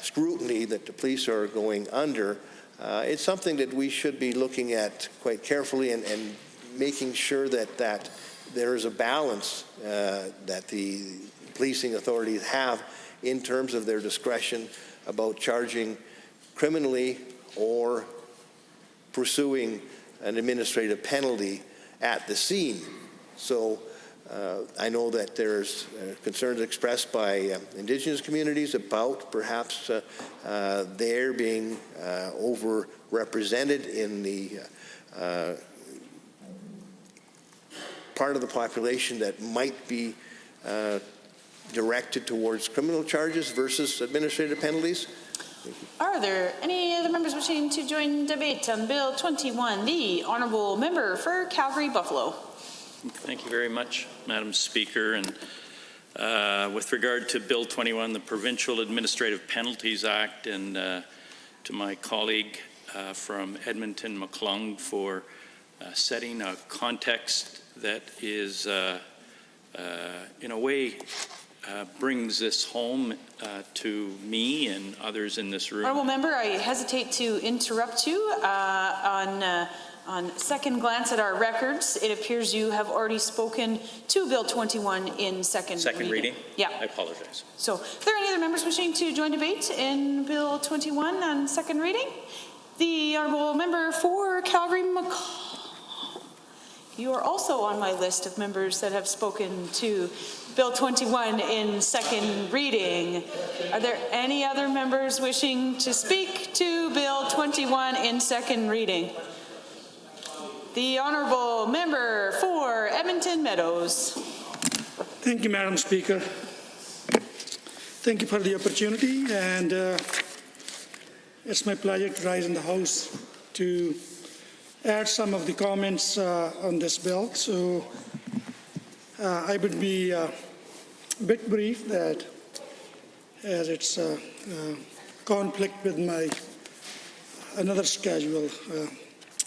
scrutiny that the police are going under. It's something that we should be looking at quite carefully and making sure that there is a balance that the policing authorities have in terms of their discretion about charging criminally or pursuing an administrative penalty at the scene. So I know that there's concerns expressed by Indigenous communities about perhaps they're being overrepresented in the part of the population that might be directed towards criminal charges versus administrative penalties? Are there any other members wishing to join debate on Bill 21? The Honourable Member for Calgary-Buffalo. Thank you very much, Madam Speaker. And with regard to Bill 21, the Provincial Administrative Penalties Act, and to my colleague from Edmonton, McClung, for setting a context that is, in a way, brings this home to me and others in this room. Honourable Member, I hesitate to interrupt you. On second glance at our records, it appears you have already spoken to Bill 21 in second reading. Yeah. I apologize. So, are there any other members wishing to join debate in Bill 21 on second reading? The Honourable Member for Calgary-McCall. You are also on my list of members that have spoken to Bill 21 in second reading. Are there any other members wishing to speak to Bill 21 in second reading? The Honourable Member for Edmonton Meadows. Thank you, Madam Speaker. Thank you for the opportunity, and it's my pleasure to rise in the House to add some of the comments on this bill. So I would be a bit brief, that as it's a conflict with my another schedule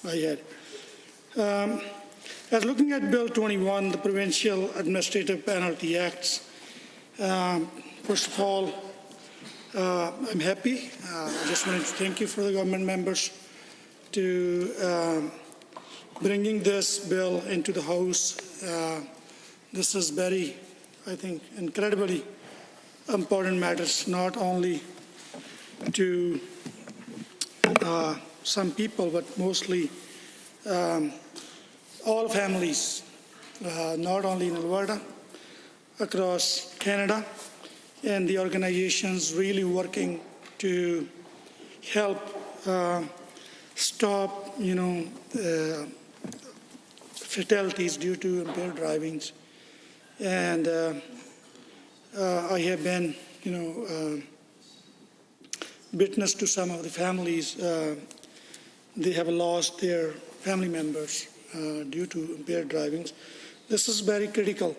I had. As looking at Bill 21, the Provincial Administrative Penalty Acts, first of all, I'm happy. I just wanted to thank you for the government members to bringing this bill into the House. This is very, I think, incredibly important matters, not only to some people, but mostly all families, not only in Alberta, across Canada, and the organizations really working to help stop, fatalities due to impaired drivings. And I have been, witness to some of the families. They have lost their family members due to impaired drivings. This is very critical.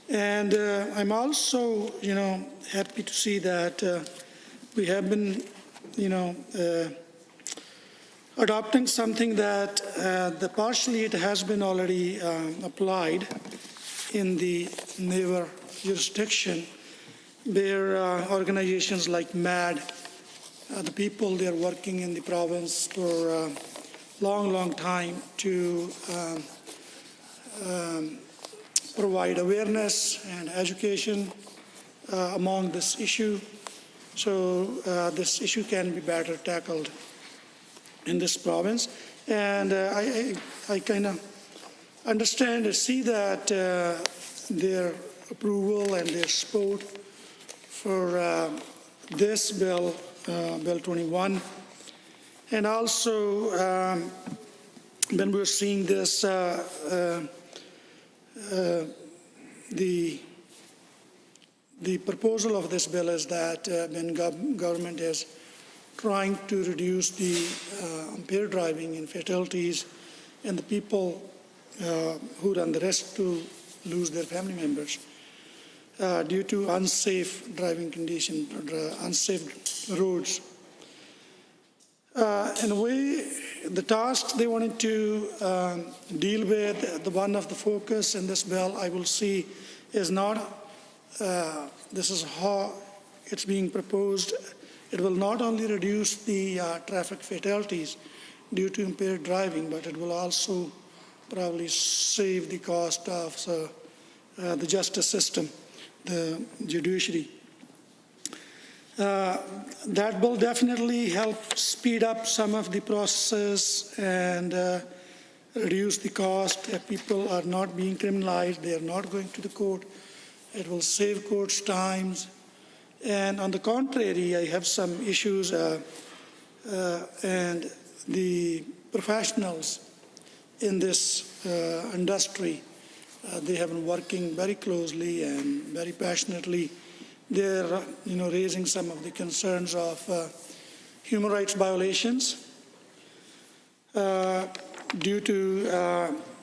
And I'm also, happy to see that we have been, adopting something that partially it has been already applied in the neighbor jurisdiction, where organizations like MAD, the people, they're working in the province for a long time to provide awareness and education among this issue, so this issue can be better tackled in this province. And I kind of understand and see that their approval and their support for this bill, Bill 21. And also, when we're seeing this, the proposal of this bill is that when government is trying to reduce the impaired driving and fatalities and the people who run the risk to lose their family members due to unsafe driving conditions, unsafe roads. In a way, the task they wanted to deal with, the one of the focus in this bill, I will see, is not, this is how it's being proposed. It will not only reduce the traffic fatalities due to impaired driving, but it will also probably save the cost of the justice system, the judiciary. That will definitely help speed up some of the processes and reduce the cost. If people are not being criminalized, they are not going to the court. It will save courts' times. And on the contrary, I have some issues, and the professionals in this industry They have been working very closely and very passionately. They're, raising some of the concerns of human rights violations due to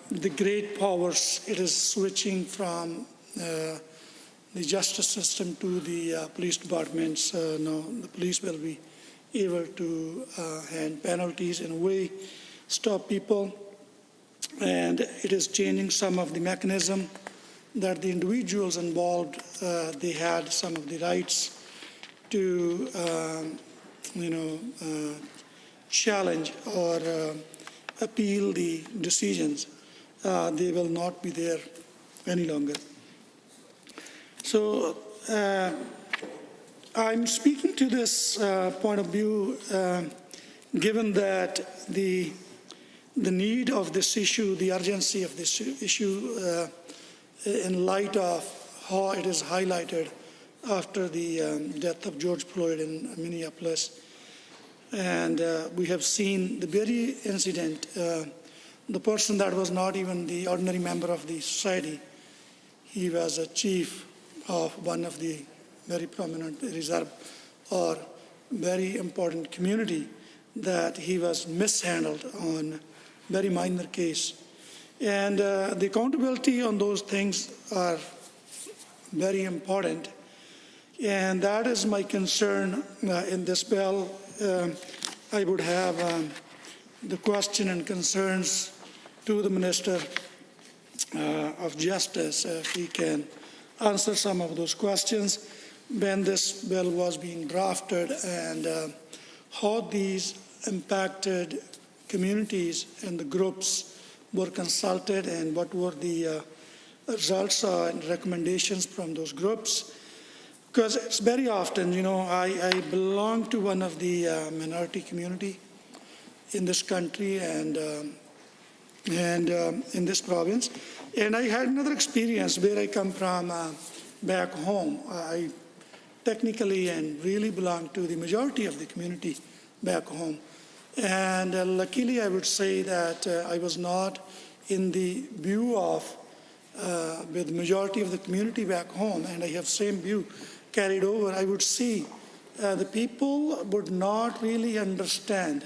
the great powers. It is switching from the justice system to the police departments. Now the police will be able to hand penalties in a way, stop people, and it is changing some of the mechanism that the individuals involved, they had some of the rights to, challenge or appeal the decisions. They will not be there any longer. So I'm speaking to this point of view given that the need of this issue, the urgency of this issue in light of how it is highlighted after the death of George Floyd in Minneapolis. And we have seen the very incident, the person that was not even the ordinary member of the society, he was a chief of one of the very prominent reserve or very important community, that he was mishandled on very minor case. And the accountability on those things are very important. And that is my concern in this bill. I would have the question and concerns to the Minister of Justice, if he can answer some of those questions when this bill was being drafted, and how these impacted communities and the groups were consulted, and what were the results and recommendations from those groups. Because it's very often, I belong to one of the minority community in this country and in this province. And I had another experience where I come from back home. I technically and really belong to the majority of the community back home. And luckily, I would say that I was not in the view of with the majority of the community back home, and I have same view carried over. I would see the people would not really understand,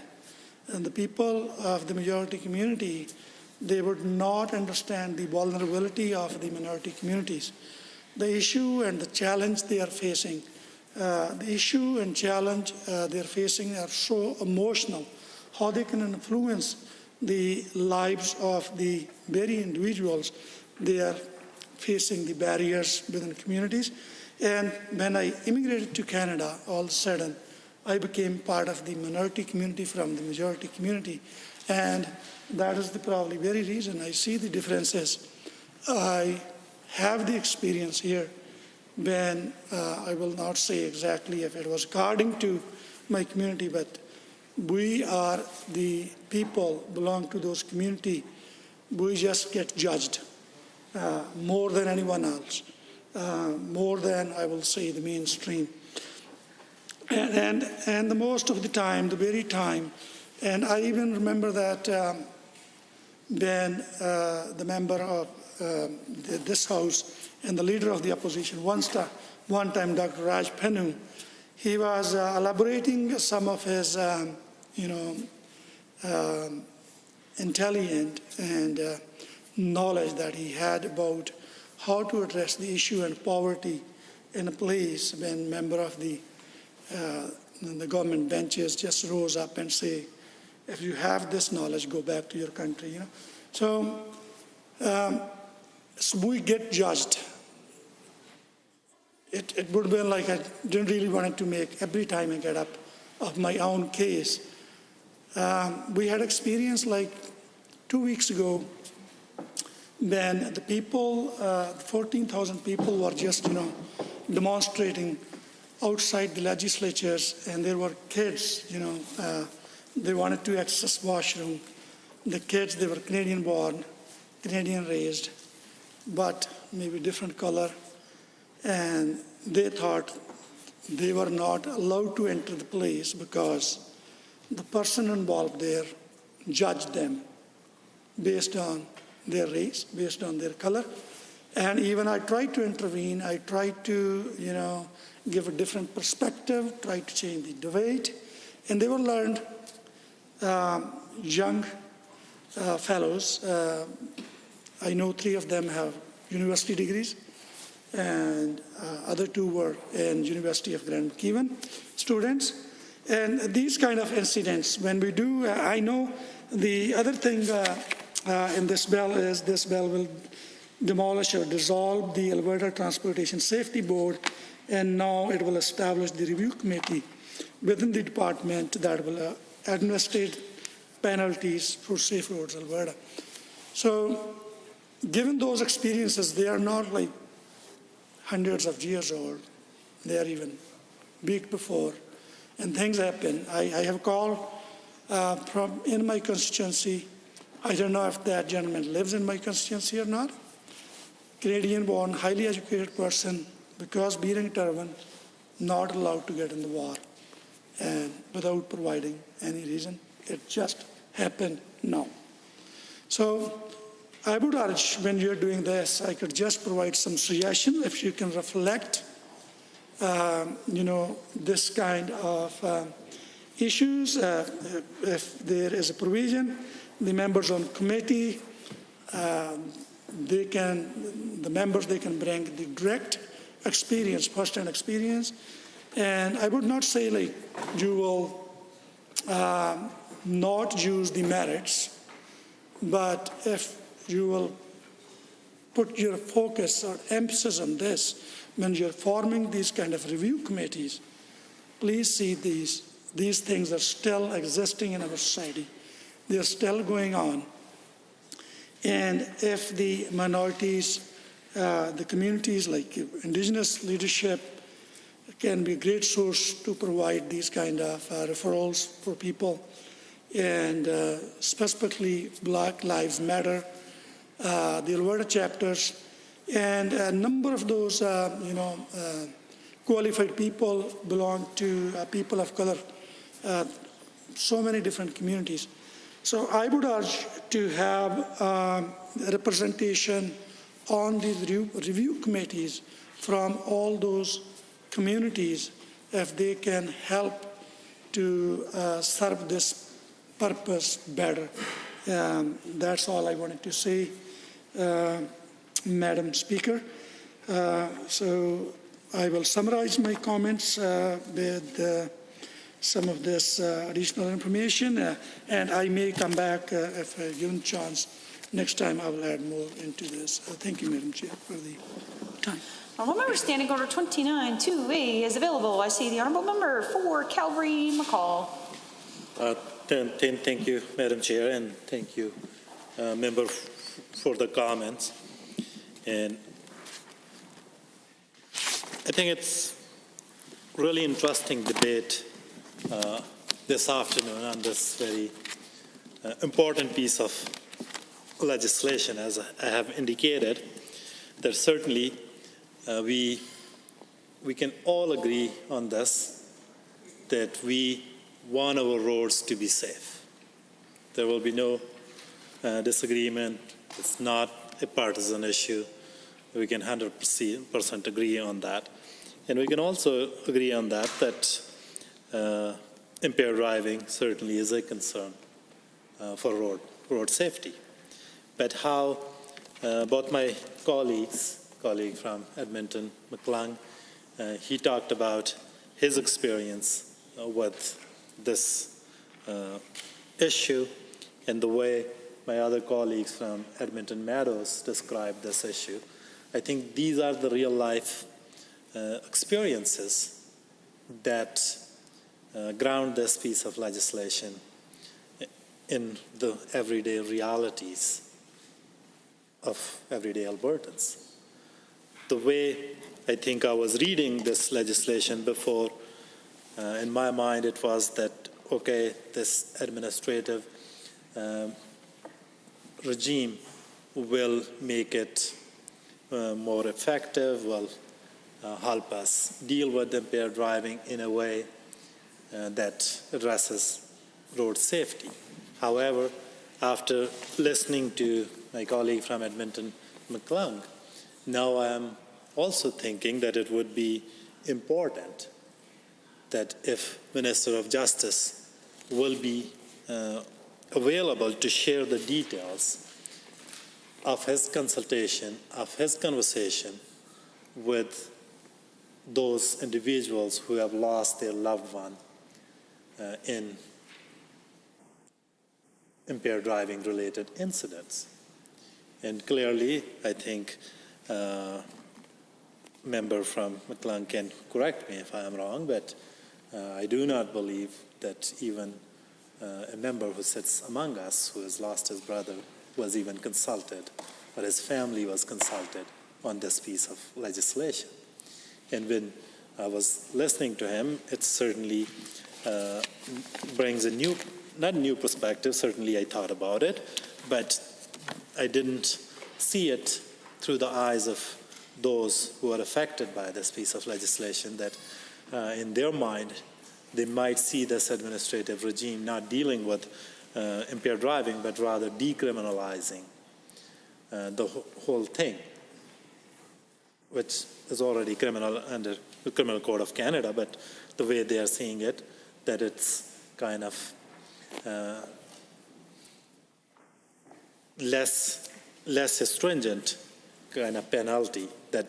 and the people of the majority community, they would not understand the vulnerability of the minority communities. The issue and the challenge they are facing, the issue and challenge they're facing are so emotional, how they can influence the lives of the very individuals. They are facing the barriers within communities. And when I immigrated to Canada, all of a sudden, I became part of the minority community from the majority community. And that is the probably very reason I see the differences. I have the experience here when I will not say exactly if it was according to my community, but we are the people belong to those community. We just get judged more than anyone else, more than I will say the mainstream. And the most of the time, the very time, and I even remember that when the member of this House and the leader of the opposition, one time Dr. Raj Pennu, he was elaborating some of his, intelligent and knowledge that he had about how to address the issue and poverty in a place when member of the government benches just rose up and say, if you have this knowledge, go back to your country. So we get judged. It would have been like I didn't really want to make every time I get up of my own case. We had experience like 2 weeks ago when the people, 14,000 people were just, demonstrating outside the legislatures, and there were kids, they wanted to access washroom. The kids, they were Canadian born, Canadian raised, but maybe different color. And they thought they were not allowed to enter the place because the person involved there judged them based on their race, based on their color. And even I tried to intervene. I tried to, give a different perspective, tried to change the debate. And they were learned young fellows. I know 3 of them have university degrees, and other 2 were in University of Grand McEwen students. And these kind of incidents, when we do, I know the other thing in this bill is this bill will demolish or dissolve the Alberta Transportation Safety Board, and now it will establish the review committee within the department that will administrate penalties for Safe Roads Alberta. So given those experiences, they are not like hundreds of years old. They are even week before, and things happen. I have a call from in my constituency. I don't know if that gentleman lives in my constituency or not. Canadian-born, highly educated person, because being a turban, not allowed to get in the war, and without providing any reason. It just happened now. So I would urge, when you're doing this, I could just provide some suggestion if you can reflect, this kind of issues. If there is a provision, the members on committee, they can bring the direct experience, first-hand experience. And I would not say like you will not use the merits, but if you will put your focus or emphasis on this when you're forming these kind of review committees, please see these things are still existing in our society. They're still going on. And if the minorities, the communities like Indigenous leadership can be a great source to provide these kind of referrals for people, and specifically Black Lives Matter, the Alberta chapters, and a number of those, qualified people belong to people of color, so many different communities. So I would urge to have representation on these review committees from all those communities, if they can help to serve this purpose better. That's all I wanted to say, Madam Speaker. So I will summarize my comments with some of this additional information, and I may come back if given a chance. Next time I will add more into this. Thank you, Madam Chair, for the time. Honourable Member Standing Order 29-2A is available. I see the Honourable Member for Calgary McCall. Thank you, Madam Chair, and thank you, Member, for the comments. And I think it's really interesting debate this afternoon on this very important piece of legislation. As I have indicated, that certainly we can all agree on this, that we want our roads to be safe. There will be no disagreement. It's not a partisan issue. We can 100% agree on that. And we can also agree on that impaired driving certainly is a concern for road safety. But how both my colleague from Edmonton, McClung, he talked about his experience with this issue, and the way my other colleagues from Edmonton Meadows described this issue. I think these are the real life experiences that ground this piece of legislation in the everyday realities of everyday Albertans. The way I think I was reading this legislation before, in my mind it was that, okay, this administrative regime will make it more effective, will help us deal with impaired driving in a way that addresses road safety. However, after listening to my colleague from Edmonton, McClung. Now I'm also thinking that it would be important that if Minister of Justice will be available to share the details of his consultation, of his conversation with those individuals who have lost their loved one in impaired driving related incidents. And clearly, I think member from McClung can correct me if I am wrong, but I do not believe that even a member who sits among us who has lost his brother was even consulted, or his family was consulted on this piece of legislation. And when I was listening to him, it certainly brings a new, not new perspective, certainly I thought about it, but I didn't see it through the eyes of those who are affected by this piece of legislation, that in their mind, they might see this administrative regime not dealing with impaired driving, but rather decriminalizing the whole thing, which is already criminal under the Criminal Code of Canada, but the way they are seeing it, that it's kind of less stringent kind of penalty that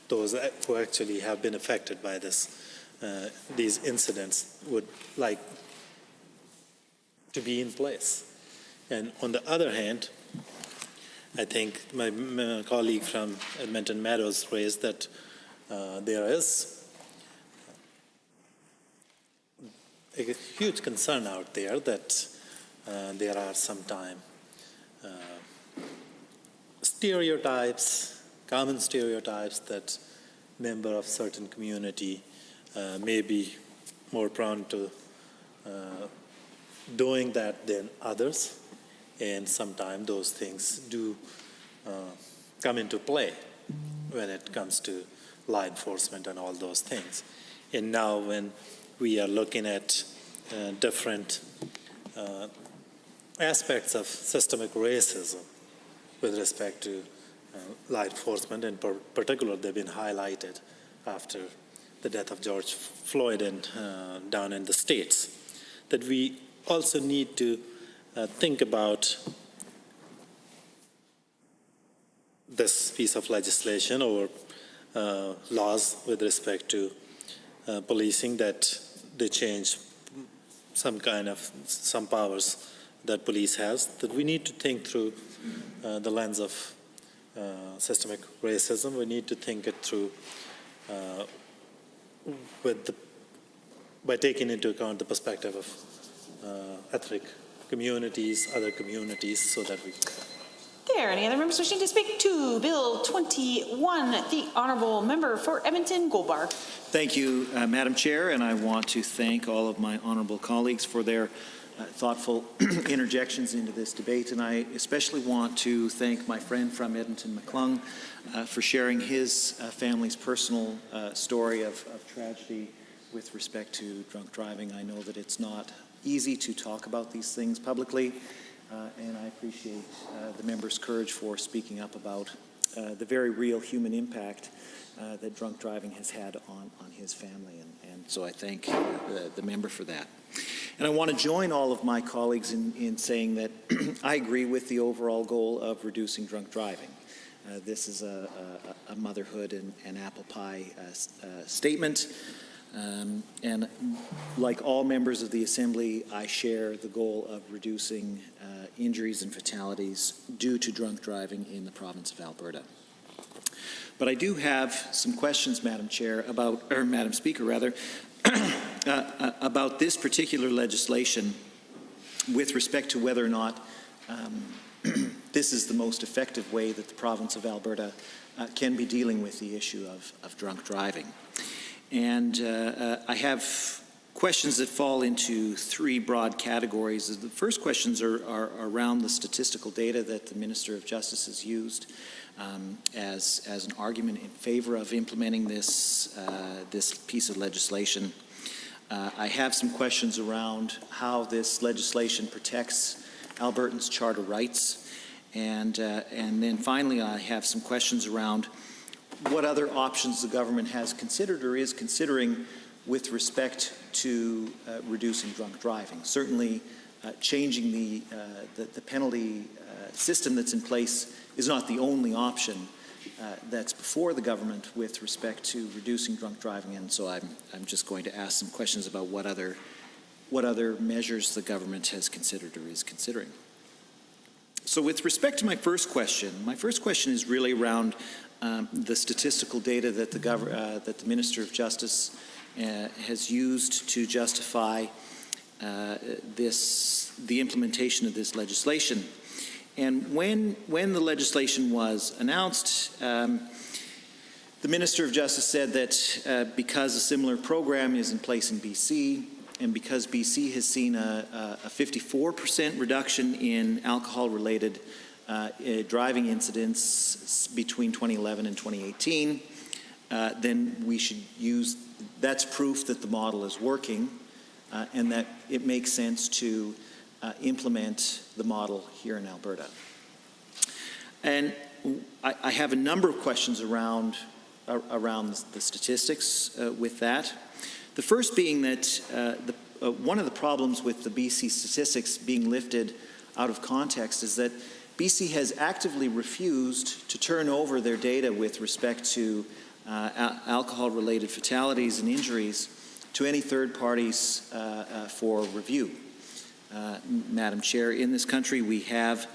those who actually have been affected by these incidents would like to be in place. And on the other hand, I think my colleague from Edmonton Meadows raised that there is a huge concern out there that there are sometimes stereotypes, common stereotypes that member of certain community may be more prone to doing that than others, and sometimes those things do come into play when it comes to law enforcement and all those things. And now when we are looking at different aspects of systemic racism with respect to law enforcement, in particular, they've been highlighted after the death of George Floyd down in the States, that we also need to think about this piece of legislation or laws with respect to policing, that they change some powers that police has, that we need to think through the lens of systemic racism. We need to think it through by taking into account the perspective of ethnic communities, other communities, so that we... There, any other members wishing to speak to Bill 21? The Honourable Member for Edmonton Goldbar. Thank you, Madam Chair, and I want to thank all of my honourable colleagues for their thoughtful interjections into this debate, and I especially want to thank my friend from Edmonton, McClung, for sharing his family's personal story of tragedy with respect to drunk driving. I know that it's not easy to talk about these things publicly, and I appreciate the member's courage for speaking up about the very real human impact that drunk driving has had on his family, and so I thank the member for that. And I want to join all of my colleagues in saying that I agree with the overall goal of reducing drunk driving. This is a motherhood and apple pie statement. And like all members of the Assembly, I share the goal of reducing injuries and fatalities due to drunk driving in the province of Alberta. But I do have some questions, Madam Chair, Madam Speaker, rather, about this particular legislation with respect to whether or not this is the most effective way that the province of Alberta can be dealing with the issue of drunk driving. And I have questions that fall into three broad categories. The first questions are around the statistical data that the Minister of Justice has used as an argument in favor of implementing this piece of legislation. I have some questions around how this legislation protects Albertans' charter rights. And then finally, I have some questions around what other options the government has considered or is considering with respect to reducing drunk driving. Certainly, changing the penalty system that's in place is not the only option that's before the government with respect to reducing drunk driving, and so I'm just going to ask some questions about what other measures the government has considered or is considering. So with respect to my first question is really around the statistical data that the Minister of Justice has used to justify the implementation of this legislation. And when the legislation was announced, the Minister of Justice said that because a similar program is in place in BC, and because BC has seen a 54% reduction in alcohol-related driving incidents between 2011 and 2018, then we should use, that's proof that the model is working and that it makes sense to implement the model here in Alberta. And I have a number of questions around the statistics with that. The first being that one of the problems with the BC statistics being lifted out of context is that BC has actively refused to turn over their data with respect to alcohol-related fatalities and injuries to any third parties for review. Madam Chair, in this country we have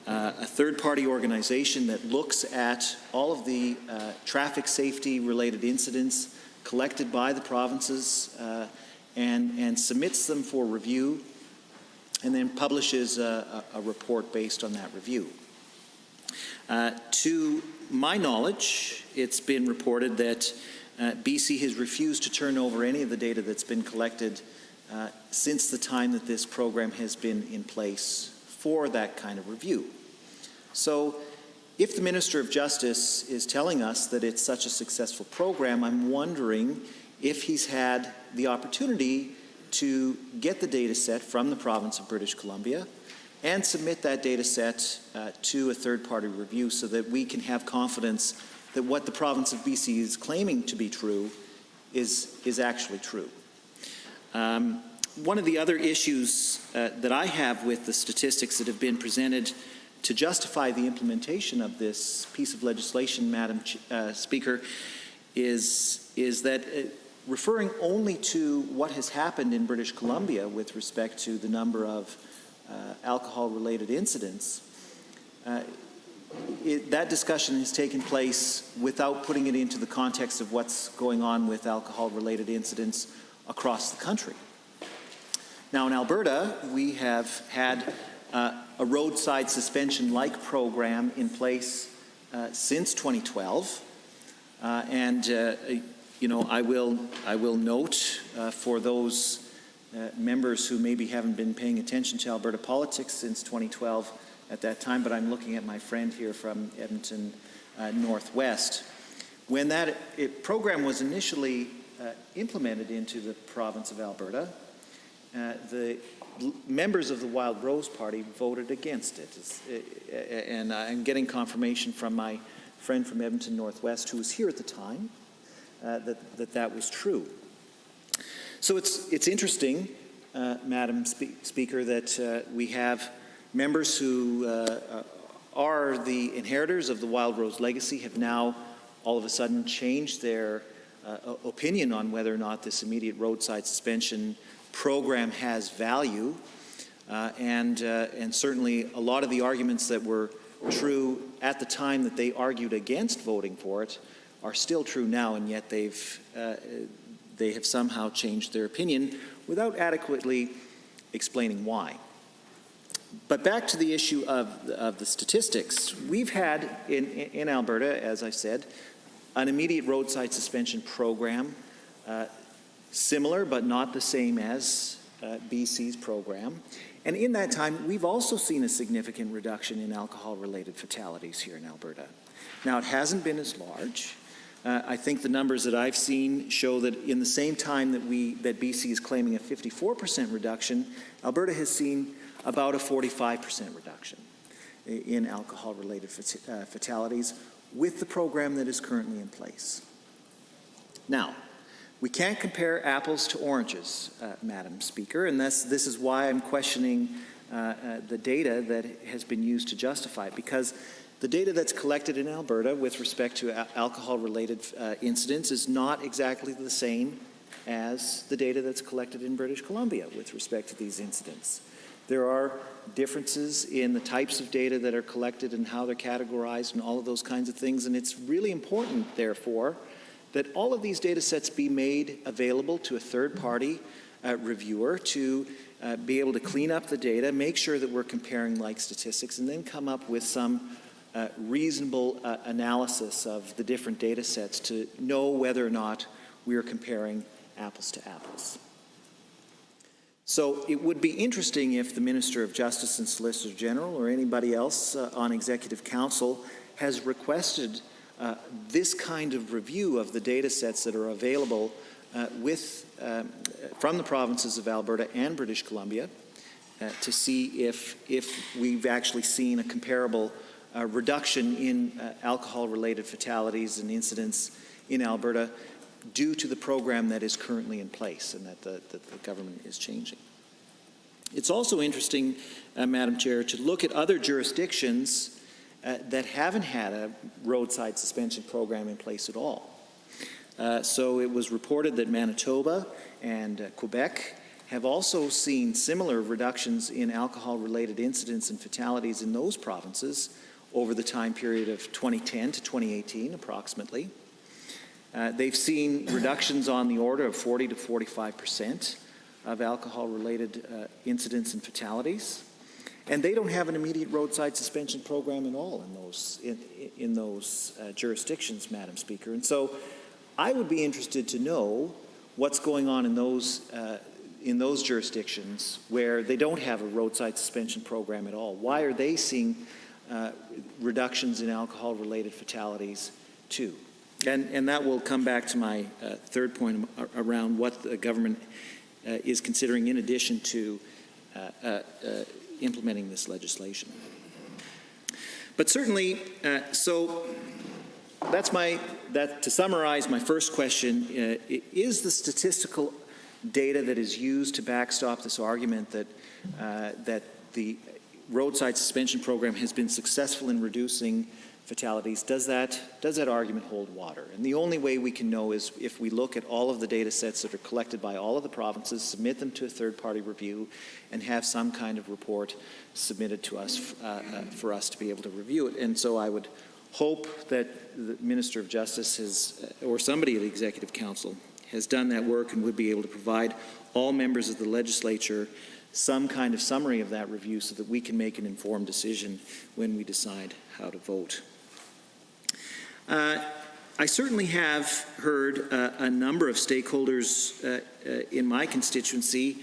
a third-party organization that looks at all of the traffic safety-related incidents collected by the provinces and submits them for review and then publishes a report based on that review. To my knowledge, it's been reported that BC has refused to turn over any of the data that's been collected since the time that this program has been in place for that kind of review. So if the Minister of Justice is telling us that it's such a successful program, I'm wondering if he's had the opportunity to get the data set from the province of British Columbia and submit that data set to a third-party review so that we can have confidence that what the province of BC is claiming to be true is actually true. One of the other issues that I have with the statistics that have been presented to justify the implementation of this piece of legislation, Madam Speaker, is that referring only to what has happened in British Columbia with respect to the number of alcohol-related incidents, that discussion has taken place without putting it into the context of what's going on with alcohol-related incidents across the country. Now, in Alberta, we have had a roadside suspension-like program in place since 2012, and you know, I will note for those members who maybe haven't been paying attention to Alberta politics since 2012 at that time, but I'm looking at my friend here from Edmonton Northwest. When that program was initially implemented into the province of Alberta, the members of the Wild Rose Party voted against it. And I'm getting confirmation from my friend from Edmonton Northwest, who was here at the time, that was true. So it's interesting, Madam Speaker, that we have members who are the inheritors of the Wild Rose legacy have now all of a sudden changed their opinion on whether or not this immediate roadside suspension program has value, and certainly a lot of the arguments that were true at the time that they argued against voting for it are still true now, and yet they have somehow changed their opinion without adequately explaining why. But back to the issue of the statistics, we've had in Alberta, as I said, an immediate roadside suspension program, similar but not the same as BC's program. And in that time, we've also seen a significant reduction in alcohol-related fatalities here in Alberta. Now, it hasn't been as large. I think the numbers that I've seen show that in the same time that BC is claiming a 54% reduction, Alberta has seen about a 45% reduction. in alcohol-related fatalities with the program that is currently in place. Now, we can't compare apples to oranges, Madam Speaker, and this is why I'm questioning the data that has been used to justify it, because the data that's collected in Alberta with respect to alcohol-related incidents is not exactly the same as the data that's collected in British Columbia with respect to these incidents. There are differences in the types of data that are collected and how they're categorized and all of those kinds of things, and it's really important, therefore, that all of these data sets be made available to a third-party reviewer to be able to clean up the data, make sure that we're comparing like statistics, and then come up with some reasonable analysis of the different data sets to know whether or not we are comparing apples to apples. So it would be interesting if the Minister of Justice and Solicitor General or anybody else on Executive Council has requested this kind of review of the data sets that are available from the provinces of Alberta and British Columbia to see if we've actually seen a comparable reduction in alcohol-related fatalities and incidents in Alberta due to the program that is currently in place and that the government is changing. It's also interesting, Madam Chair, to look at other jurisdictions that haven't had a roadside suspension program in place at all. So it was reported that Manitoba and Quebec have also seen similar reductions in alcohol-related incidents and fatalities in those provinces over the time period of 2010 to 2018, approximately. They've seen reductions on the order of 40 to 45% of alcohol-related incidents and fatalities. And they don't have an immediate roadside suspension program at all in those jurisdictions, Madam Speaker. And so I would be interested to know what's going on in those jurisdictions where they don't have a roadside suspension program at all. Why are they seeing reductions in alcohol-related fatalities too? And that will come back to my third point around what the government is considering in addition to implementing this legislation. But certainly, so to summarize my first question, is the statistical data that is used to backstop this argument that the roadside suspension program has been successful in reducing fatalities, does that argument hold water? And the only way we can know is if we look at all of the data sets that are collected by all of the provinces, submit them to a third-party review, and have some kind of report submitted to us for us to be able to review it. And so I would hope that the Minister of Justice has, or somebody at the Executive Council has done that work and would be able to provide all members of the legislature some kind of summary of that review so that we can make an informed decision when we decide how to vote. I certainly have heard a number of stakeholders in my constituency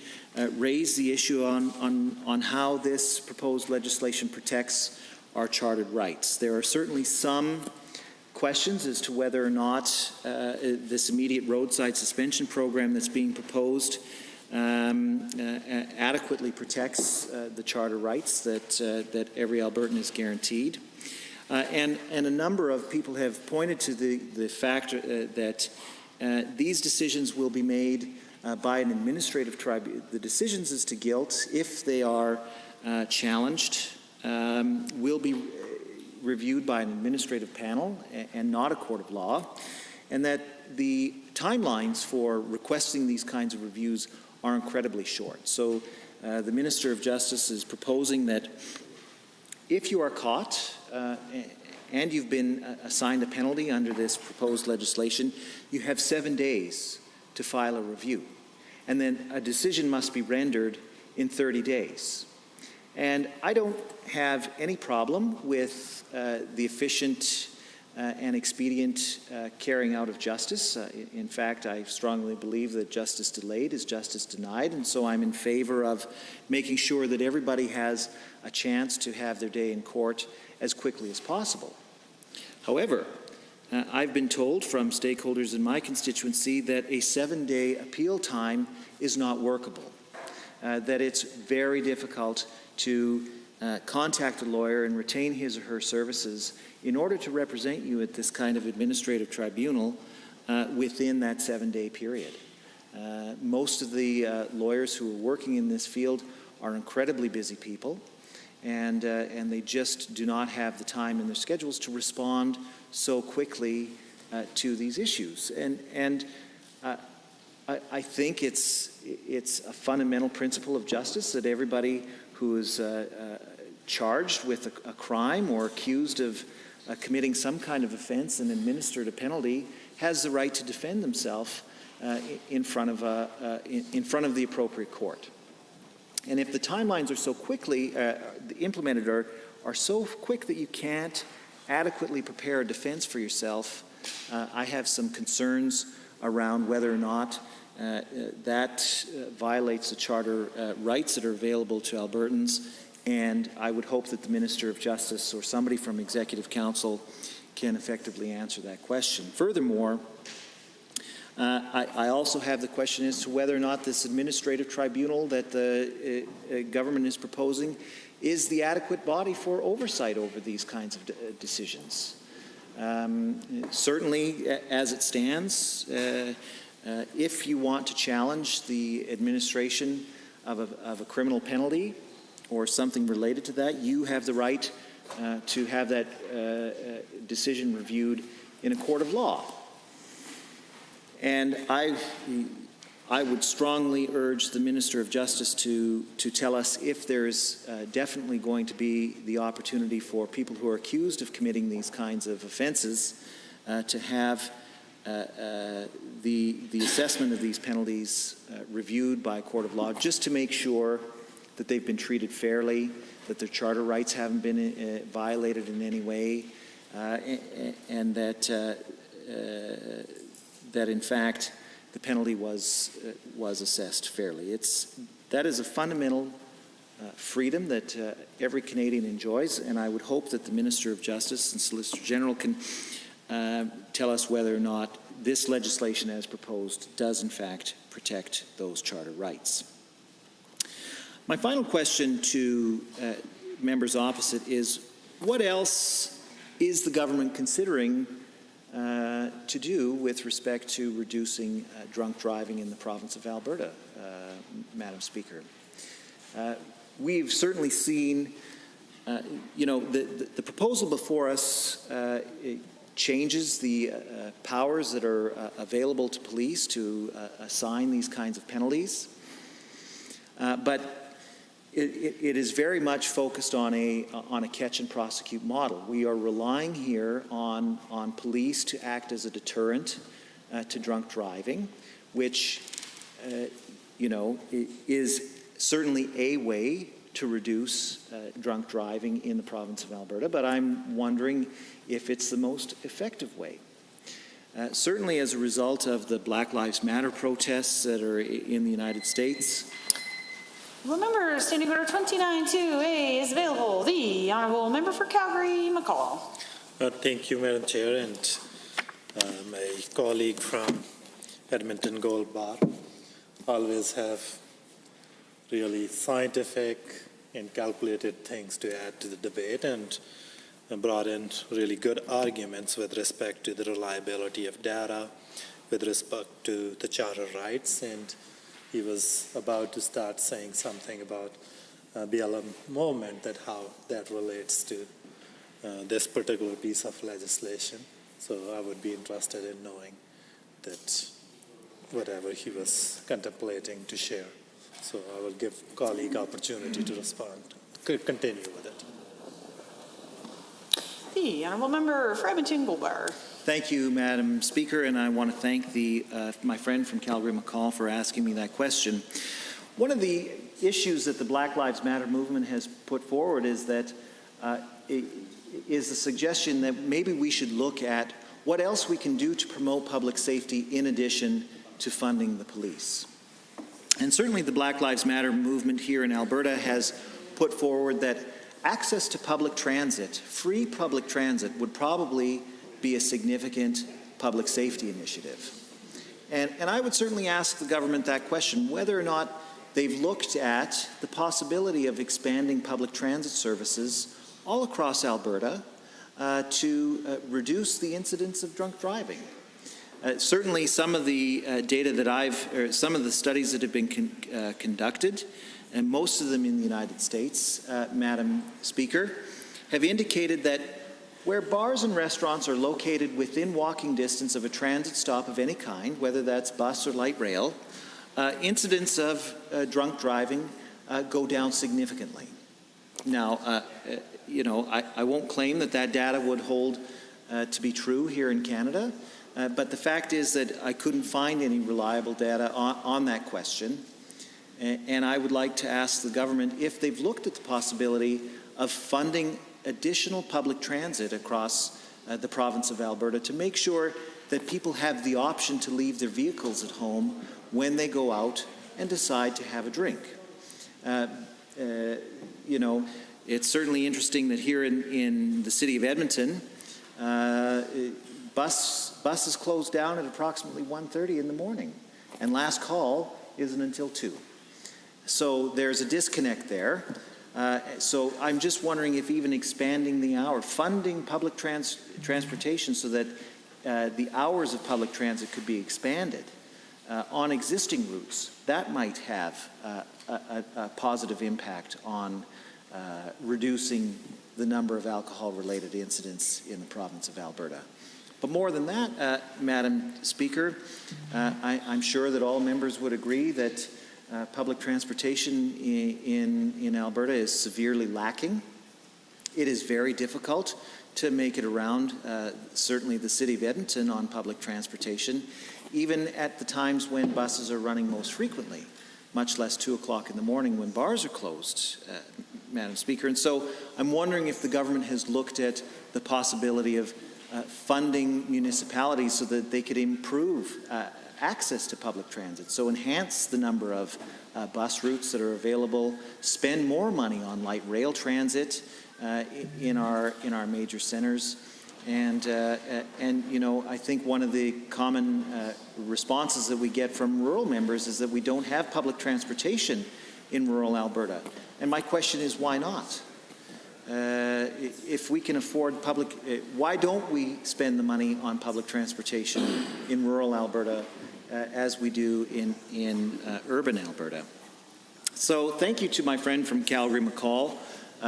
raise the issue on how this proposed legislation protects our chartered rights. There are certainly some questions as to whether or not this immediate roadside suspension program that's being proposed adequately protects the charter rights that every Albertan is guaranteed. And a number of people have pointed to the fact that these decisions will be made by an administrative tribunal. The decisions as to guilt, if they are challenged, will be reviewed by an administrative panel and not a court of law, and that the timelines for requesting these kinds of reviews are incredibly short. So the Minister of Justice is proposing that if you are caught and you've been assigned a penalty under this proposed legislation, you have 7 days to file a review. And then a decision must be rendered in 30 days. And I don't have any problem with the efficient and expedient carrying out of justice. In fact, I strongly believe that justice delayed is justice denied, and so I'm in favor of making sure that everybody has a chance to have their day in court as quickly as possible. However, I've been told from stakeholders in my constituency that a 7-day appeal time is not workable, that it's very difficult to contact a lawyer and retain his or her services in order to represent you at this kind of administrative tribunal within that 7-day period. Most of the lawyers who are working in this field are incredibly busy people, and they just do not have the time in their schedules to respond so quickly to these issues. And I think it's a fundamental principle of justice that everybody who is charged with a crime or accused of committing some kind of offense and administered a penalty has the right to defend themselves in front of the appropriate court. And if the timelines are so quickly implemented are so quick that you can't adequately prepare a defense for yourself, I have some concerns around whether or not that violates the charter rights that are available to Albertans, and I would hope that the Minister of Justice or somebody from Executive Council can effectively answer that question. Furthermore, I also have the question as to whether or not this administrative tribunal that the government is proposing is the adequate body for oversight over these kinds of decisions. Certainly, as it stands, if you want to challenge the administration of a criminal penalty or something related to that, you have the right to have that decision reviewed in a court of law. And I would strongly urge the Minister of Justice to tell us if there is definitely going to be the opportunity for people who are accused of committing these kinds of offenses to have the assessment of these penalties reviewed by a court of law, just to make sure that they've been treated fairly, that their charter rights haven't been violated in any way, and that in fact the penalty was assessed fairly. That is a fundamental freedom that every Canadian enjoys, and I would hope that the Minister of Justice and Solicitor General can tell us whether or not this legislation as proposed does in fact protect those charter rights. My final question to members opposite is, what else is the government considering to do with respect to reducing drunk driving in the province of Alberta, Madam Speaker? We've certainly seen, the proposal before us changes the powers that are available to police to assign these kinds of penalties, but it is very much focused on a catch and prosecute model. We are relying here on police to act as a deterrent to drunk driving, which is certainly a way to reduce drunk driving in the province of Alberta, but I'm wondering if it's the most effective way. Certainly as a result of the Black Lives Matter protests that are in the United States. Remember, Standing Order 29-2A is available. The Honourable Member for Calgary, McCall. Thank you, Madam Chair, and my colleague from Edmonton Gold Bar always have really scientific and calculated things to add to the debate, and brought in really good arguments with respect to the reliability of data, with respect to the charter rights, and he was about to start saying something about BLM movement, that how that relates to this particular piece of legislation. So I would be interested in knowing that whatever he was contemplating to share. So I will give colleague opportunity to respond. Continue with it. The Honourable Member for Edmonton Gold Bar. Thank you, Madam Speaker, and I want to thank my friend from Calgary, McCall, for asking me that question. One of the issues that the Black Lives Matter movement has put forward is that is the suggestion that maybe we should look at what else we can do to promote public safety in addition to funding the police. And certainly the Black Lives Matter movement here in Alberta has put forward that access to public transit, free public transit, would probably be a significant public safety initiative. And I would certainly ask the government that question, whether or not they've looked at the possibility of expanding public transit services all across Alberta to reduce the incidence of drunk driving. Certainly some of the data that some of the studies that have been conducted, and most of them in the United States, Madam Speaker, have indicated that where bars and restaurants are located within walking distance of a transit stop of any kind, whether that's bus or light rail, incidents of drunk driving go down significantly. Now, I won't claim that data would hold to be true here in Canada, but the fact is that I couldn't find any reliable data on that question. And I would like to ask the government if they've looked at the possibility of funding additional public transit across the province of Alberta to make sure that people have the option to leave their vehicles at home when they go out and decide to have a drink. It's certainly interesting that here in the city of Edmonton, buses close down at approximately 1:30 in the morning, and last call isn't until 2. So there's a disconnect there. So I'm just wondering if even expanding the hour, funding public transportation so that the hours of public transit could be expanded on existing routes, that might have a positive impact on reducing the number of alcohol-related incidents in the province of Alberta. But more than that, Madam Speaker, I'm sure that all members would agree that public transportation in Alberta is severely lacking. It is very difficult to make it around, certainly the city of Edmonton, on public transportation, even at the times when buses are running most frequently, much less 2 o'clock in the morning when bars are closed, Madam Speaker. And so I'm wondering if the government has looked at the possibility of funding municipalities so that they could improve access to public transit, so enhance the number of bus routes that are available, spend more money on light rail transit in our major centers, and I think one of the common responses that we get from rural members is that we don't have public transportation in rural Alberta, and my question is, why not? If we can afford why don't we spend the money on public transportation in rural Alberta as we do in urban Alberta? So thank you to my friend from Calgary, McCall,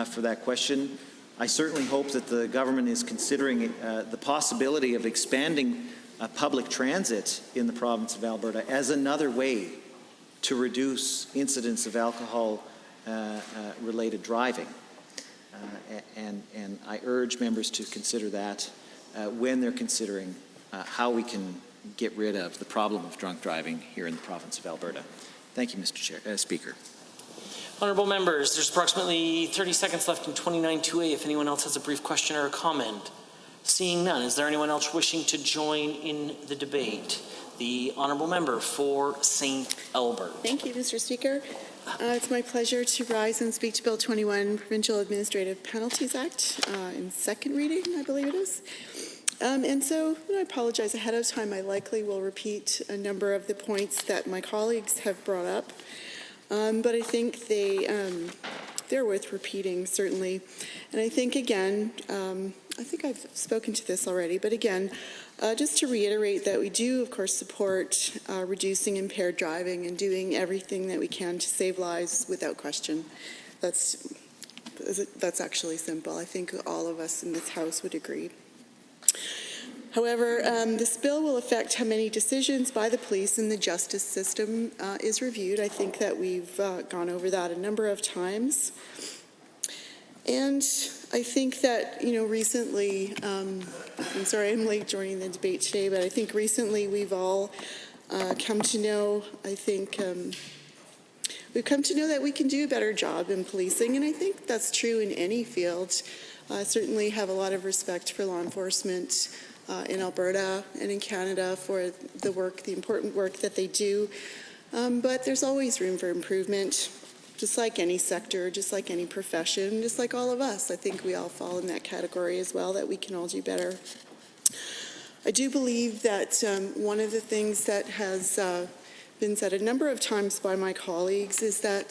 for that question. I certainly hope that the government is considering the possibility of expanding public transit in the province of Alberta as another way to reduce incidents of alcohol-related driving. And I urge members to consider that when they're considering how we can get rid of the problem of drunk driving here in the province of Alberta. Thank you, Mr. Speaker. Honourable members, there's approximately 30 seconds left in 29-2A if anyone else has a brief question or a comment. Seeing none, is there anyone else wishing to join in the debate? The Honourable Member for St. Albert. Thank you, Mr. Speaker. It's my pleasure to rise and speak to Bill 21, Provincial Administrative Penalties Act, in second reading, I believe it is. And so I apologize ahead of time. I likely will repeat a number of the points that my colleagues have brought up, but I think they're worth repeating, certainly. And I think, again, I think I've spoken to this already, but again, just to reiterate that we do, of course, support reducing impaired driving and doing everything that we can to save lives without question. That's actually simple. I think all of us in this House would agree. However, this bill will affect how many decisions by the police and the justice system is reviewed. I think that we've gone over that a number of times. And I think that, recently, I'm sorry I'm late joining the debate today, but I think recently we've all come to know, we've come to know that we can do a better job in policing, and I think that's true in any field. I certainly have a lot of respect for law enforcement in Alberta and in Canada for the important work that they do, but there's always room for improvement. Just like any sector, just like any profession, just like all of us. I think we all fall in that category as well, that we can all do better. I do believe that one of the things that has been said a number of times by my colleagues is that,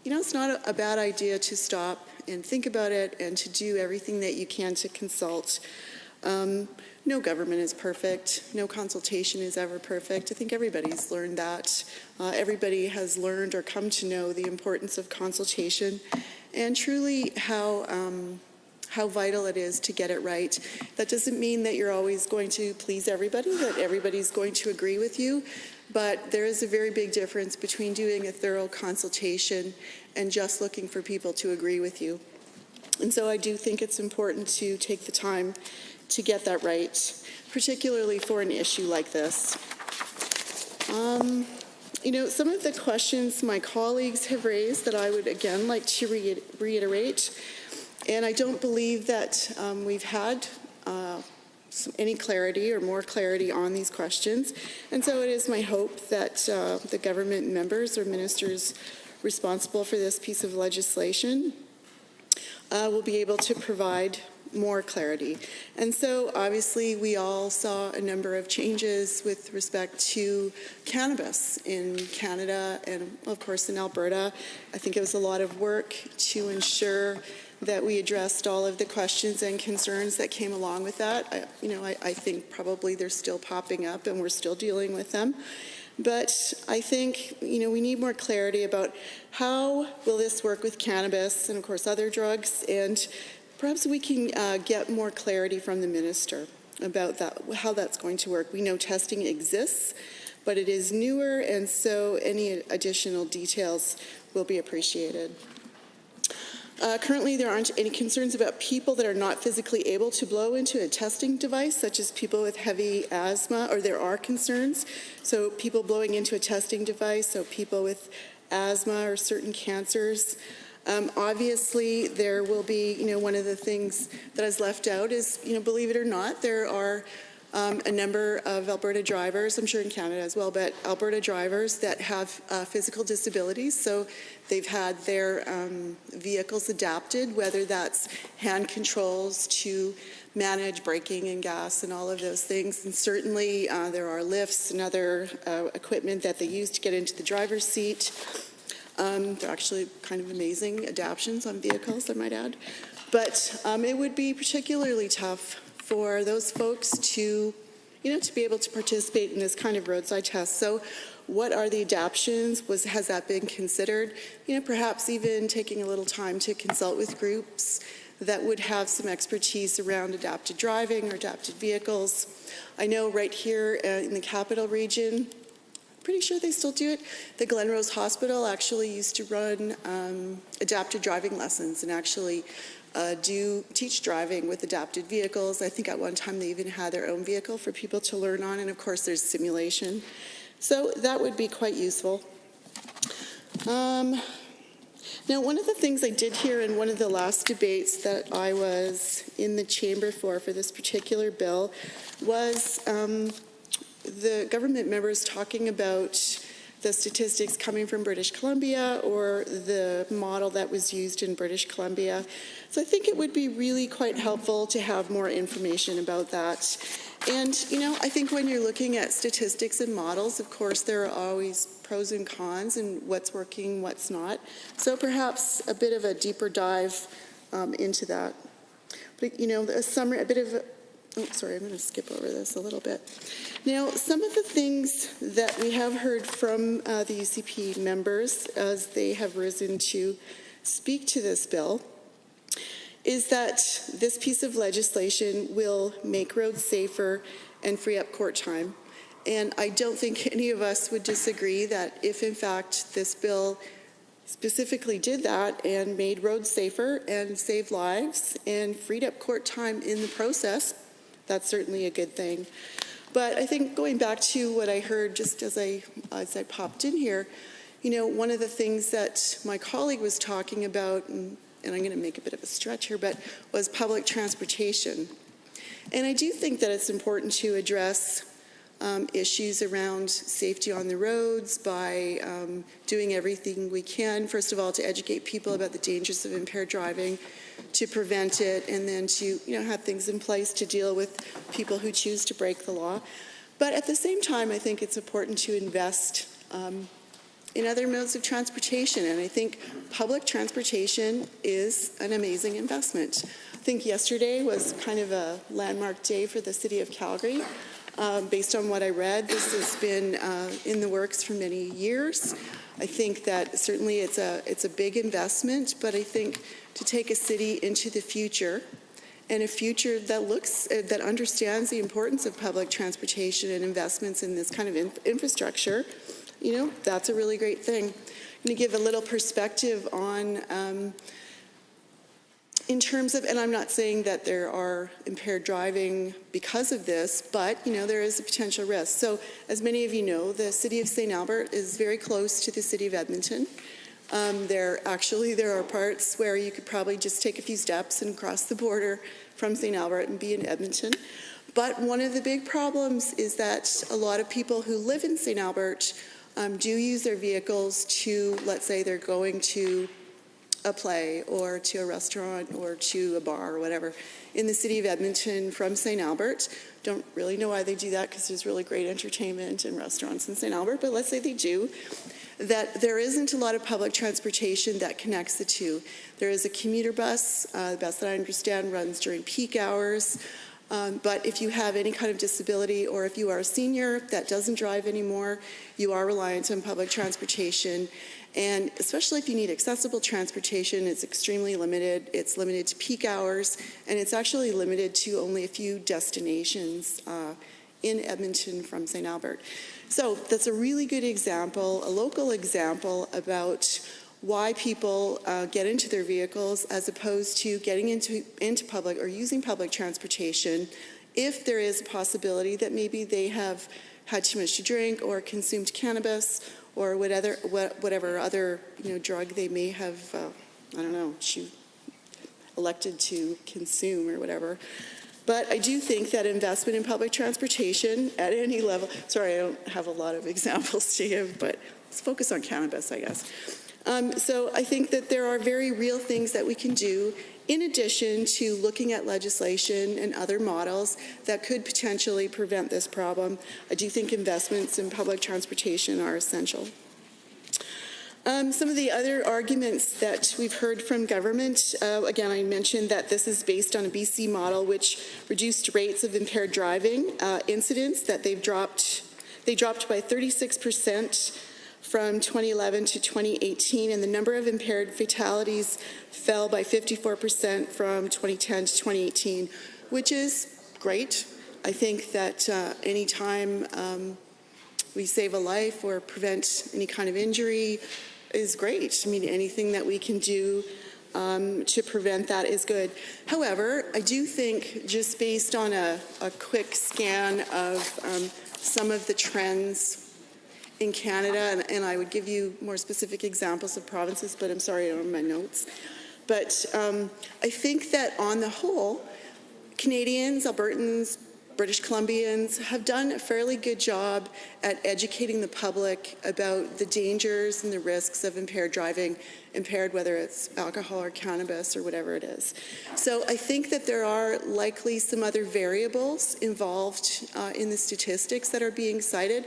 it's not a bad idea to stop and think about it and to do everything that you can to consult. No government is perfect. No consultation is ever perfect. I think everybody's learned that. Everybody has learned or come to know the importance of consultation and truly how vital it is to get it right. That doesn't mean that you're always going to please everybody, that everybody's going to agree with you, but there is a very big difference between doing a thorough consultation and just looking for people to agree with you. And so I do think it's important to take the time to get that right, particularly for an issue like this. Some of the questions my colleagues have raised that I would again like to reiterate, and I don't believe that we've had any clarity or more clarity on these questions. And so it is my hope that the government members or ministers responsible for this piece of legislation will be able to provide more clarity. And so obviously we all saw a number of changes with respect to cannabis in Canada and of course in Alberta. I think it was a lot of work to ensure that we addressed all of the questions and concerns that came along with that. I think probably they're still popping up and we're still dealing with them. But I think, we need more clarity about how will this work with cannabis and of course other drugs, and perhaps we can get more clarity from the minister about that, how that's going to work. We know testing exists, but it is newer, and so any additional details will be appreciated. Currently, there aren't any concerns about people that are not physically able to blow into a testing device, such as people with heavy asthma, or there are concerns. So people blowing into a testing device, so people with asthma or certain cancers. Obviously, there will be, one of the things that is left out is, believe it or not, there are a number of Alberta drivers, I'm sure in Canada as well, but Alberta drivers that have physical disabilities. So they've had their vehicles adapted, whether that's hand controls to manage braking and gas and all of those things. And certainly there are lifts and other equipment that they use to get into the driver's seat. They're actually kind of amazing adaptions on vehicles, I might add. But it would be particularly tough for those folks to, to be able to participate in this kind of roadside test. So what are the adaptions? Has that been considered? Perhaps even taking a little time to consult with groups that would have some expertise around adapted driving or adapted vehicles. I know right here in the capital region, pretty sure they still do it. The Glen Rose Hospital actually used to run adapted driving lessons and actually teach driving with adapted vehicles. I think at one time they even had their own vehicle for people to learn on, and of course there's simulation. So that would be quite useful. Now, one of the things I did hear in one of the last debates that I was in the chamber for this particular bill was the government members talking about the statistics coming from British Columbia or the model that was used in British Columbia. So I think it would be really quite helpful to have more information about that. And, I think when you're looking at statistics and models, of course, there are always pros and cons and what's working, what's not. So perhaps a bit of a deeper dive into that. But, a summary, a bit of sorry, I'm going to skip over this a little bit. Now, some of the things that we have heard from the UCP members as they have risen to speak to this bill is that this piece of legislation will make roads safer and free up court time. And I don't think any of us would disagree that if, in fact, this bill specifically did that and made roads safer and saved lives and freed up court time in the process, that's certainly a good thing. But I think going back to what I heard just as I popped in here, one of the things that my colleague was talking about, and I'm going to make a bit of a stretch here, but was public transportation. And I do think that it's important to address issues around safety on the roads by doing everything we can, first of all, to educate people about the dangers of impaired driving, to prevent it, and then to have things in place to deal with people who choose to break the law. But at the same time, I think it's important to invest in other modes of transportation, and I think public transportation is an amazing investment. I think yesterday was kind of a landmark day for the City of Calgary. Based on what I read, this has been in the works for many years. I think that certainly it's a big investment, but I think to take a city into the future, and a future that understands the importance of public transportation and investments in this kind of infrastructure, that's a really great thing. I'm going to give a little perspective on, in terms of, and I'm not saying that there are impaired driving because of this, but, there is a potential risk. So, as many of you know, the City of St. Albert is very close to the City of Edmonton. There are parts where you could probably just take a few steps and cross the border from St. Albert and be in Edmonton. But one of the big problems is that a lot of people who live in St. Albert do use their vehicles to, let's say they're going to a play or to a restaurant or to a bar or whatever in the City of Edmonton from St. Albert. Don't really know why they do that because there's really great entertainment and restaurants in St. Albert, but let's say they do. That there isn't a lot of public transportation that connects the two. There is a commuter bus. The best that I understand runs during peak hours. But if you have any kind of disability or if you are a senior that doesn't drive anymore, you are reliant on public transportation. And especially if you need accessible transportation, it's extremely limited. It's limited to peak hours, and it's actually limited to only a few destinations in Edmonton from St. Albert. So that's a really good example, a local example about why people get into their vehicles as opposed to getting into public or using public transportation if there is a possibility that maybe they have had too much to drink or consumed cannabis or whatever other drug they may have, elected to consume or whatever. But I do think that investment in public transportation at any level, sorry, I don't have a lot of examples to give, but let's focus on cannabis, I guess. So I think that there are very real things that we can do in addition to looking at legislation and other models that could potentially prevent this problem. I do think investments in public transportation are essential. Some of the other arguments that we've heard from government, again, I mentioned that this is based on a BC model which reduced rates of impaired driving incidents that they dropped by 36% from 2011 to 2018, and the number of impaired fatalities fell by 54% from 2010 to 2018, which is great. I think that any time we save a life or prevent any kind of injury is great. I mean, anything that we can do to prevent that is good. However, I do think just based on a quick scan of some of the trends in Canada, and I would give you more specific examples of provinces, but I'm sorry, I don't have my notes. But I think that on the whole, Canadians, Albertans, British Columbians have done a fairly good job at educating the public about the dangers and the risks of impaired driving, impaired whether it's alcohol or cannabis or whatever it is. So I think that there are likely some other variables involved in the statistics that are being cited.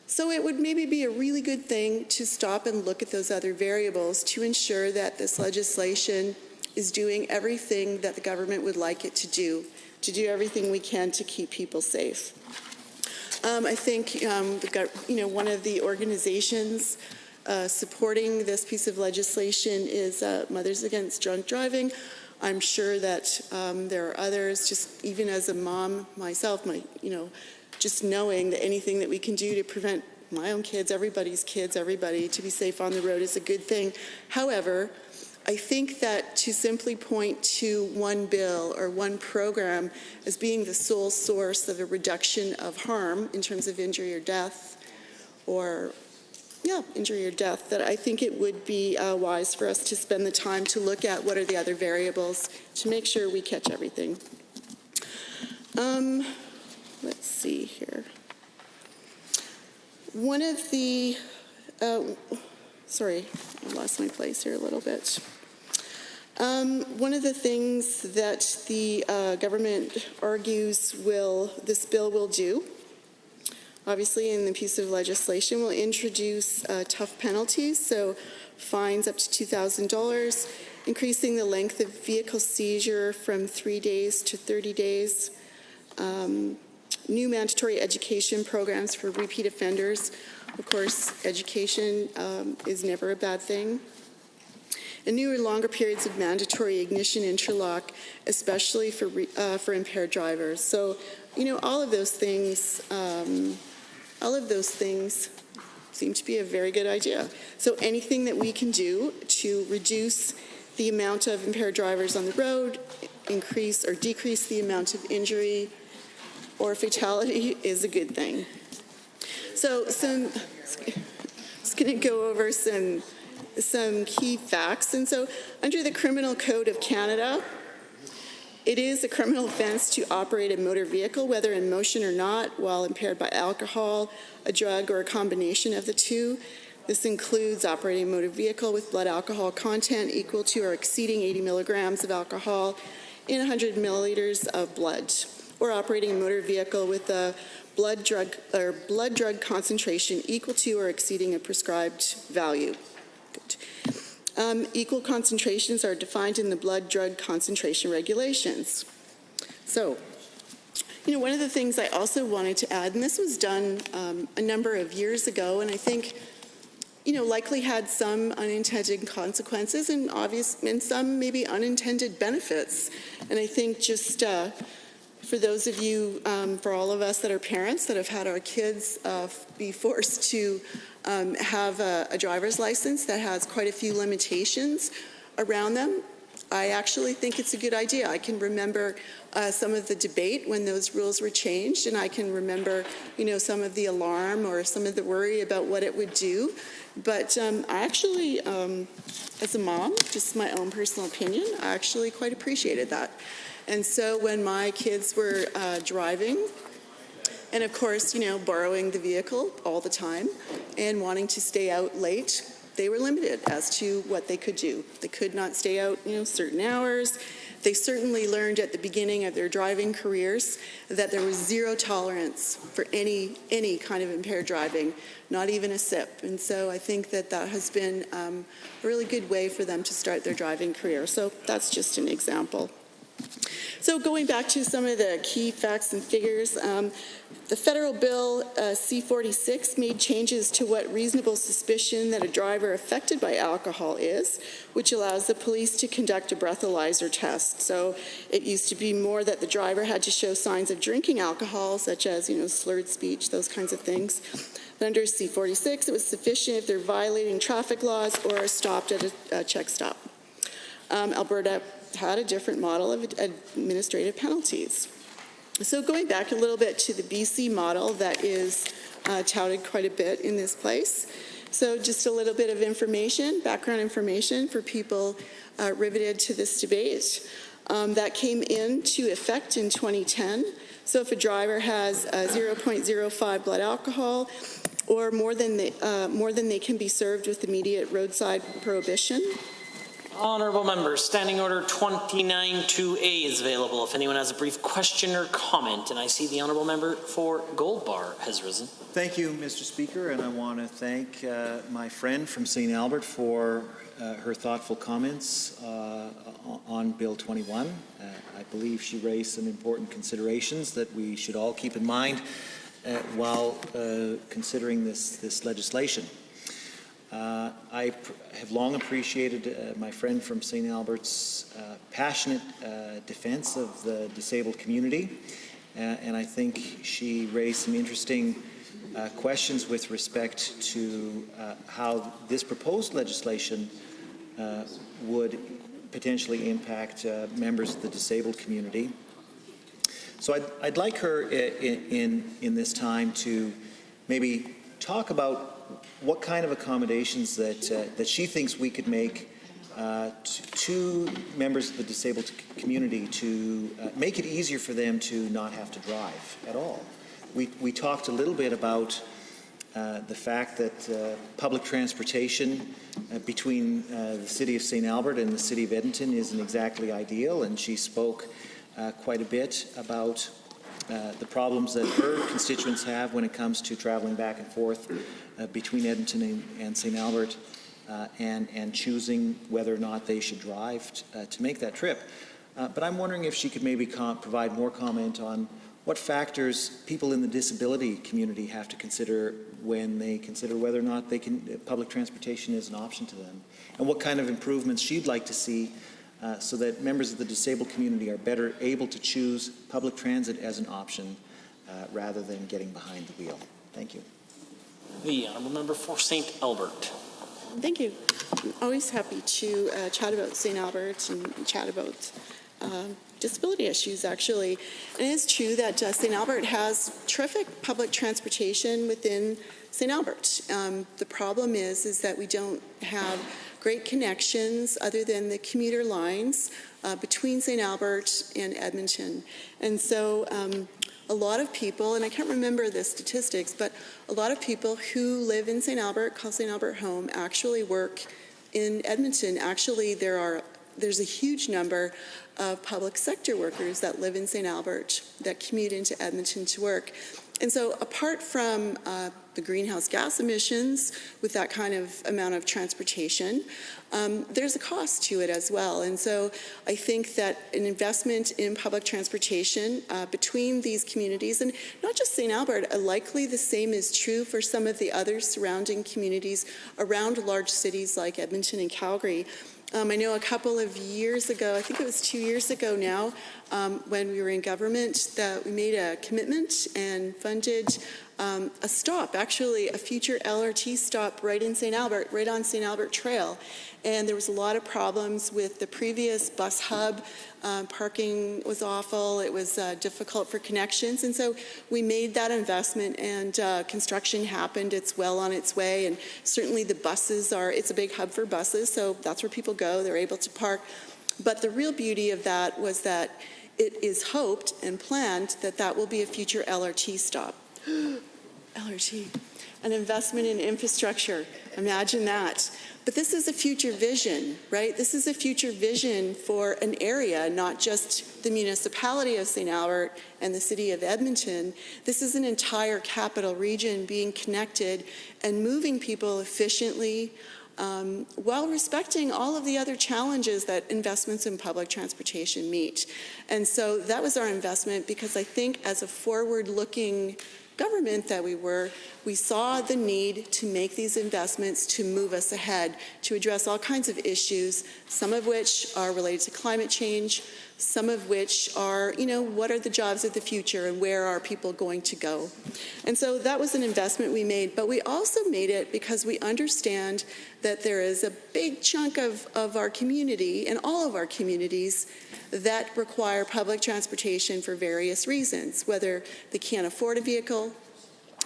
So it would maybe be a really good thing to stop and look at those other variables to ensure that this legislation is doing everything that the government would like it to do everything we can to keep people safe. I think one of the organizations supporting this piece of legislation is Mothers Against Drunk Driving. I'm sure that there are others, just even as a mom myself, just knowing that anything that we can do to prevent my own kids, everybody's kids, everybody to be safe on the road is a good thing. However, I think that to simply point to one bill or one program as being the sole source of a reduction of harm in terms of injury or death, that I think it would be wise for us to spend the time to look at what are the other variables to make sure we catch everything. Let's see here. One of the, sorry, I lost my place here a little bit. One of the things that the government argues this bill will do Obviously, in the piece of legislation, we'll introduce tough penalties, so fines up to $2,000, increasing the length of vehicle seizure from 3 days to 30 days, new mandatory education programs for repeat offenders. Of course, education is never a bad thing. And newer, longer periods of mandatory ignition interlock, especially for impaired drivers. So, you know, all of those things seem to be a very good idea. So anything that we can do to reduce the amount of impaired drivers on the road, increase or decrease the amount of injury or fatality is a good thing. So just going to go over some key facts. And so under the Criminal Code of Canada, it is a criminal offense to operate a motor vehicle, whether in motion or not, while impaired by alcohol, a drug, or a combination of the two. This includes operating a motor vehicle with blood alcohol content equal to or exceeding 80 milligrams of alcohol in 100 milliliters of blood, or operating a motor vehicle with a blood drug concentration equal to or exceeding a prescribed value. Good. Equal concentrations are defined in the blood drug concentration regulations. So, you know, one of the things I also wanted to add, and this was done a number of years ago, and I think, you know, likely had some unintended consequences and some maybe unintended benefits. And I think just for those of you, for all of us that are parents that have had our kids be forced to have a driver's license that has quite a few limitations around them, I actually think it's a good idea. I can remember some of the debate when those rules were changed, and I can remember, you know, some of the alarm or some of the worry about what it would do. But I actually, as a mom, just my own personal opinion, I actually quite appreciated that. And so when my kids were driving, and of course, you know, borrowing the vehicle all the time and wanting to stay out late, they were limited as to what they could do. They could not stay out, you know, certain hours. They certainly learned at the beginning of their driving careers that there was zero tolerance for any kind of impaired driving, not even a sip. And so I think that that has been a really good way for them to start their driving career. So that's just an example. So going back to some of the key facts and figures, the federal bill C-46 made changes to what reasonable suspicion that a driver affected by alcohol is, which allows the police to conduct a breathalyzer test. So it used to be more that the driver had to show signs of drinking alcohol, such as, you know, slurred speech, those kinds of things. But under C-46, it was sufficient if they're violating traffic laws or are stopped at a check stop. Alberta had a different model of administrative penalties. So going back a little bit to the BC model that is touted quite a bit in this place. So just a little bit of information, background information for people riveted to this debate. That came into effect in 2010. So if a driver has 0.05 blood alcohol or more than they can be served with immediate roadside prohibition. Honourable members, Standing Order 29-2A is available if anyone has a brief question or comment. And I see the Honourable Member for Gold Bar has risen. Thank you, Mr. Speaker, and I want to thank my friend from St. Albert for her thoughtful comments on Bill 21. I believe she raised some important considerations that we should all keep in mind while considering this legislation. I have long appreciated my friend from St. Albert's passionate defense of the disabled community, and I think she raised some interesting questions with respect to how this proposed legislation would potentially impact members of the disabled community. So I'd like her in this time to maybe talk about what kind of accommodations that she thinks we could make to members of the disabled community to make it easier for them to not have to drive at all. We talked a little bit about the fact that public transportation between the City of St. Albert and the City of Edmonton isn't exactly ideal, and she spoke quite a bit about the problems that her constituents have when it comes to traveling back and forth between Edmonton and St. Albert and choosing whether or not they should drive to make that trip. But I'm wondering if she could maybe provide more comment on what factors people in the disability community have to consider when they consider whether or not public transportation is an option to them, and what kind of improvements she'd like to see so that members of the disabled community are better able to choose public transit as an option rather than getting behind the wheel. Thank you. The honourable member for St. Albert. Thank you. I'm always happy to chat about St. Albert and chat about disability issues, actually. And it is true that St. Albert has terrific public transportation within St. Albert. The problem is that we don't have great connections other than the commuter lines between St. Albert and Edmonton. And so a lot of people, and I can't remember the statistics, but a lot of people who live in St. Albert, call St. Albert home, actually work in Edmonton. Actually, there's a huge number of public sector workers that live in St. Albert that commute into Edmonton to work. And so apart from the greenhouse gas emissions with that kind of amount of transportation, there's a cost to it as well. And so I think that an investment in public transportation between these communities, and not just St. Albert, likely the same is true for some of the other surrounding communities around large cities like Edmonton and Calgary. I know a couple of years ago, I think it was 2 years ago now, when we were in government, that we made a commitment and funded a stop, actually a future LRT stop right in St. Albert, right on St. Albert Trail. And there was a lot of problems with the previous bus hub. Parking was awful. It was difficult for connections. And so we made that investment, and construction happened. It's well on its way. And certainly the buses it's a big hub for buses, so that's where people go. They're able to park. But the real beauty of that was that it is hoped and planned that that will be a future LRT stop. LRT, an investment in infrastructure. Imagine that. But this is a future vision, right? This is a future vision for an area, not just the municipality of St. Albert and the city of Edmonton. This is an entire capital region being connected and moving people efficiently while respecting all of the other challenges that investments in public transportation meet. And so that was our investment, because I think as a forward-looking government that we saw the need to make these investments to move us ahead, to address all kinds of issues, some of which are related to climate change, some of which are, what are the jobs of the future and where are people going to go? And so that was an investment we made, but we also made it because we understand that there is a big chunk of our community and all of our communities that require public transportation for various reasons, whether they can't afford a vehicle,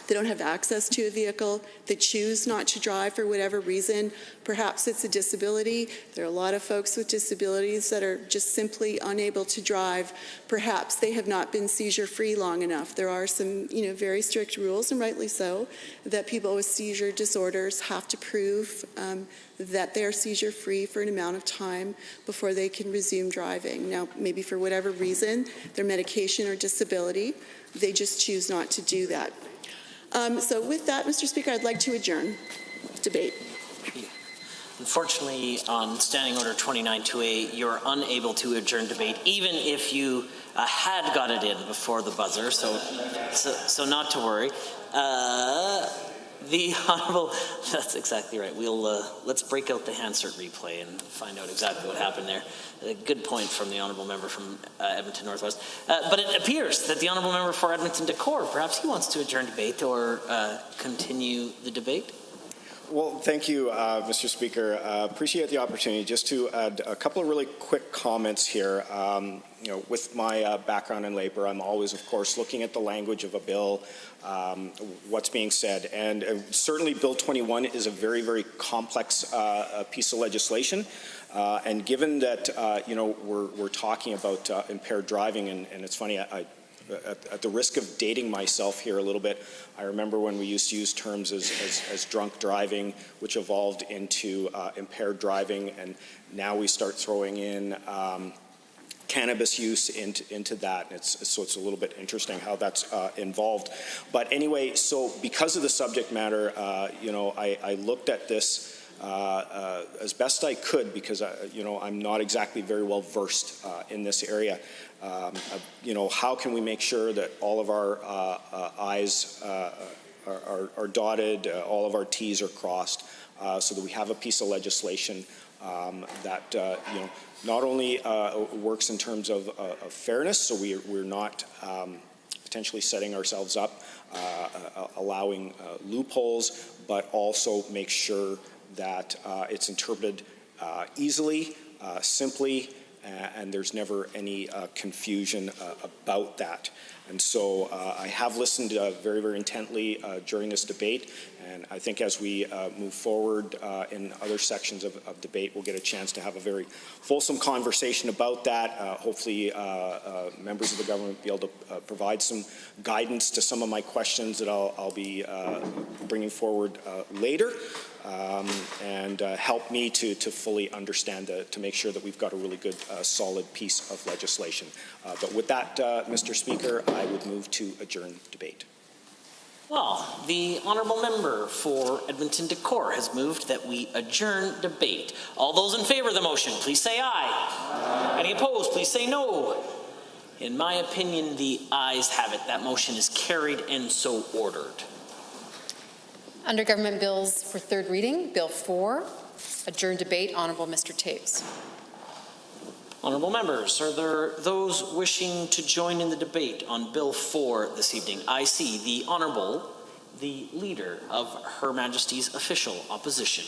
they don't have access to a vehicle, they choose not to drive for whatever reason. Perhaps it's a disability. There are a lot of folks with disabilities that are just simply unable to drive. Perhaps they have not been seizure-free long enough. There are some, very strict rules, and rightly so, that people with seizure disorders have to prove that they are seizure-free for an amount of time before they can resume driving. Now, maybe for whatever reason, their medication or disability, they just choose not to do that. So with that, Mr. Speaker, I'd like to adjourn debate. Unfortunately, on Standing Order 2928, you're unable to adjourn debate, even if you had got it in before the buzzer, so not to worry. The Honourable, that's exactly right. Let's break out the Hansard replay and find out exactly what happened there. A good point from the Honourable Member from Edmonton Northwest. But it appears that the Honourable Member for Edmonton Decore, perhaps he wants to adjourn debate or continue the debate. Well, thank you, Mr. Speaker. Appreciate the opportunity just to add a couple of really quick comments here. With my background in labor, I'm always, of course, looking at the language of a bill, what's being said. And certainly Bill 21 is a very, very complex piece of legislation. And given that, we're talking about impaired driving, and it's funny, at the risk of dating myself here a little bit, I remember when we used to use terms as drunk driving, which evolved into impaired driving, and now we start throwing in cannabis use into that. So it's a little bit interesting how that's involved. But anyway, so because of the subject matter, I looked at this as best I could because I'm not exactly very well versed in this area. How can we make sure that all of our I's are dotted, all of our T's are crossed, so that we have a piece of legislation that not only works in terms of fairness, so we're not potentially setting ourselves up, allowing loopholes, but also make sure that it's interpreted easily, simply, and there's never any confusion about that. And so I have listened very, very intently during this debate, and I think as we move forward in other sections of debate, we'll get a chance to have a very fulsome conversation about that. Hopefully members of the government will be able to provide some guidance to some of my questions that I'll be bringing forward later. And help me to fully understand, to make sure that we've got a really good, solid piece of legislation. But with that, Mr. Speaker, I would move to adjourn debate. Well, the honourable member for Edmonton Decore has moved that we adjourn debate. All those in favour of the motion, please say aye. Any opposed, please say no. In my opinion, the ayes have it. That motion is carried and so ordered. Under government bills for third reading, Bill 4, adjourn debate, Honourable Mr. Taves. Honourable members, are there those wishing to join in the debate on Bill 4 this evening? I see the Honourable, the Leader of Her Majesty's Official Opposition.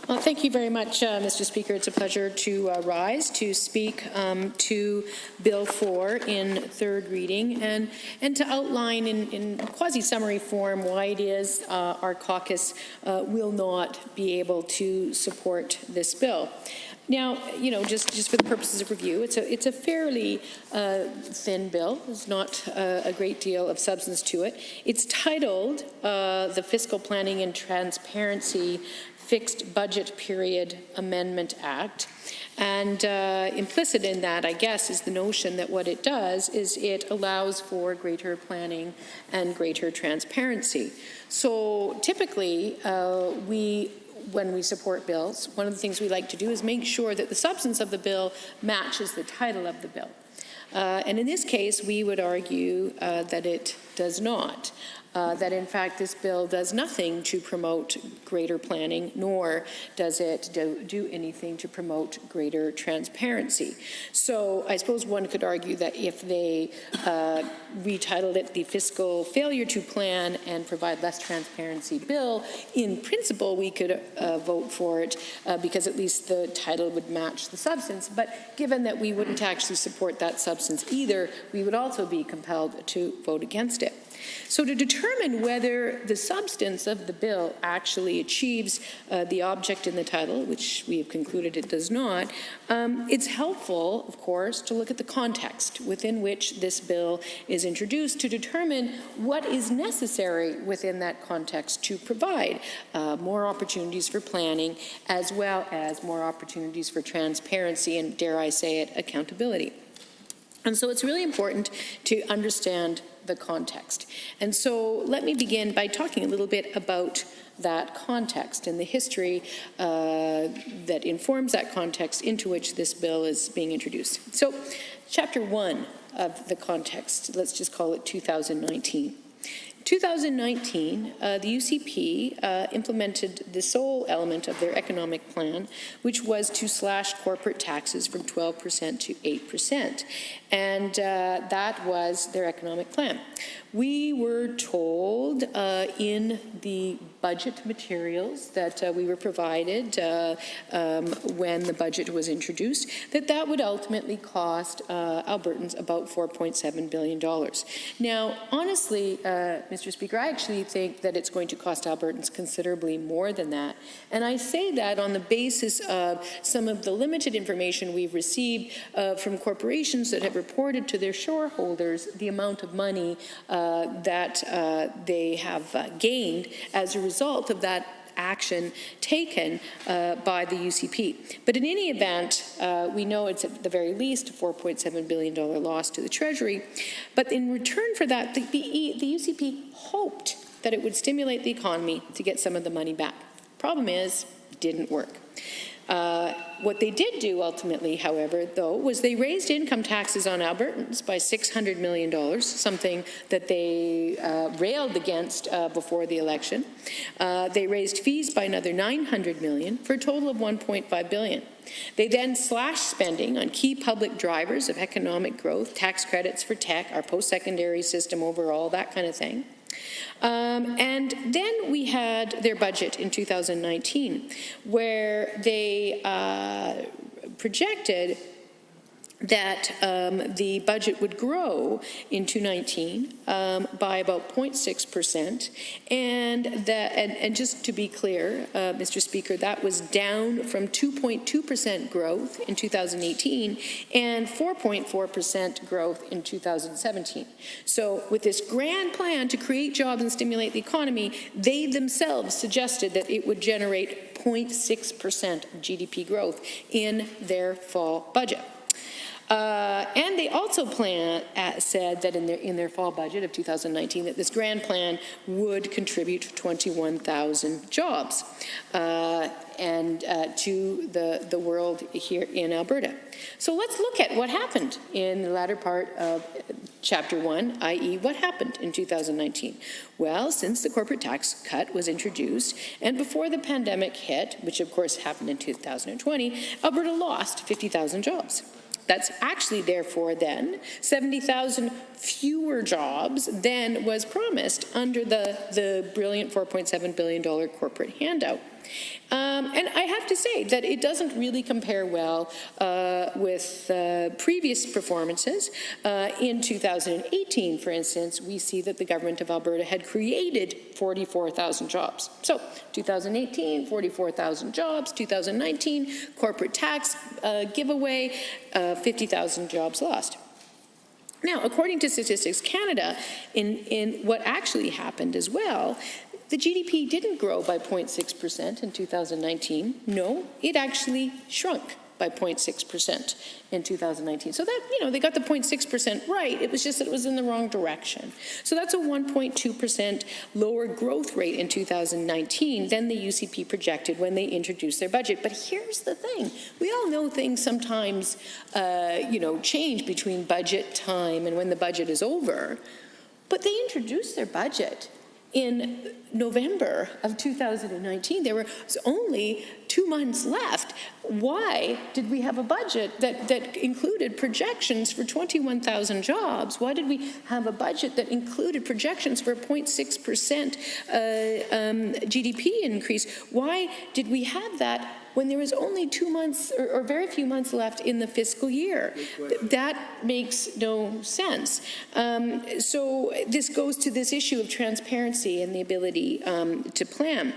Well, thank you very much, Mr. Speaker. It's a pleasure to rise to speak to Bill 4 in third reading and to outline in quasi-summary form why it is our caucus will not be able to support this bill. Now, just for the purposes of review, it's a fairly thin bill. There's not a great deal of substance to it. It's titled the Fiscal Planning and Transparency Fixed Budget Period Amendment Act. And implicit in that, I guess, is the notion that what it does is it allows for greater planning and greater transparency. So typically, when we support bills, one of the things we like to do is make sure that the substance of the bill matches the title of the bill. And in this case, we would argue that it does not. That in fact this bill does nothing to promote greater planning, nor does it do anything to promote greater transparency. So I suppose one could argue that if they retitled it the Fiscal Failure to Plan and Provide Less Transparency Bill, in principle we could vote for it because at least the title would match the substance. But given that we wouldn't actually support that substance either, we would also be compelled to vote against it. So to determine whether the substance of the bill actually achieves the object in the title, which we have concluded it does not, it's helpful, of course, to look at the context within which this bill is introduced to determine what is necessary within that context to provide more opportunities for planning as well as more opportunities for transparency and, dare I say it, accountability. And so it's really important to understand the context. And so let me begin by talking a little bit about that context and the history that informs that context into which this bill is being introduced. So Chapter 1 of the context, let's just call it 2019. 2019, the UCP implemented the sole element of their economic plan, which was to slash corporate taxes from 12% to 8%. And that was their economic plan. We were told in the budget materials that we were provided when the budget was introduced that that would ultimately cost Albertans about $4.7 billion. Now, honestly, Mr. Speaker, I actually think that it's going to cost Albertans considerably more than that. And I say that on the basis of some of the limited information we've received from corporations that have reported to their shareholders the amount of money that they have gained as a result of that action taken by the UCP. But in any event, we know it's at the very least a $4.7 billion loss to the Treasury. But in return for that, the UCP hoped that it would stimulate the economy to get some of the money back. Problem is, it didn't work. What they did do ultimately, however, though, was they raised income taxes on Albertans by $600 million, something that they railed against before the election. They raised fees by another $900 million for a total of $1.5 billion. They then slashed spending on key public drivers of economic growth, tax credits for tech, our post-secondary system overall, that kind of thing. And then we had their budget in 2019, where they projected that the budget would grow in 2019 by about 0.6%, and just to be clear, Mr. Speaker, that was down from 2.2% growth in 2018 and 4.4% growth in 2017. So with this grand plan to create jobs and stimulate the economy, they themselves suggested that it would generate 0.6% of GDP growth in their fall budget. And they also said that in their fall budget of 2019 that this grand plan would contribute 21,000 jobs to the world here in Alberta. So let's look at what happened in the latter part of Chapter 1, i.e. what happened in 2019. Well, since the corporate tax cut was introduced and before the pandemic hit, which of course happened in 2020, Alberta lost 50,000 jobs. That's actually, therefore, then 70,000 fewer jobs than was promised under the brilliant $4.7 billion corporate handout. And I have to say that it doesn't really compare well with previous performances. In 2018, for instance, we see that the government of Alberta had created 44,000 jobs. So 2018, 44,000 jobs. 2019, corporate tax giveaway, 50,000 jobs lost. Now, according to Statistics Canada, in what actually happened as well, the GDP didn't grow by 0.6% in 2019. No, it actually shrunk by 0.6% in 2019. So that, they got the 0.6% right. It was just that it was in the wrong direction. So that's a 1.2% lower growth rate in 2019 than the UCP projected when they introduced their budget. But here's the thing. We all know things sometimes, change between budget time and when the budget is over. But they introduced their budget in November of 2019. There was only 2 months left. Why did we have a budget that included projections for 21,000 jobs? Why did we have a budget that included projections for a 0.6% GDP increase? Why did we have that when there was only 2 months or very few months left in the fiscal year? That makes no sense. So this goes to this issue of transparency and the ability to plan.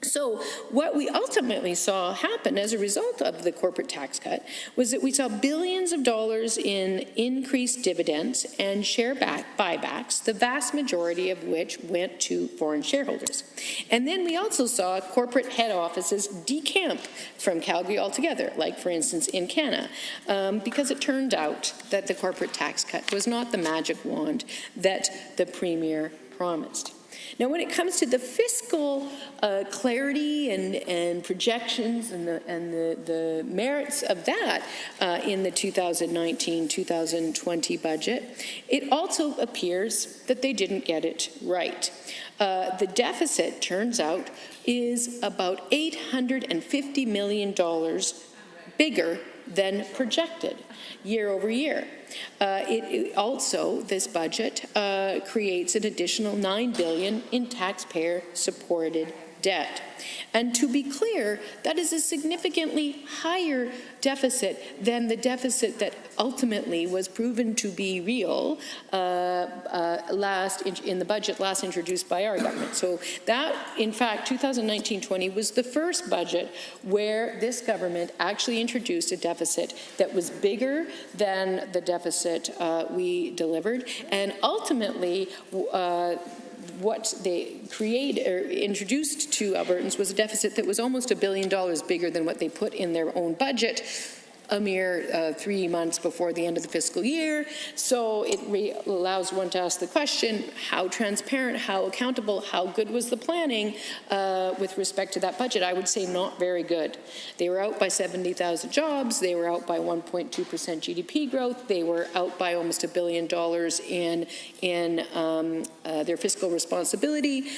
So what we ultimately saw happen as a result of the corporate tax cut was that we saw billions of dollars in increased dividends and share buybacks, the vast majority of which went to foreign shareholders. And then we also saw corporate head offices decamp from Calgary altogether, like for instance in Canada, because it turned out that the corporate tax cut was not the magic wand that the Premier promised. Now, when it comes to the fiscal clarity and projections and the merits of that in the 2019-2020 budget, it also appears that they didn't get it right. The deficit, turns out, is about $850 million bigger than projected year over year. It also, this budget, creates an additional $9 billion in taxpayer-supported debt. And to be clear, that is a significantly higher deficit than the deficit that ultimately was proven to be real in the budget last introduced by our government. So that, in fact, 2019-20 was the first budget where this government actually introduced a deficit that was bigger than the deficit we delivered, and ultimately what they introduced to Albertans was a deficit that was almost $1 billion bigger than what they put in their own budget a mere 3 months before the end of the fiscal year. So it allows one to ask the question, how transparent, how accountable, how good was the planning with respect to that budget? I would say not very good. They were out by 70,000 jobs. They were out by 1.2% GDP growth. They were out by almost $1 billion in their fiscal responsibility.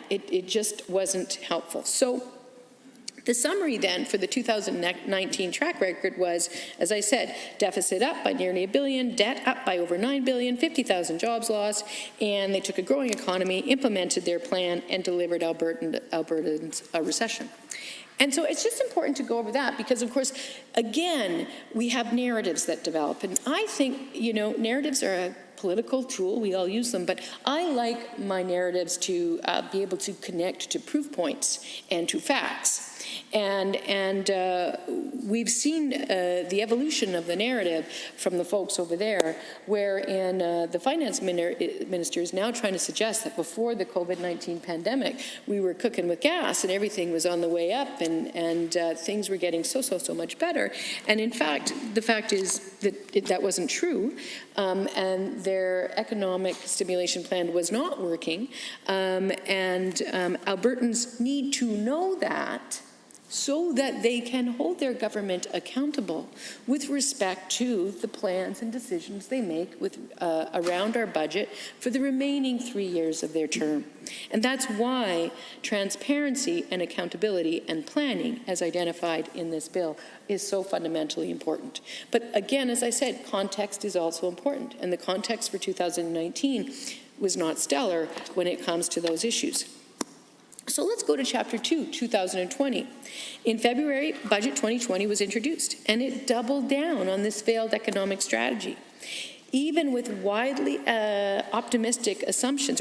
It just wasn't helpful. So the summary then for the 2019 track record was, as I said, deficit up by nearly $1 billion, debt up by over $9 billion, 50,000 jobs lost, and they took a growing economy, implemented their plan, and delivered Albertans a recession. And so it's just important to go over that because, of course, again, we have narratives that develop. And I think, narratives are a political tool. We all use them. But I like my narratives to be able to connect to proof points and to facts. And we've seen the evolution of the narrative from the folks over there, wherein the finance minister is now trying to suggest that before the COVID-19 pandemic, we were cooking with gas and everything was on the way up and things were getting so much better. And in fact, the fact is that that wasn't true. And their economic stimulation plan was not working. Albertans need to know that so that they can hold their government accountable with respect to the plans and decisions they make around our budget for the remaining 3 years of their term. And that's why transparency and accountability and planning, as identified in this bill, is so fundamentally important. But again, as I said, context is also important. And the context for 2019 was not stellar when it comes to those issues. So let's go to Chapter 2, 2020. In February, Budget 2020 was introduced, and it doubled down on this failed economic strategy. Even with wildly optimistic assumptions,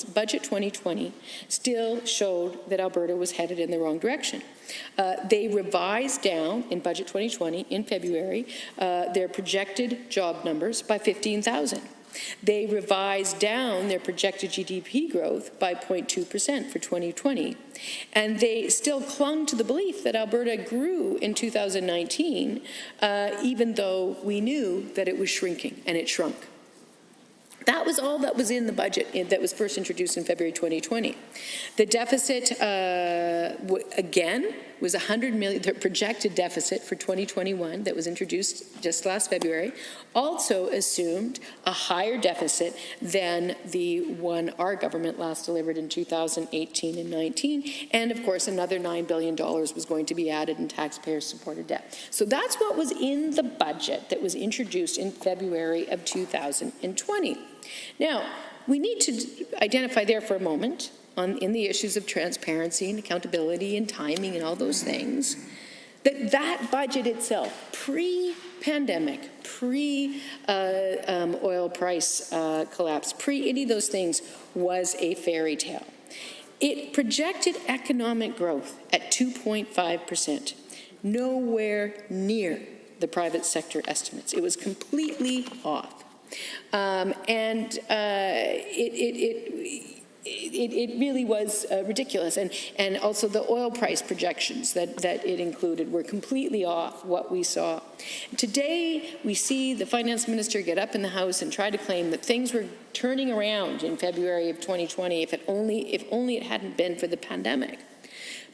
Budget 2020 still showed that Alberta was headed in the wrong direction. They revised down in Budget 2020 in February their projected job numbers by 15,000. They revised down their projected GDP growth by 0.2% for 2020. And they still clung to the belief that Alberta grew in 2019, even though we knew that it was shrinking, and it shrunk. That was all that was in the budget that was first introduced in February 2020. The deficit, again, was $100 million. The projected deficit for 2021 that was introduced just last February also assumed a higher deficit than the one our government last delivered in 2018 and 19. And, of course, another $9 billion was going to be added in taxpayer-supported debt. So that's what was in the budget that was introduced in February of 2020. Now, we need to identify there for a moment in the issues of transparency and accountability and timing and all those things, that budget itself, pre-pandemic, pre-oil price collapse, pre any of those things, was a fairy tale. It projected economic growth at 2.5%, nowhere near the private sector estimates. It was completely off. It really was ridiculous. And also the oil price projections that it included were completely off what we saw. Today, we see the finance minister get up in the House and try to claim that things were turning around in February of 2020 if only it hadn't been for the pandemic.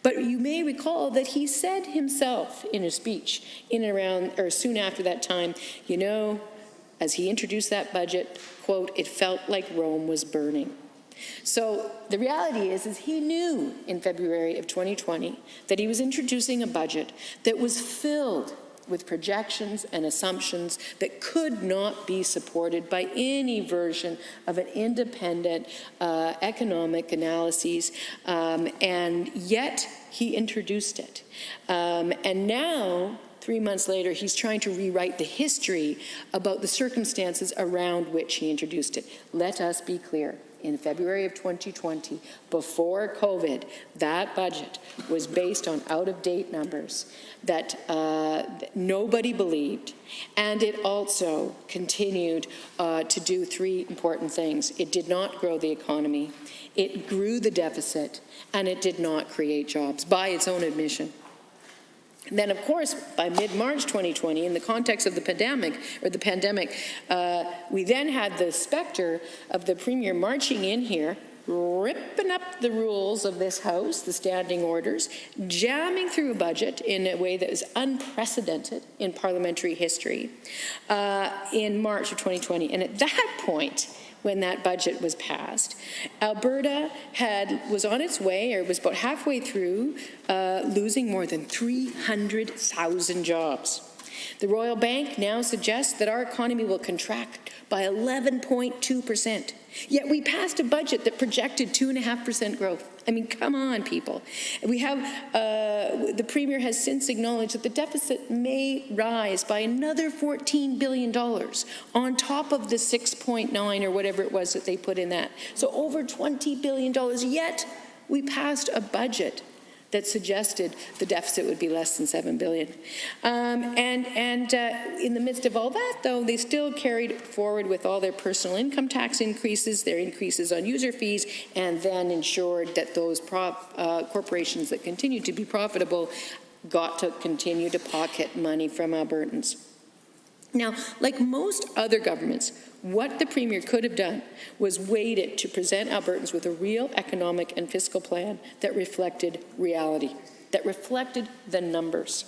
But you may recall that he said himself in a speech in and around, or soon after that time, as he introduced that budget, quote, "It felt like Rome was burning." So the reality is he knew in February of 2020 that he was introducing a budget that was filled with projections and assumptions that could not be supported by any version of an independent economic analysis, and yet he introduced it. And now, 3 months later, he's trying to rewrite the history about the circumstances around which he introduced it. Let us be clear. in February of 2020, before COVID, that budget was based on out-of-date numbers that nobody believed. And it also continued to do three important things. It did not grow the economy, it grew the deficit, and it did not create jobs, by its own admission. And then, of course, by mid-March 2020, in the context of the pandemic, we then had the specter of the Premier marching in here, ripping up the rules of this House, the standing orders, jamming through a budget in a way that is unprecedented in parliamentary history in March of 2020. And at that point, when that budget was passed, Alberta was on its way, or was about halfway through, losing more than 300,000 jobs. The Royal Bank now suggests that our economy will contract by 11.2%. Yet we passed a budget that projected 2.5% growth. I mean, come on, people. We have, the Premier has since acknowledged that the deficit may rise by another $14 billion on top of the 6.9 or whatever it was that they put in that. So over $20 billion, yet we passed a budget that suggested the deficit would be less than $7 billion. In the midst of all that, though, they still carried forward with all their personal income tax increases, their increases on user fees, and then ensured that those corporations that continued to be profitable got to continue to pocket money from Albertans. Now, like most other governments, what the Premier could have done was waited to present Albertans with a real economic and fiscal plan that reflected reality, that reflected the numbers.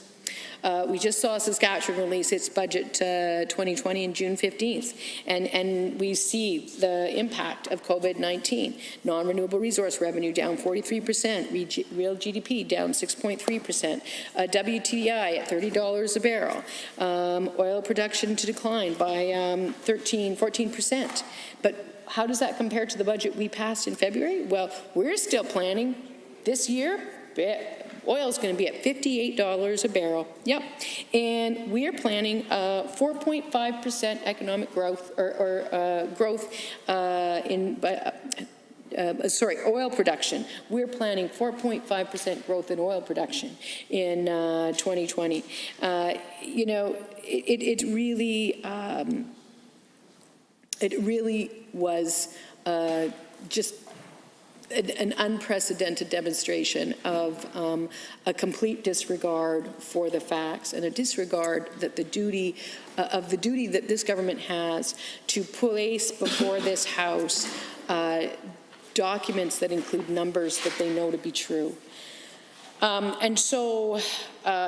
We just saw Saskatchewan release its budget 2020 on June 15th, and we see the impact of COVID-19. Non-renewable resource revenue down 43%, real GDP down 6.3%, WTI at $30 a barrel, oil production to decline by 14%. But how does that compare to the budget we passed in February? Well, we're still planning this year. Oil is going to be at $58 a barrel. Yep. And we are planning 4.5% economic growth, oil production. We're planning 4.5% growth in oil production in 2020. It really was just an unprecedented demonstration of a complete disregard for the facts, and a disregard that the duty that this government has to place before this House documents that include numbers that they know to be true.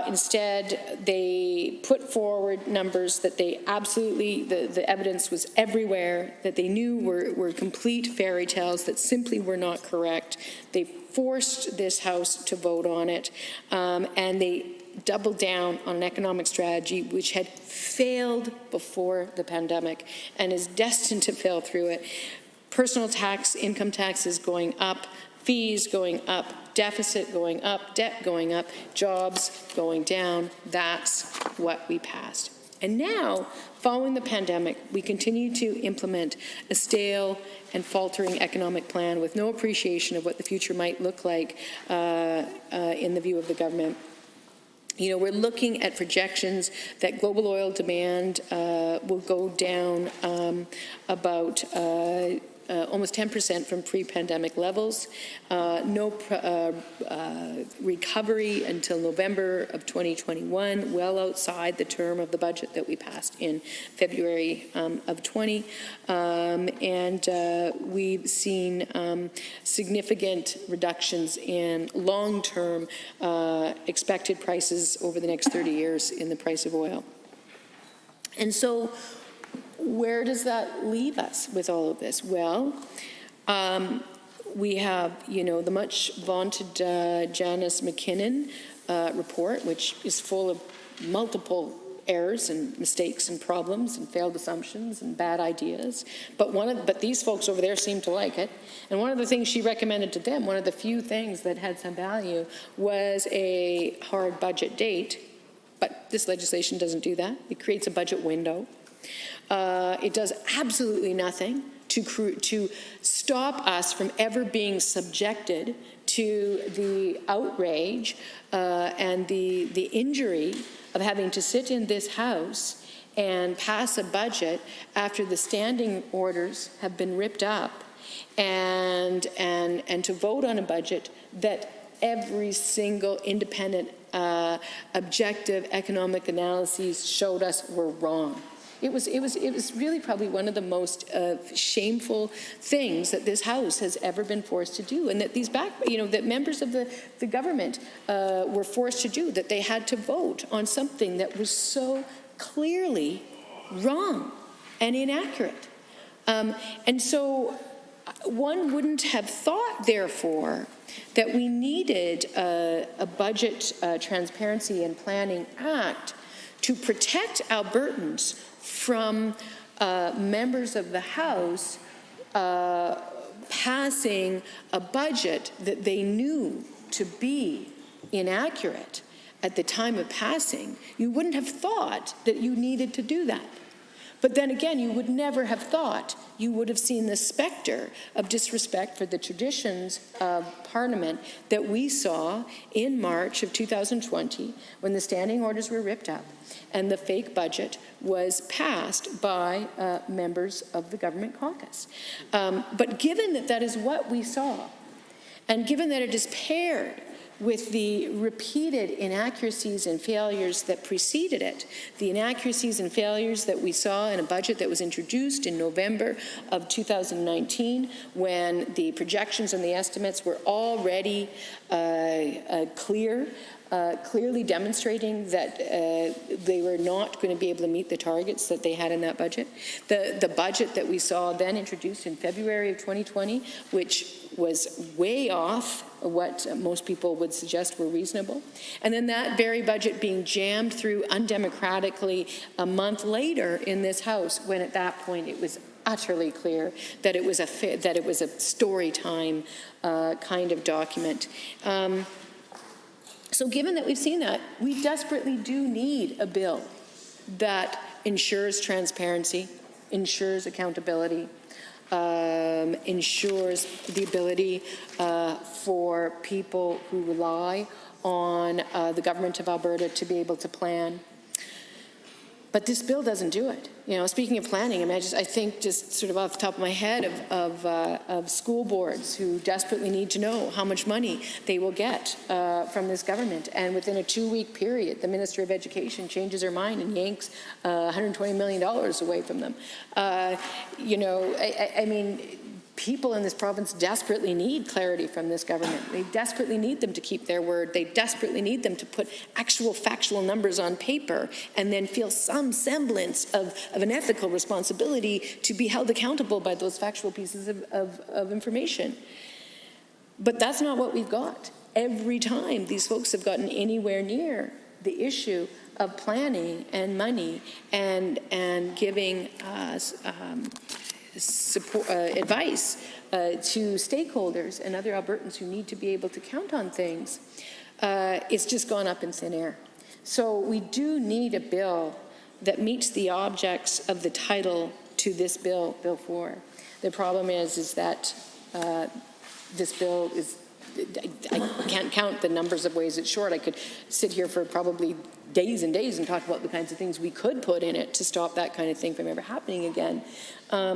Instead, they put forward numbers that they absolutely, the evidence was everywhere, that they knew were complete fairy tales that simply were not correct. They forced this House to vote on it, and they doubled down on an economic strategy which had failed before the pandemic and is destined to fail through it. Personal tax, income taxes going up, fees going up, deficit going up, debt going up, jobs going down. That's what we passed. And now, following the pandemic, we continue to implement a stale and faltering economic plan with no appreciation of what the future might look like in the view of the government. You know, we're looking at projections that global oil demand will go down about almost 10% from pre-pandemic levels. No recovery until November of 2021, well outside the term of the budget that we passed in February of 20. We've seen significant reductions in long-term expected prices over the next 30 years in the price of oil. And so, where does that leave us with all of this? Well, we have, the much vaunted Janice McKinnon report, which is full of multiple errors and mistakes and problems and failed assumptions and bad ideas. But these folks over there seem to like it. And one of the things she recommended to them, one of the few things that had some value, was a hard budget date. But this legislation doesn't do that. It creates a budget window. It does absolutely nothing to stop us from ever being subjected to the outrage and the injury of having to sit in this House and pass a budget after the standing orders have been ripped up, and to vote on a budget that every single independent objective economic analyses showed us were wrong. It was really probably one of the most shameful things that this House has ever been forced to do, and that that members of the government were forced to do, that they had to vote on something that was so clearly wrong and inaccurate. And so one wouldn't have thought, therefore, that we needed a Budget Transparency and Planning Act to protect Albertans from members of the House passing a budget that they knew to be inaccurate at the time of passing. You wouldn't have thought that you needed to do that. But then again, you would never have thought you would have seen the specter of disrespect for the traditions of Parliament that we saw in March of 2020 when the standing orders were ripped up and the fake budget was passed by members of the government caucus. But given that that is what we saw, and given that it is paired with the repeated inaccuracies and failures that preceded it, the inaccuracies and failures that we saw in a budget that was introduced in November of 2019, when the projections and the estimates were already clearly demonstrating that they were not going to be able to meet the targets that they had in that budget. The budget that we saw then introduced in February of 2020, which was way off what most people would suggest were reasonable. And then that very budget being jammed through undemocratically a month later in this House, when at that point it was utterly clear that it was a story time kind of document. So given that we've seen that, we desperately do need a bill that ensures transparency, ensures accountability, ensures the ability for people who rely on the government of Alberta to be able to plan. But this bill doesn't do it. You know, speaking of planning, I mean, I think just sort of off the top of my head of school boards who desperately need to know how much money they will get from this government, and within a 2-week period, the Minister of Education changes her mind and yanks $120 million away from them. I mean, people in this province desperately need clarity from this government. They desperately need them to keep their word. They desperately need them to put actual factual numbers on paper and then feel some semblance of an ethical responsibility to be held accountable by those factual pieces of information. But that's not what we've got. Every time these folks have gotten anywhere near the issue of planning and money and giving advice to stakeholders and other Albertans who need to be able to count on things, it's just gone up in thin air. So we do need a bill that meets the objects of the title to this bill, Bill 4. The problem is that this bill is, I can't count the numbers of ways it's short. I could sit here for probably days and days and talk about the kinds of things we could put in it to stop that kind of thing from ever happening again. I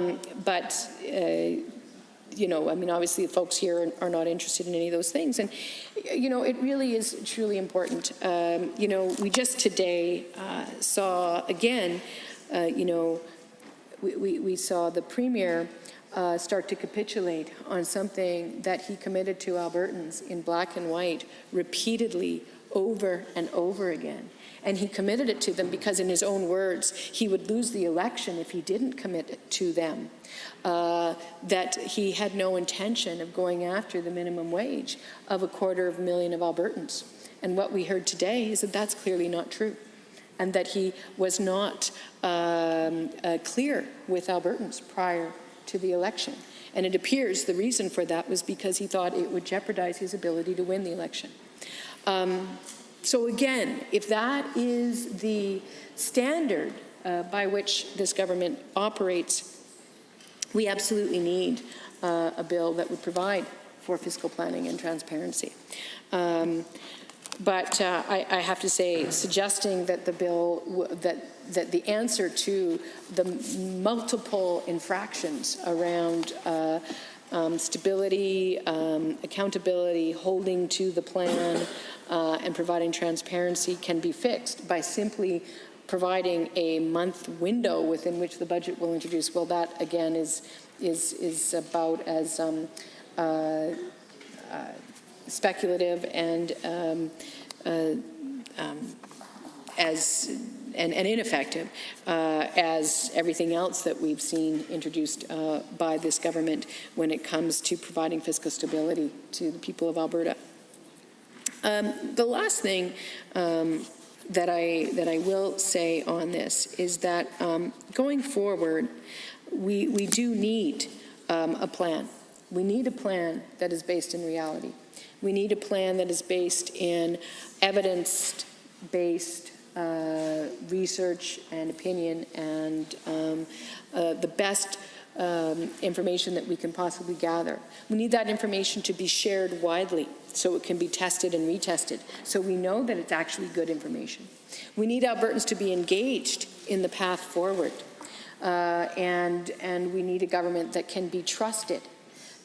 mean, obviously the folks here are not interested in any of those things. And, it really is truly important. We just today saw, again, we saw the Premier start to capitulate on something that he committed to Albertans in black and white repeatedly over and over again. And he committed it to them because, in his own words, he would lose the election if he didn't commit it to them. That he had no intention of going after the minimum wage of 250,000 of Albertans. And what we heard today is that that's clearly not true, and that he was not clear with Albertans prior to the election. And it appears the reason for that was because he thought it would jeopardize his ability to win the election. So again, if that is the standard by which this government operates, we absolutely need a bill that would provide for fiscal planning and transparency. But I have to say, suggesting that the bill, that the answer to the multiple infractions around stability, accountability, holding to the plan, and providing transparency can be fixed by simply providing a month window within which the budget will introduce, well, that again is about as speculative and ineffective as everything else that we've seen introduced by this government when it comes to providing fiscal stability to the people of Alberta. The last thing that I will say on this is that going forward, we do need a plan. We need a plan that is based in reality. We need a plan that is based in evidence-based research and opinion and the best information that we can possibly gather. We need that information to be shared widely so it can be tested and retested, so we know that it's actually good information. We need Albertans to be engaged in the path forward, and we need a government that can be trusted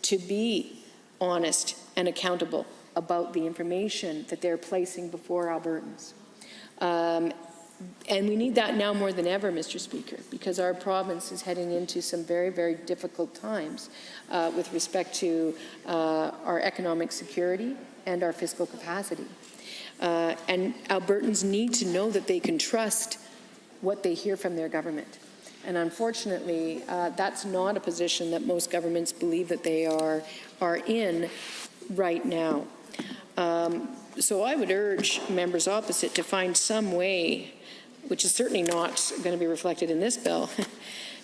to be honest and accountable about the information that they're placing before Albertans. And we need that now more than ever, Mr. Speaker, because our province is heading into some very, very difficult times with respect to our economic security and our fiscal capacity. And Albertans need to know that they can trust what they hear from their government. And unfortunately, that's not a position that most governments believe that they are in right now. So I would urge members opposite to find some way, which is certainly not going to be reflected in this bill,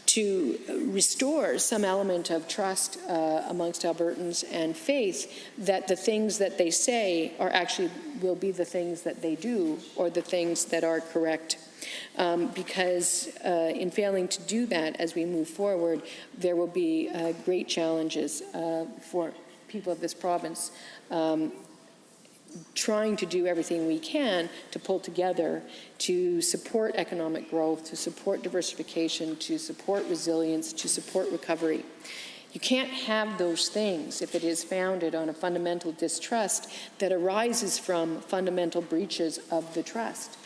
to restore some element of trust amongst Albertans and faith that the things that they say are actually will be the things that they do or the things that are correct. Because in failing to do that as we move forward, there will be great challenges for people of this province trying to do everything we can to pull together to support economic growth, to support diversification, to support resilience, to support recovery. You can't have those things if it is founded on a fundamental distrust that arises from fundamental breaches of the trust.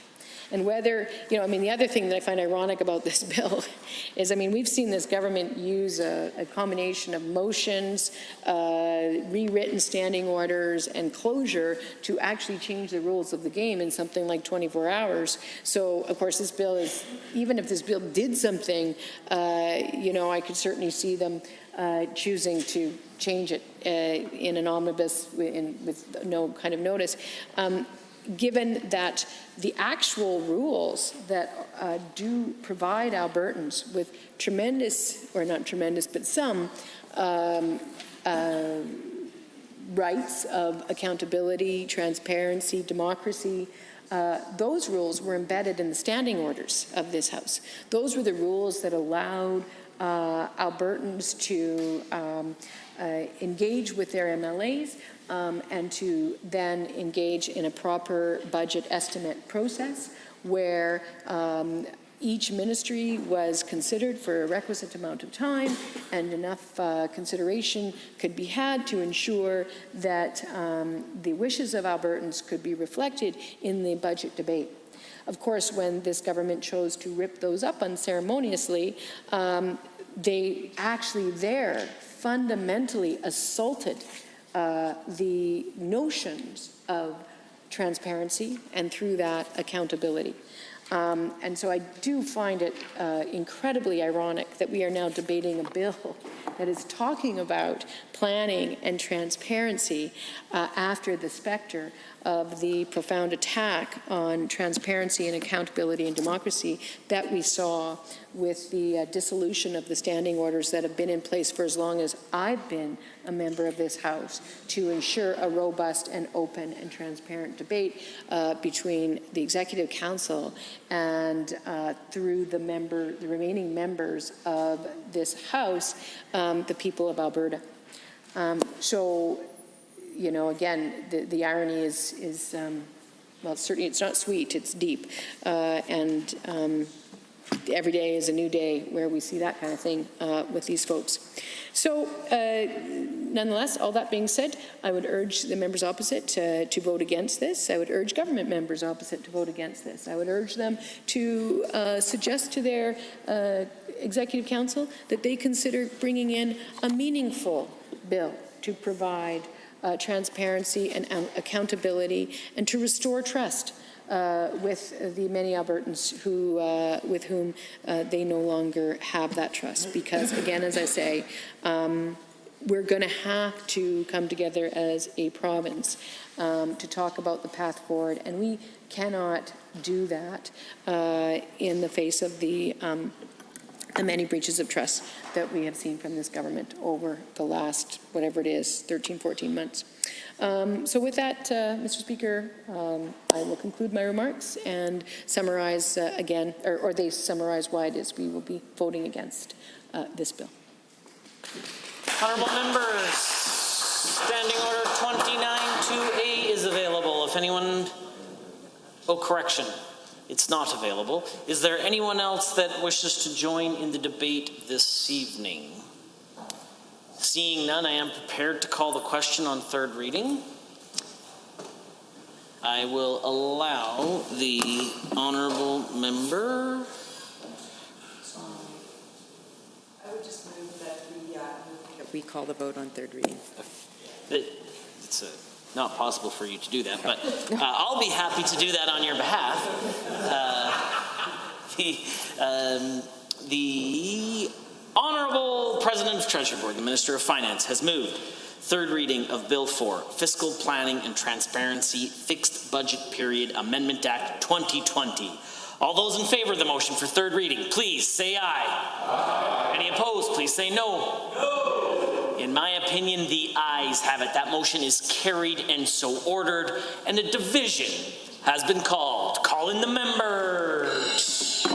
And whether, the other thing that I find ironic about this bill is, we've seen this government use a combination of motions, rewritten standing orders, and closure to actually change the rules of the game in something like 24 hours. So, of course, this bill is, even if this bill did something, I could certainly see them choosing to change it in an omnibus with no kind of notice. Given that the actual rules that do provide Albertans with tremendous, or not tremendous, but some rights of accountability, transparency, democracy, those rules were embedded in the standing orders of this House. Those were the rules that allowed Albertans to engage with their MLAs, and to then engage in a proper budget estimate process where each ministry was considered for a requisite amount of time and enough consideration could be had to ensure that the wishes of Albertans could be reflected in the budget debate. Of course, when this government chose to rip those up unceremoniously, they actually fundamentally assaulted the notions of transparency and through that accountability. And so I do find it incredibly ironic that we are now debating a bill that is talking about planning and transparency after the specter of the profound attack on transparency and accountability and democracy that we saw with the dissolution of the standing orders that have been in place for as long as I've been a member of this House to ensure a robust and open and transparent debate between the Executive Council and through the remaining members of this House, the people of Alberta. So, you know, again, the irony is well, certainly it's not sweet, it's deep. And every day is a new day where we see that kind of thing with these folks. So, nonetheless, all that being said, I would urge the members opposite to vote against this. I would urge government members opposite to vote against this. I would urge them to suggest to their Executive Council that they consider bringing in a meaningful bill to provide transparency and accountability and to restore trust with the many Albertans who, with whom they no longer have that trust. Because, again, as I say, we're going to have to come together as a province to talk about the path forward, and we cannot do that in the face of the many breaches of trust that we have seen from this government over the last, whatever it is, 13, 14 months. So with that, Mr. Speaker, I will conclude my remarks and summarize again, or they summarize why it is we will be voting against this bill. Honourable members, Standing Order 29-2A is available. If anyone, correction. It's not available. Is there anyone else that wishes to join in the debate this evening? Seeing none, I am prepared to call the question on third reading. I will allow the honourable member. I would just move that we call the vote on third reading. It's not possible for you to do that, but I'll be happy to do that on your behalf. The Honourable President of Treasury Board, the Minister of Finance, has moved third reading of Bill 4, Fiscal Planning and Transparency Fixed Budget Period Amendment Act 2020. All those in favour of the motion for third reading, please say aye. Aye. Any opposed, please say no. No. In my opinion, the ayes have it. That motion is carried and so ordered, and a division has been called. Call in the members.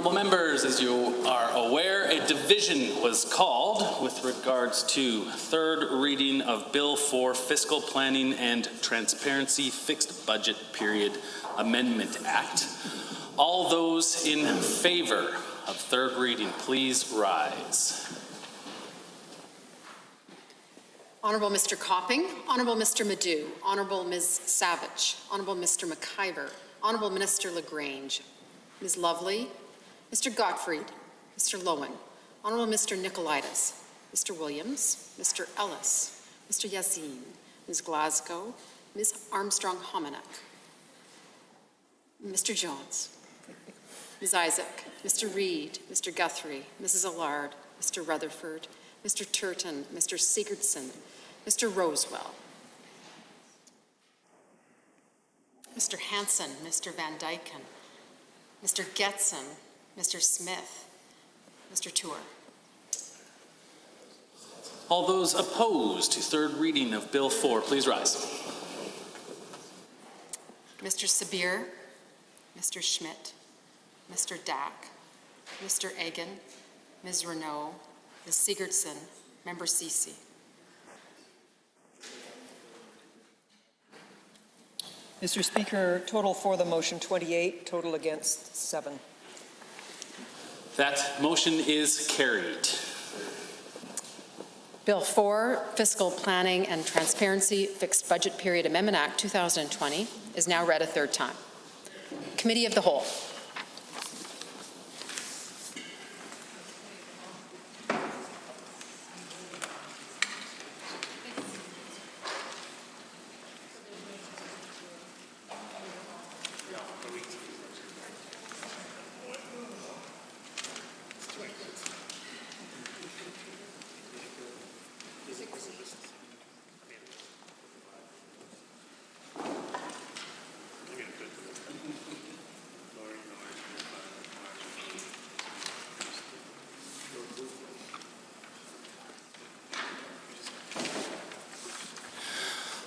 Honourable members, as you are aware, a division was called with regards to third reading of Bill 4, Fiscal Planning and Transparency Fixed Budget Period Amendment Act. All those in favour of third reading, please rise. Honourable Mr. Copping, Honourable Mr. Madu, Honourable Ms. Savage, Honourable Mr. McIver, Honourable Minister LaGrange, Ms. Lovely, Mr. Gottfried, Mr. Lowen, Honourable Mr. Nicolaitis, Mr. Williams, Mr. Ellis, Mr. Yazin, Ms. Glasgow, Ms. Armstrong-Hominick, Mr. Jones, Ms. Isaac, Mr. Reid, Mr. Guthrie, Mrs. Allard, Mr. Rutherford, Mr. Turton, Mr. Sigurdsson, Mr. Rosewell, Mr. Hansen, Mr. Van Dyken, Mr. Getson, Mr. Smith, Mr. Tour. All those opposed to third reading of Bill 4, please rise. Mr. Sabir, Mr. Schmidt, Mr. Dack, Mr. Egan, Ms. Renault, Ms. Sigurdsson, Member Ceci. Mr. Speaker, total for the motion 28, total against 7. That motion is carried. Bill 4, Fiscal Planning and Transparency Fixed Budget Period Amendment Act 2020 is now read a third time. Committee of the Whole.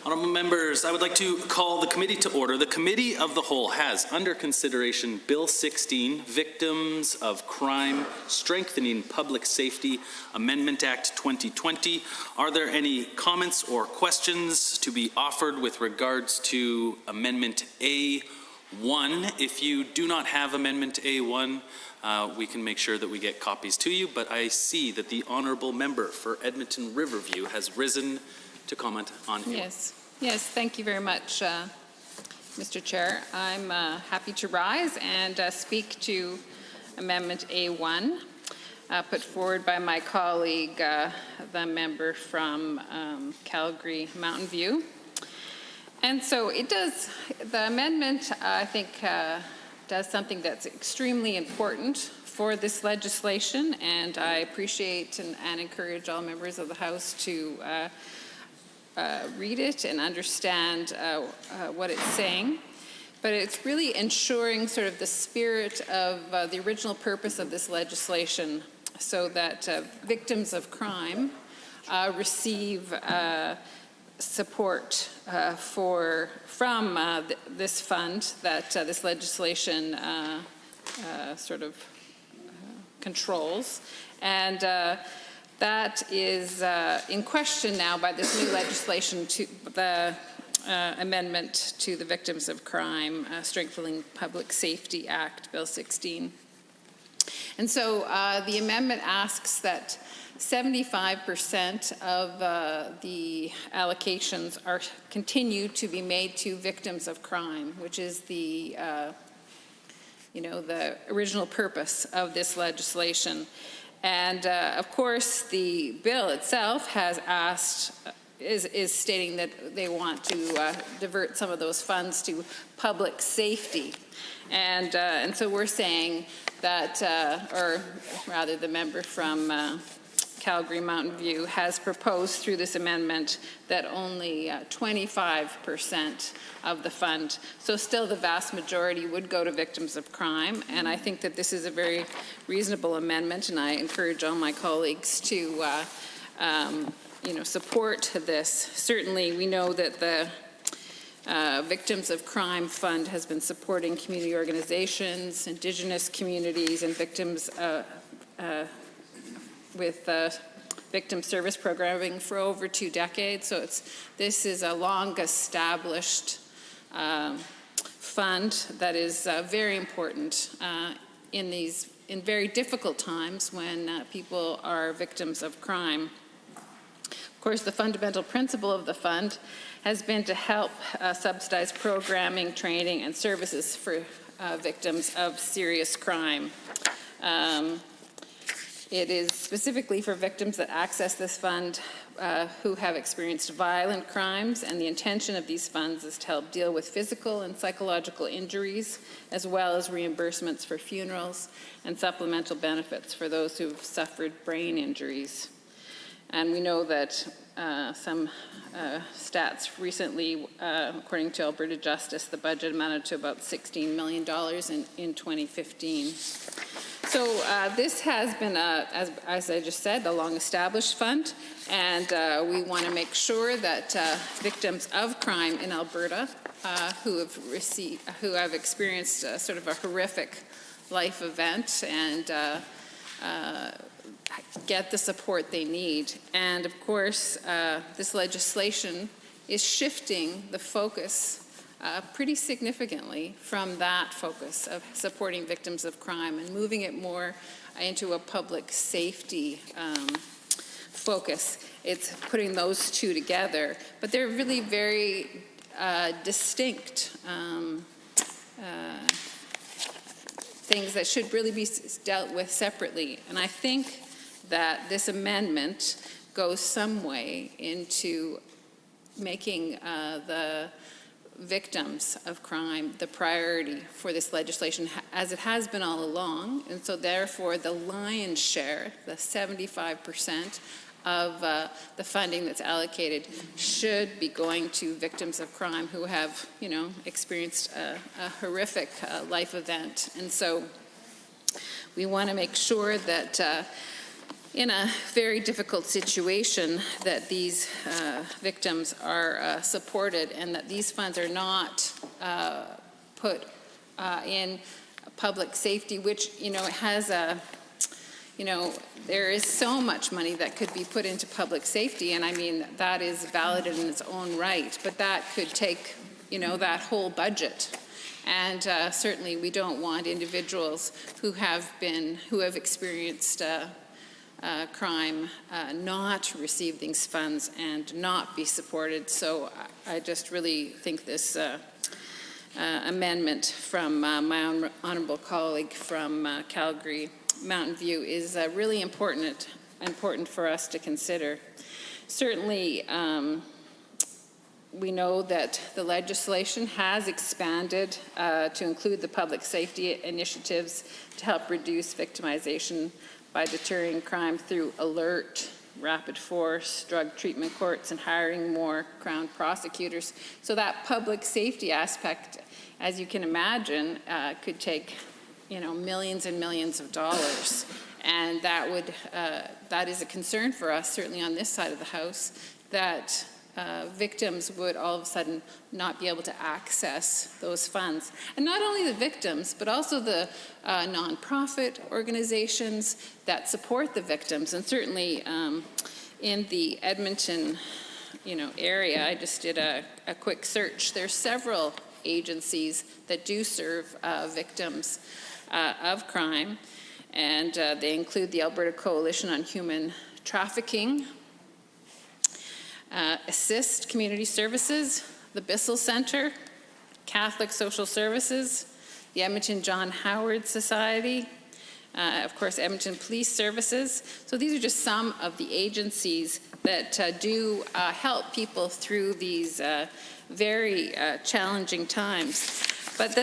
Honourable members, I would like to call the committee to order. The Committee of the Whole has under consideration Bill 16, Victims of Crime Strengthening Public Safety Amendment Act 2020. Are there any comments or questions to be offered with regards to Amendment A1? If you do not have Amendment A1, we can make sure that we get copies to you, but I see that the Honourable Member for Edmonton Riverview has risen to comment on it. Yes, thank you very much, Mr. Chair. I'm happy to rise and speak to Amendment A1, put forward by my colleague, the member from Calgary Mountain View. And so it does, the amendment, I think, does something that's extremely important for this legislation, and I appreciate and encourage all members of the House to read it and understand what it's saying. But it's really ensuring sort of the spirit of the original purpose of this legislation so that victims of crime receive support from this fund that this legislation sort of controls. And that is in question now by this new legislation, to the amendment to the Victims of Crime Strengthening Public Safety Act, Bill 16. And so the amendment asks that 75% of the allocations continue to be made to victims of crime, which is the the original purpose of this legislation. And of course, the bill itself has is stating that they want to divert some of those funds to public safety. And so we're saying that, or rather the member from Calgary Mountain View has proposed through this amendment that only 25% of the fund, so still the vast majority, would go to victims of crime. And I think that this is a very reasonable amendment, and I encourage all my colleagues to support this. Certainly we know that the Victims of Crime Fund has been supporting community organizations, Indigenous communities, and victims with victim service programming for over 2 decades. So this is a long-established fund that is very important in very difficult times when people are victims of crime. Of course, the fundamental principle of the fund has been to help subsidize programming, training, and services for victims of serious crime. It is specifically for victims that access this fund who have experienced violent crimes, and the intention of these funds is to help deal with physical and psychological injuries, as well as reimbursements for funerals and supplemental benefits for those who've suffered brain injuries. And we know that some stats recently, according to Alberta Justice, the budget amounted to about $16 million in 2015. So this has been, as I just said, a long-established fund, and we want to make sure that victims of crime in Alberta who have experienced sort of a horrific life event and get the support they need. And of course, this legislation is shifting the focus pretty significantly from that focus of supporting victims of crime and moving it more into a public safety focus. It's putting those two together, but they're really very distinct things that should really be dealt with separately. And I think that this amendment goes some way into making the victims of crime the priority for this legislation, as it has been all along. And so therefore the lion's share, the 75% of the funding that's allocated, should be going to victims of crime who have, experienced a horrific life event. And so we want to make sure that in a very difficult situation that these victims are supported, and that these funds are not put in public safety, which, has a, there is so much money that could be put into public safety, and I mean, that is valid in its own right, but that could take, that whole budget. And certainly we don't want individuals who have experienced crime not receive these funds and not be supported. So I just really think this amendment from my honorable colleague from Calgary Mountain View is really important for us to consider. Certainly, we know that the legislation has expanded to include the public safety initiatives to help reduce victimization by deterring crime through alert, rapid force, drug treatment courts, and hiring more Crown prosecutors. So that public safety aspect, as you can imagine, could take, millions and millions of dollars. And that is a concern for us, certainly on this side of the House, that victims would all of a sudden not be able to access those funds. And not only the victims, but also the nonprofit organizations that support the victims. And certainly in the Edmonton area, I just did a quick search. There's several agencies that do serve victims of crime, and they include the Alberta Coalition on Human Trafficking, Assist Community Services, the Bissell Centre, Catholic Social Services, the Edmonton John Howard Society, of course, Edmonton Police Services. So these are just some of the agencies that do help people through these very challenging times. But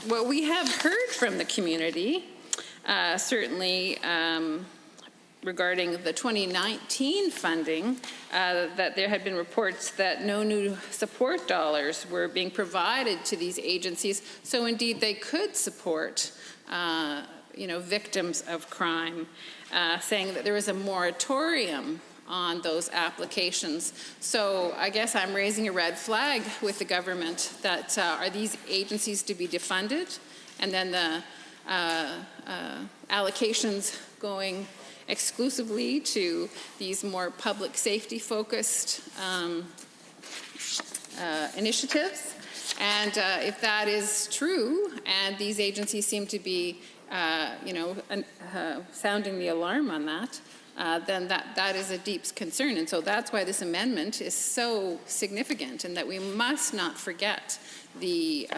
what we have heard from the community, certainly regarding the 2019 funding, that there had been reports that no new support dollars were being provided to these agencies, so indeed they could support victims of crime, saying that there was a moratorium on those applications. So I guess I'm raising a red flag with the government that are these agencies to be defunded, and then the allocations going exclusively to these more public safety focused initiatives. And if that is true, and these agencies seem to be, sounding the alarm on that, then that is a deep concern. And so that's why this amendment is so significant, and that we must not forget the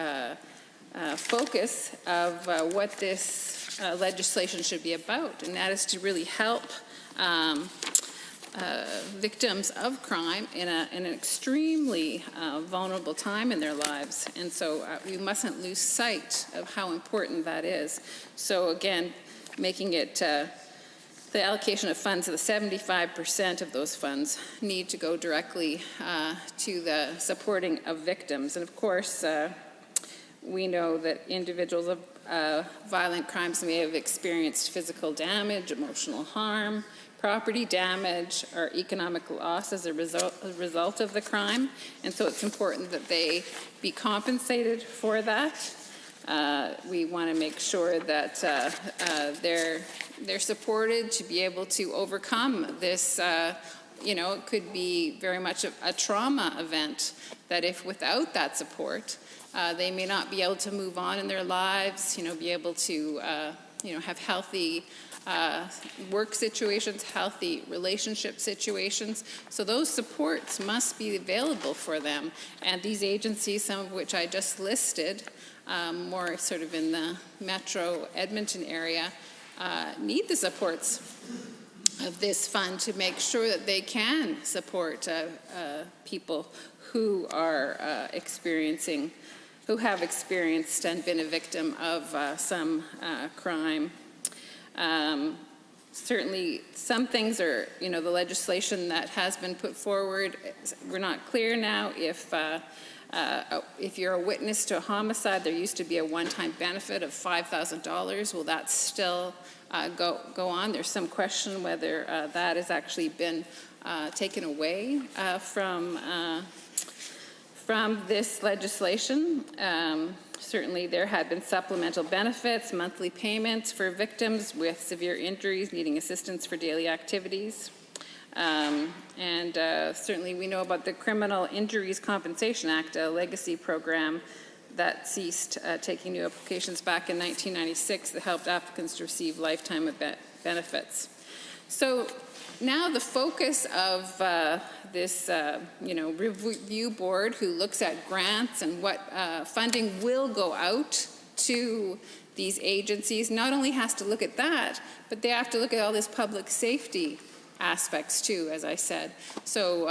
focus of what this legislation should be about, and that is to really help victims of crime in an extremely vulnerable time in their lives. And so we mustn't lose sight of how important that is. So again, making it the allocation of funds, the 75% of those funds need to go directly to the supporting of victims. And of course, we know that individuals of violent crimes may have experienced physical damage, emotional harm, property damage, or economic loss as a result of the crime. And so it's important that they be compensated for that. We want to make sure that they're supported to be able to overcome this. It could be very much a trauma event that if without that support, they may not be able to move on in their lives, be able to, have healthy work situations, healthy relationship situations. So those supports must be available for them. And these agencies, some of which I just listed, more sort of in the metro Edmonton area, need the supports of this fund to make sure that they can support people who are who have experienced and been a victim of some crime. Certainly some things are, the legislation that has been put forward, we're not clear now if you're a witness to a homicide, there used to be a one-time benefit of $5,000. Will that still go on? There's some question whether that has actually been taken away from this legislation. Certainly there had been supplemental benefits, monthly payments for victims with severe injuries needing assistance for daily activities. Certainly we know about the Criminal Injuries Compensation Act, a legacy program that ceased taking new applications back in 1996 that helped applicants receive lifetime benefits. So now the focus of this review board who looks at grants and what funding will go out to these agencies not only has to look at that, but they have to look at all this public safety aspects too, as I said. So,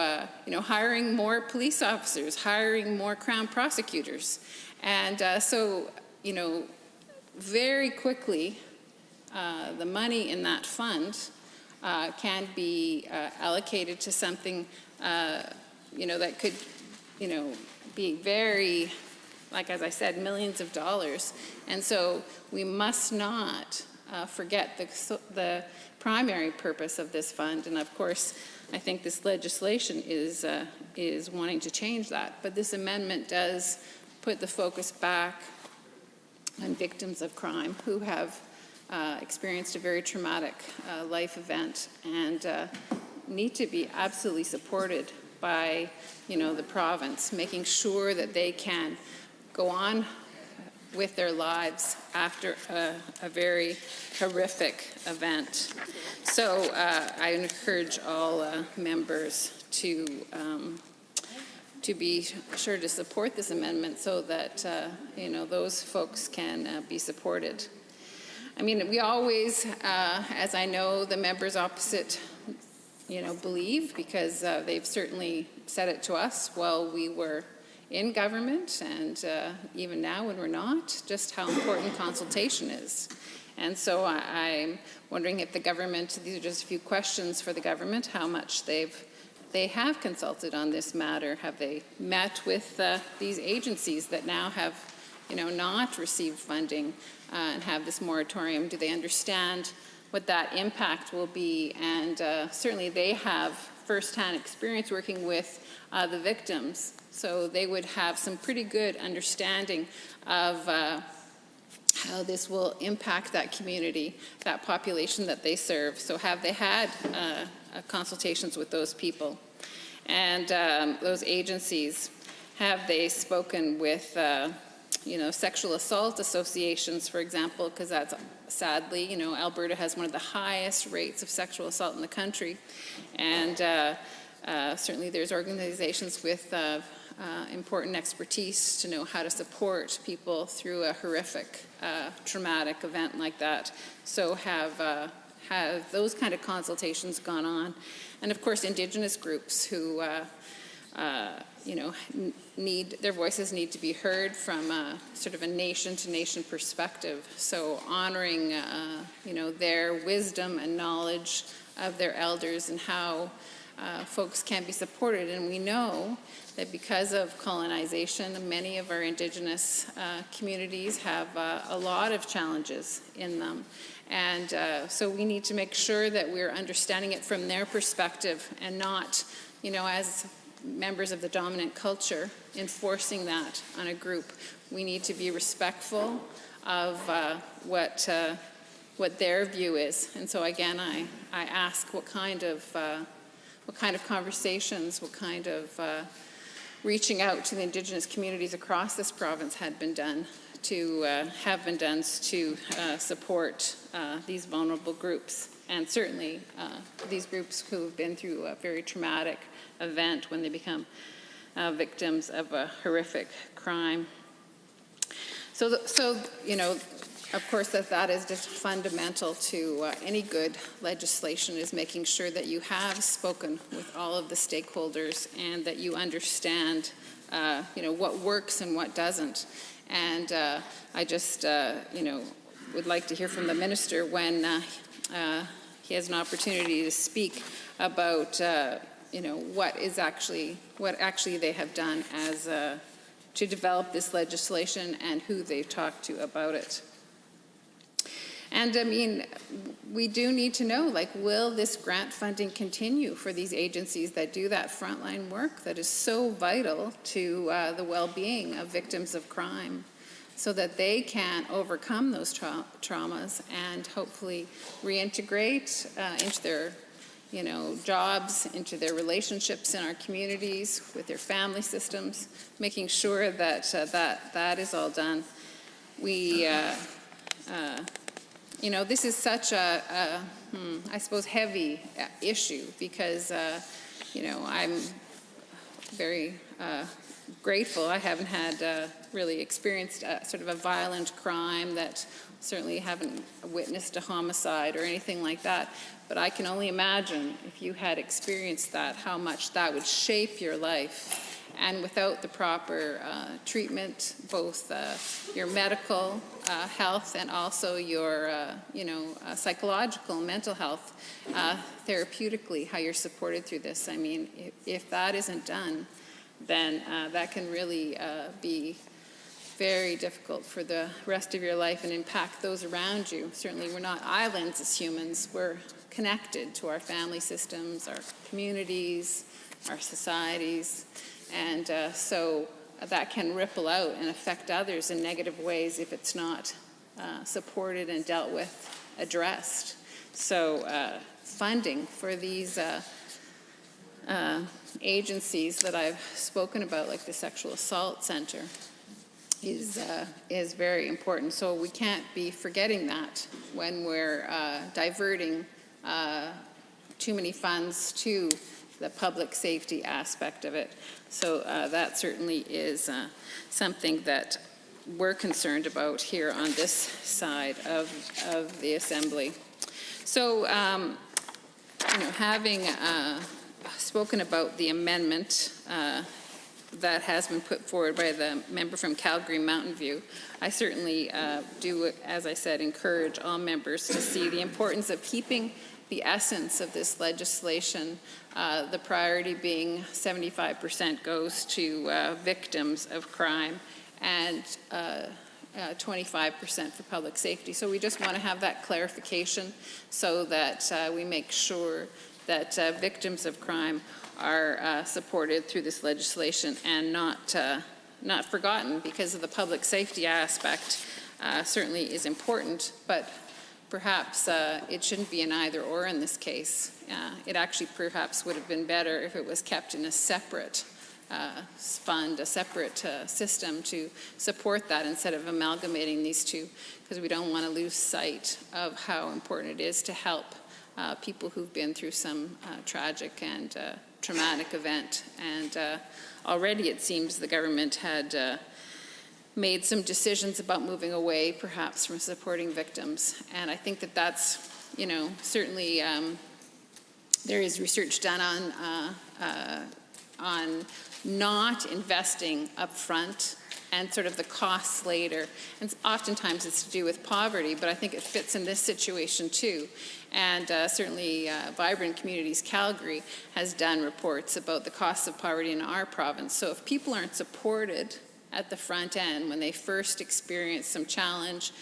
hiring more police officers, hiring more Crown prosecutors. And very quickly, the money in that fund can be allocated to something, that could, be very, like as I said, millions of dollars. And so we must not forget the primary purpose of this fund. And of course, I think this legislation is wanting to change that. But this amendment does put the focus back on victims of crime who have experienced a very traumatic life event and need to be absolutely supported by, the province, making sure that they can go on with their lives after a very horrific event. So I encourage all members to be sure to support this amendment so that, those folks can be supported. I mean, we always, as I know the members opposite, believe, because they've certainly said it to us while we were in government and even now when we're not, just how important consultation is. And so I'm wondering if the government, these are just a few questions for the government, how much they have consulted on this matter. Have they met with these agencies that now have, not received funding and have this moratorium? Do they understand what that impact will be. And certainly they have firsthand experience working with the victims, so they would have some pretty good understanding of how this will impact that community, that population that they serve. So have they had consultations with those people and those agencies? Have they spoken with sexual assault associations, for example, because that's sadly, Alberta has one of the highest rates of sexual assault in the country. And certainly there's organizations with important expertise to know how to support people through a horrific, traumatic event like that. So have those kind of consultations gone on? And of course, Indigenous groups who their voices need to be heard from sort of a nation-to-nation perspective. So honoring, their wisdom and knowledge of their elders and how folks can be supported. And we know that because of colonization, many of our Indigenous communities have a lot of challenges in them. And so we need to make sure that we're understanding it from their perspective and not, as members of the dominant culture, enforcing that on a group. We need to be respectful of what their view is. And so again, I ask what kind of conversations, what kind of reaching out to the Indigenous communities across this province have been done to support these vulnerable groups, and certainly these groups who have been through a very traumatic event when they become victims of a horrific crime. So of course, that is just fundamental to any good legislation, is making sure that you have spoken with all of the stakeholders and that you understand, what works and what doesn't. And I just, would like to hear from the minister when he has an opportunity to speak about, what actually they have done as to develop this legislation and who they've talked to about it. And we do need to know, will this grant funding continue for these agencies that do that frontline work that is so vital to the well-being of victims of crime, so that they can overcome those traumas and hopefully reintegrate into their jobs, into their relationships in our communities, with their family systems, making sure that that is all done. We this is such a I suppose, heavy issue because, I'm very grateful. I haven't had really experienced sort of a violent crime, that certainly haven't witnessed a homicide or anything like that. But I can only imagine if you had experienced that, how much that would shape your life. And without the proper treatment, both your medical health and also your, psychological, mental health, therapeutically, how you're supported through this. I mean, if that isn't done, then that can really be very difficult for the rest of your life and impact those around you. Certainly, we're not islands as humans. We're connected to our family systems, our communities, our societies. And so that can ripple out and affect others in negative ways if it's not supported and dealt with, addressed. So funding for these agencies that I've spoken about, like the Sexual Assault Center, is very important. So we can't be forgetting that when we're diverting too many funds to the public safety aspect of it. So that certainly is something that we're concerned about here on this side of the Assembly. So, having spoken about the amendment that has been put forward by the member from Calgary Mountain View, I certainly do, as I said, encourage all members to see the importance of keeping the essence of this legislation, the priority being 75% goes to victims of crime, and 25% for public safety. So we just want to have that clarification so that we make sure that victims of crime are supported through this legislation and not forgotten, because of the public safety aspect certainly is important, but perhaps it shouldn't be an either or in this case. It actually perhaps would have been better if it was kept in a separate fund, a separate system to support that instead of amalgamating these two, because we don't want to lose sight of how important it is to help people who've been through some tragic and traumatic event. And already it seems the government had made some decisions about moving away perhaps from supporting victims. And I think that that's, certainly there is research done on not investing up front and sort of the costs later. And oftentimes it's to do with poverty, but I think it fits in this situation too. And certainly Vibrant Communities Calgary has done reports about the costs of poverty in our province. So if people aren't supported at the front end when they first experience some challenge,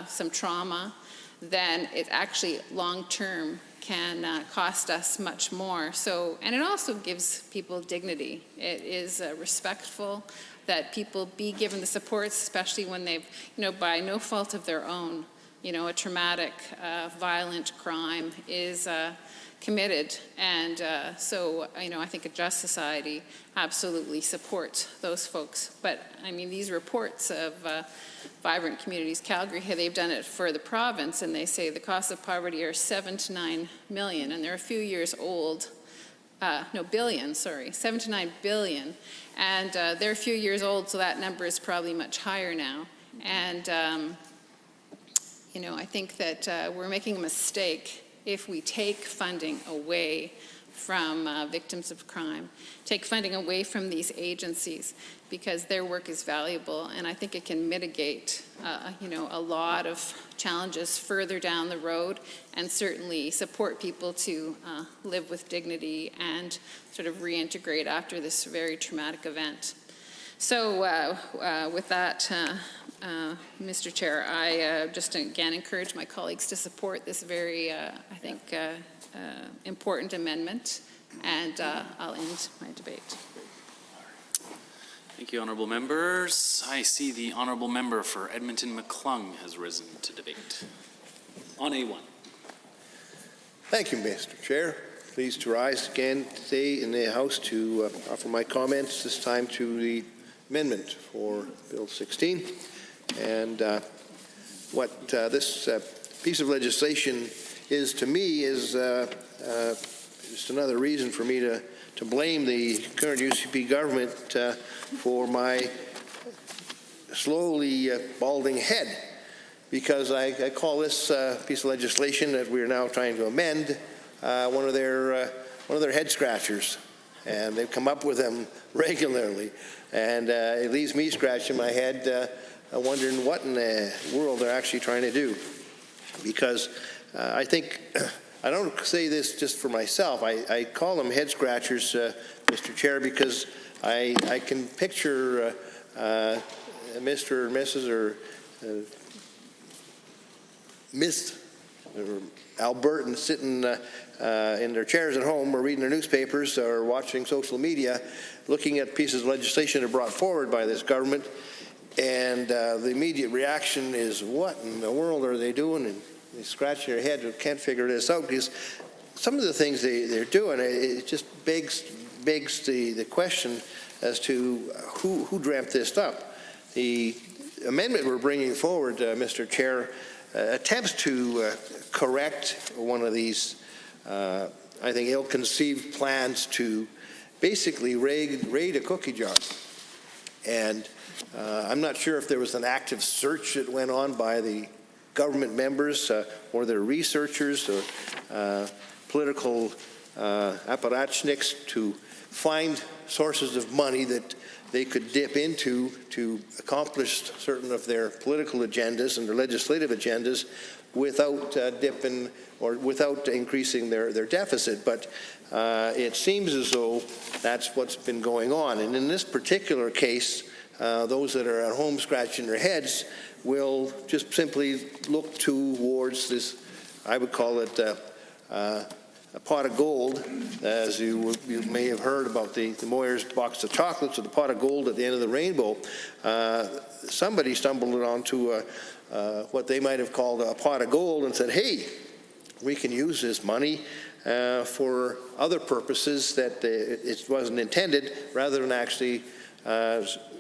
some trauma, then it actually long-term can cost us much more. So, and it also gives people dignity. It is respectful that people be given the supports, especially when they've, by no fault of their own, a traumatic, violent crime is committed. And so, I think a just society absolutely supports those folks. But, these reports of Vibrant Communities Calgary, they've done it for the province, and they say the costs of poverty are 7 to 9 million, and they're a few years old. Billion, sorry, 7 to 9 billion. And they're a few years old, so that number is probably much higher now. And, I think that we're making a mistake if we take funding away from victims of crime, take funding away from these agencies, because their work is valuable, and I think it can mitigate, a lot of challenges further down the road, and certainly support people to live with dignity and sort of reintegrate after this very traumatic event. So with that, Mr. Chair, I just again encourage my colleagues to support this very, I think, important amendment, and I'll end my debate. Thank you, honourable members. I see the honourable member for Edmonton McClung has risen to debate. On A1. Thank you, Mr. Chair. Pleased to rise again today in the House to offer my comments, this time to the amendment for Bill 16. And what this piece of legislation is to me is just another reason for me to blame the current UCP government for my slowly balding head, because I call this piece of legislation that we are now trying to amend one of their head scratchers, and they've come up with them regularly, and it leaves me scratching my head, wondering what in the world they're actually trying to do, because I think. I don't say this just for myself. I call them head scratchers, Mr. Chair, because I can picture Mr. or Mrs. or Miss or Albertans sitting in their chairs at home or reading their newspapers or watching social media, looking at pieces of legislation that are brought forward by this government, and the immediate reaction is, what in the world are they doing? And they scratch their head and can't figure this out, because some of the things they're doing, it just begs the question as to who dreamt this up. The amendment we're bringing forward, Mr. Chair, attempts to correct one of these, I think, ill-conceived plans to basically raid a cookie jar. And I'm not sure if there was an active search that went on by the government members or their researchers or political apparatchiks to find sources of money that they could dip into to accomplish certain of their political agendas and their legislative agendas without dipping or without increasing their deficit. But it seems as though that's what's been going on. And in this particular case, those that are at home scratching their heads will just simply look towards this, I would call it a pot of gold, as you may have heard about the Moyer's box of chocolates, or the pot of gold at the end of the rainbow. Somebody stumbled onto what they might have called a pot of gold and said, hey, we can use this money for other purposes that it wasn't intended, rather than actually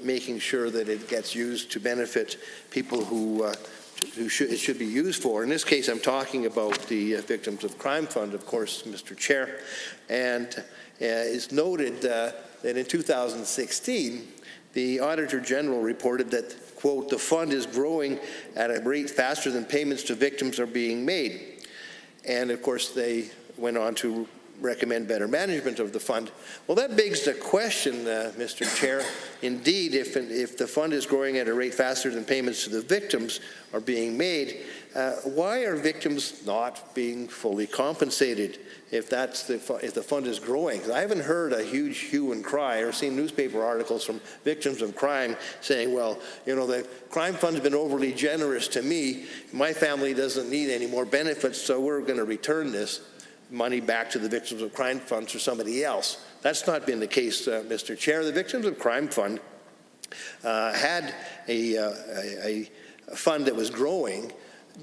making sure that it gets used to benefit people who it should be used for. In this case, I'm talking about the Victims of Crime Fund, of course, Mr. Chair. And it's noted that in 2016, the Auditor General reported that, quote, the fund is growing at a rate faster than payments to victims are being made. And of course, they went on to recommend better management of the fund. Well, that begs the question, Mr. Chair. Indeed, if the fund is growing at a rate faster than payments to the victims are being made, why are victims not being fully compensated if the fund is growing? I haven't heard a huge hue and cry or seen newspaper articles from victims of crime saying, well, you know, the crime fund's been overly generous to me. My family doesn't need any more benefits, so we're going to return this money back to the Victims of Crime Fund or somebody else. That's not been the case, Mr. Chair. The Victims of Crime Fund had a fund that was growing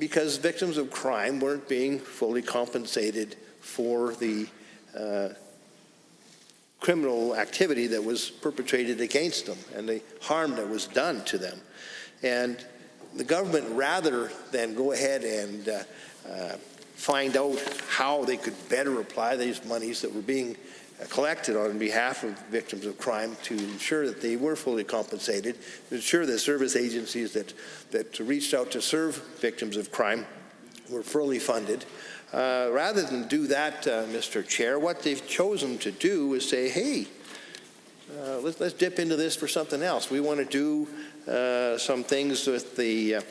because victims of crime weren't being fully compensated for the criminal activity that was perpetrated against them and the harm that was done to them. And the government, rather than go ahead and find out how they could better apply these monies that were being collected on behalf of victims of crime to ensure that they were fully compensated, to ensure that service agencies that reached out to serve victims of crime were fully funded. Rather than do that, Mr. Chair, what they've chosen to do is say, hey, let's dip into this for something else. We want to do some things with the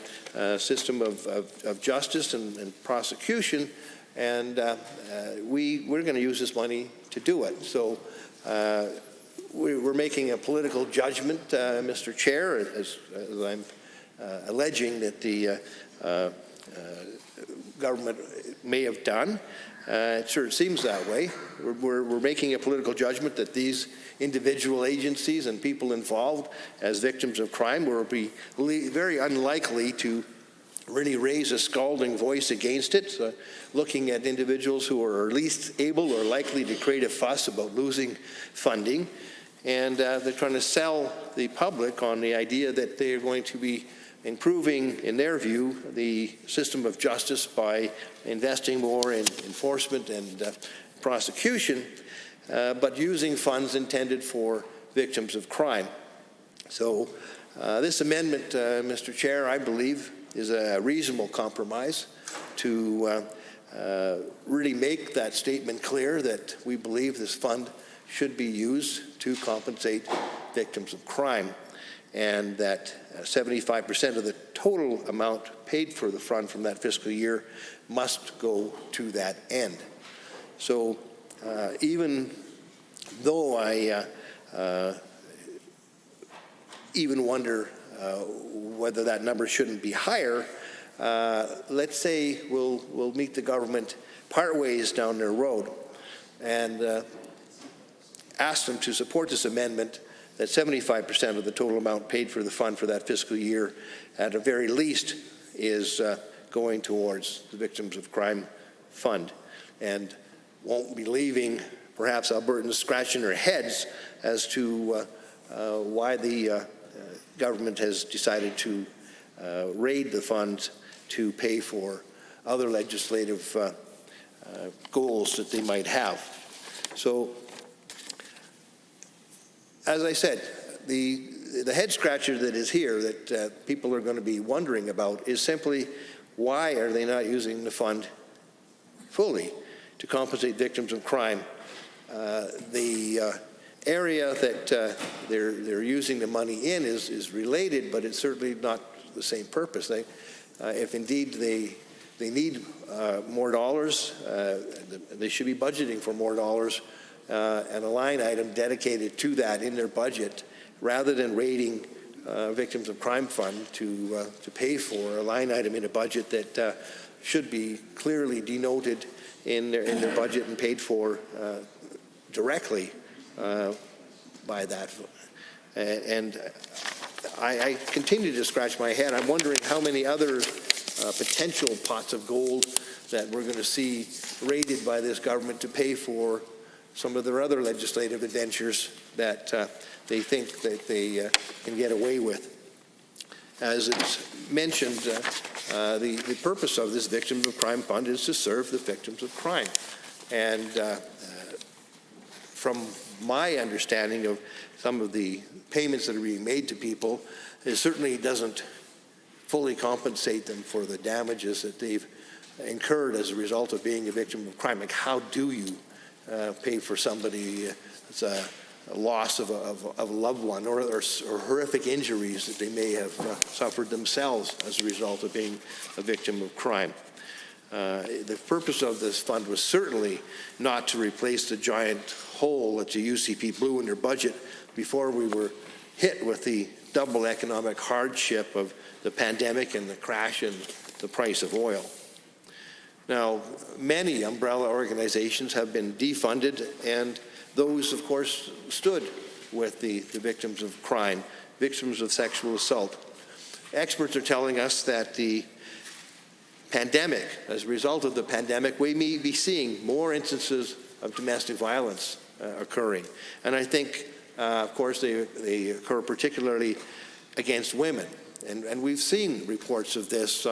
system of justice and prosecution, and we're going to use this money to do it. So we're making a political judgment, Mr. Chair, as I'm alleging that the government may have done. It sure seems that way. We're making a political judgment that these individual agencies and people involved as victims of crime will be very unlikely to really raise a scalding voice against it, looking at individuals who are least able or likely to create a fuss about losing funding. And they're trying to sell the public on the idea that they're going to be improving, in their view, the system of justice by investing more in enforcement and prosecution, but using funds intended for victims of crime. So this amendment, Mr. Chair, I believe is a reasonable compromise to really make that statement clear that we believe this fund should be used to compensate victims of crime, and that 75% of the total amount paid for the fund from that fiscal year must go to that end. So even though I even wonder whether that number shouldn't be higher, let's say we'll meet the government part ways down their road and ask them to support this amendment that 75% of the total amount paid for the fund for that fiscal year, at the very least, is going towards the Victims of Crime Fund, and won't be leaving perhaps Albertans scratching their heads as to why the government has decided to raid the funds to pay for other legislative goals that they might have. So, as I said, the head scratcher that is here that people are going to be wondering about is simply, why are they not using the fund fully to compensate victims of crime? The area that they're using the money in is related, but it's certainly not the same purpose. If indeed they need more dollars, they should be budgeting for more dollars and a line item dedicated to that in their budget, rather than raiding Victims of Crime Fund to pay for a line item in a budget that should be clearly denoted in their budget and paid for directly by that. And I continue to scratch my head. I'm wondering how many other potential pots of gold that we're going to see raided by this government to pay for some of their other legislative adventures that they think that they can get away with. As it's mentioned, the purpose of this Victims of Crime Fund is to serve the victims of crime. And from my understanding of some of the payments that are being made to people, it certainly doesn't fully compensate them for the damages that they've incurred as a result of being a victim of crime. Like, how do you pay for somebody a loss of a loved one or horrific injuries that they may have suffered themselves as a result of being a victim of crime? The purpose of this fund was certainly not to replace the giant hole that the UCP blew in their budget before we were hit with the double economic hardship of the pandemic and the crash in the price of oil. Now, many umbrella organizations have been defunded, and those, of course, stood with the victims of crime, victims of sexual assault. Experts are telling us that the pandemic, as a result of the pandemic, we may be seeing more instances of domestic violence occurring. And I think, of course, they occur particularly against women. And we've seen reports of this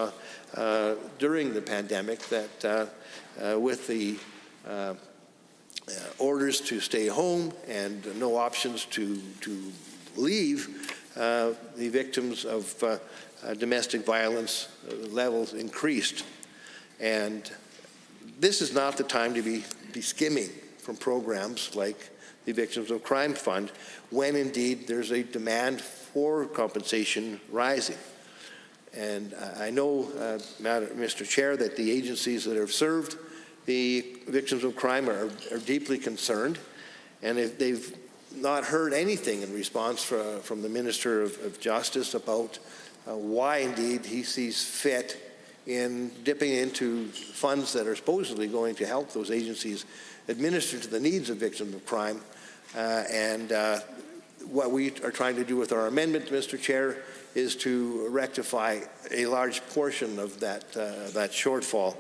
during the pandemic, that with the orders to stay home and no options to leave, the victims of domestic violence levels increased. And this is not the time to be skimming from programs like the Victims of Crime Fund, when indeed there's a demand for compensation rising. And I know, Mr. Chair, that the agencies that have served the victims of crime are deeply concerned, and if they've not heard anything in response from the Minister of Justice about why indeed he sees fit in dipping into funds that are supposedly going to help those agencies administer to the needs of victims of crime. And what we are trying to do with our amendment, Mr. Chair, is to rectify a large portion of that shortfall.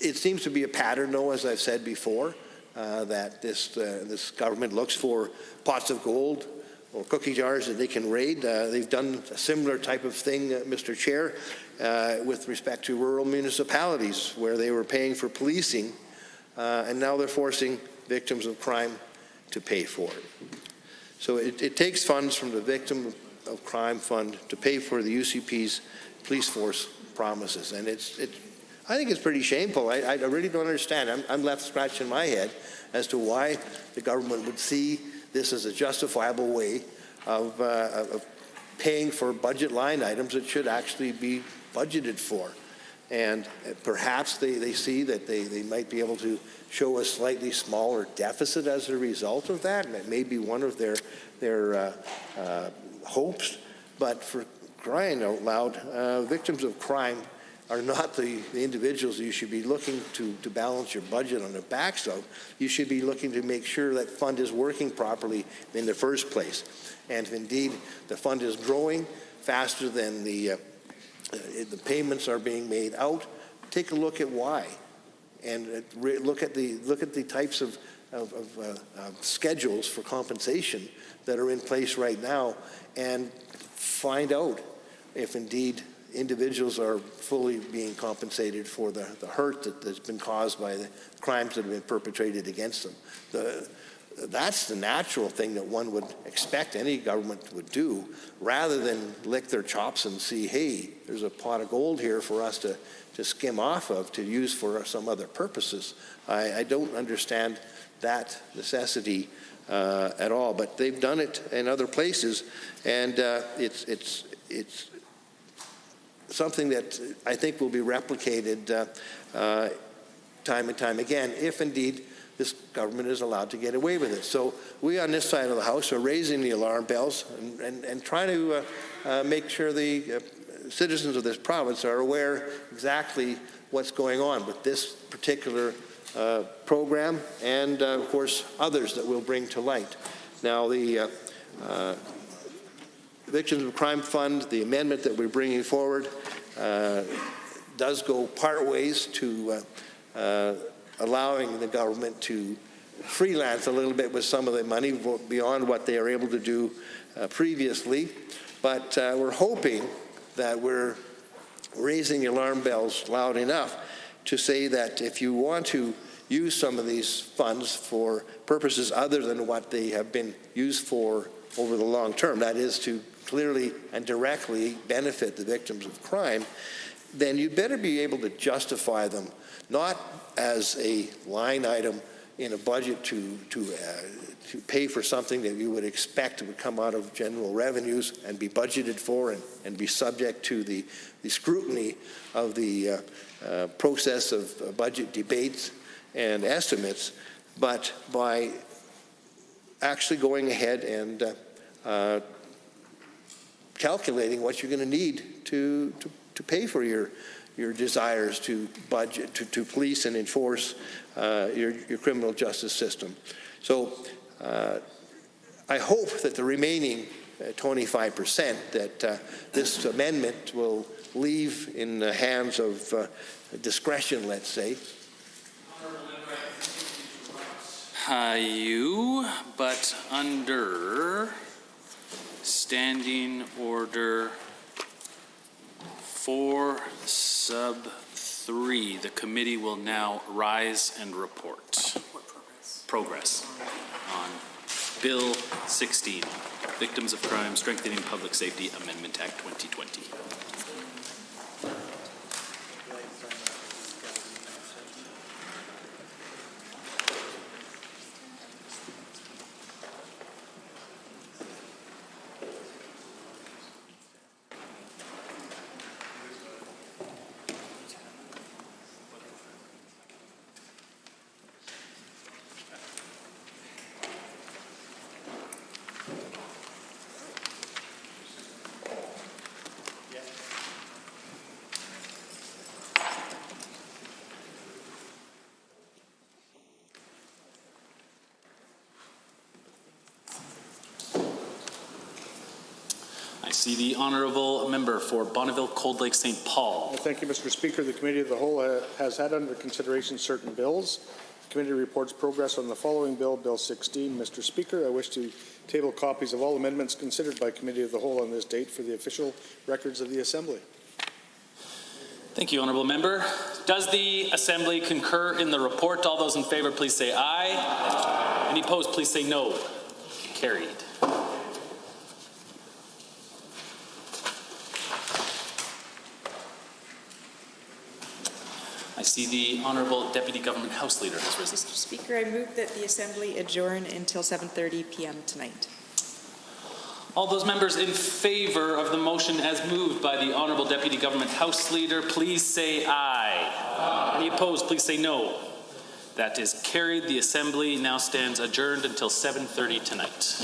It seems to be a pattern, though, as I've said before, that this government looks for pots of gold or cookie jars that they can raid. They've done a similar type of thing, Mr. Chair, with respect to rural municipalities, where they were paying for policing, and now they're forcing victims of crime to pay for it. So it takes funds from the Victim of Crime Fund to pay for the UCP's police force promises, and I think it's pretty shameful. I really don't understand. I'm left scratching my head as to why the government would see this as a justifiable way of paying for budget line items that should actually be budgeted for. And perhaps they see that they might be able to show a slightly smaller deficit as a result of that, and it may be one of their hopes. But for crying out loud, victims of crime are not the individuals you should be looking to balance your budget on the backs of. You should be looking to make sure that fund is working properly in the first place. And if indeed the fund is growing faster than the payments are being made out, take a look at why, and look at the types of schedules for compensation that are in place right now, and find out if indeed individuals are fully being compensated for the hurt that's been caused by the crimes that have been perpetrated against them. That's the natural thing that one would expect any government would do, rather than lick their chops and see, hey, there's a pot of gold here for us to skim off of to use for some other purposes. I don't understand that necessity at all, but they've done it in other places, and it's something that I think will be replicated time and time again, if indeed this government is allowed to get away with it. So we on this side of the House are raising the alarm bells and trying to make sure the citizens of this province are aware exactly what's going on with this particular program and, of course, others that we'll bring to light. Now, the Victims of Crime Fund, the amendment that we're bringing forward, does go part ways to allowing the government to freelance a little bit with some of the money beyond what they are able to do previously. But we're hoping that we're raising the alarm bells loud enough to say that if you want to use some of these funds for purposes other than what they have been used for over the long term, that is to clearly and directly benefit the victims of crime, then you better be able to justify them, not as a line item in a budget to pay for something that you would expect would come out of general revenues and be budgeted for and be subject to the scrutiny of the process of budget debates and estimates, but by actually going ahead and calculating what you're going to need to pay for your desires to budget, to police and enforce your criminal justice system. So I hope that the remaining 25% that this amendment will leave in the hands of discretion, let's say. But under Standing Order 4 sub 3, the committee will now rise and report progress on Bill 16, Victims of Crime, Strengthening Public Safety Amendment Act 2020. I see the honourable member for Bonneville, Cold Lake, St. Paul. Well, thank you, Mr. Speaker. The Committee of the Whole has had under consideration certain bills. The committee reports progress on the following bill, Bill 16. Mr. Speaker, I wish to table copies of all amendments considered by Committee of the Whole on this date for the official records of the Assembly. Thank you, honourable member. Does the Assembly concur in the report? All those in favour, please say aye. Aye. Any opposed, please say no. Carried. I see the Honourable Deputy Government House Leader has risen. Mr. Speaker, I move that the Assembly adjourn until 7:30 p.m. tonight. All those members in favour of the motion as moved by the Honourable Deputy Government House Leader, please say aye. Aye. Any opposed, please say no. That is carried. The Assembly now stands adjourned until 7:30 tonight.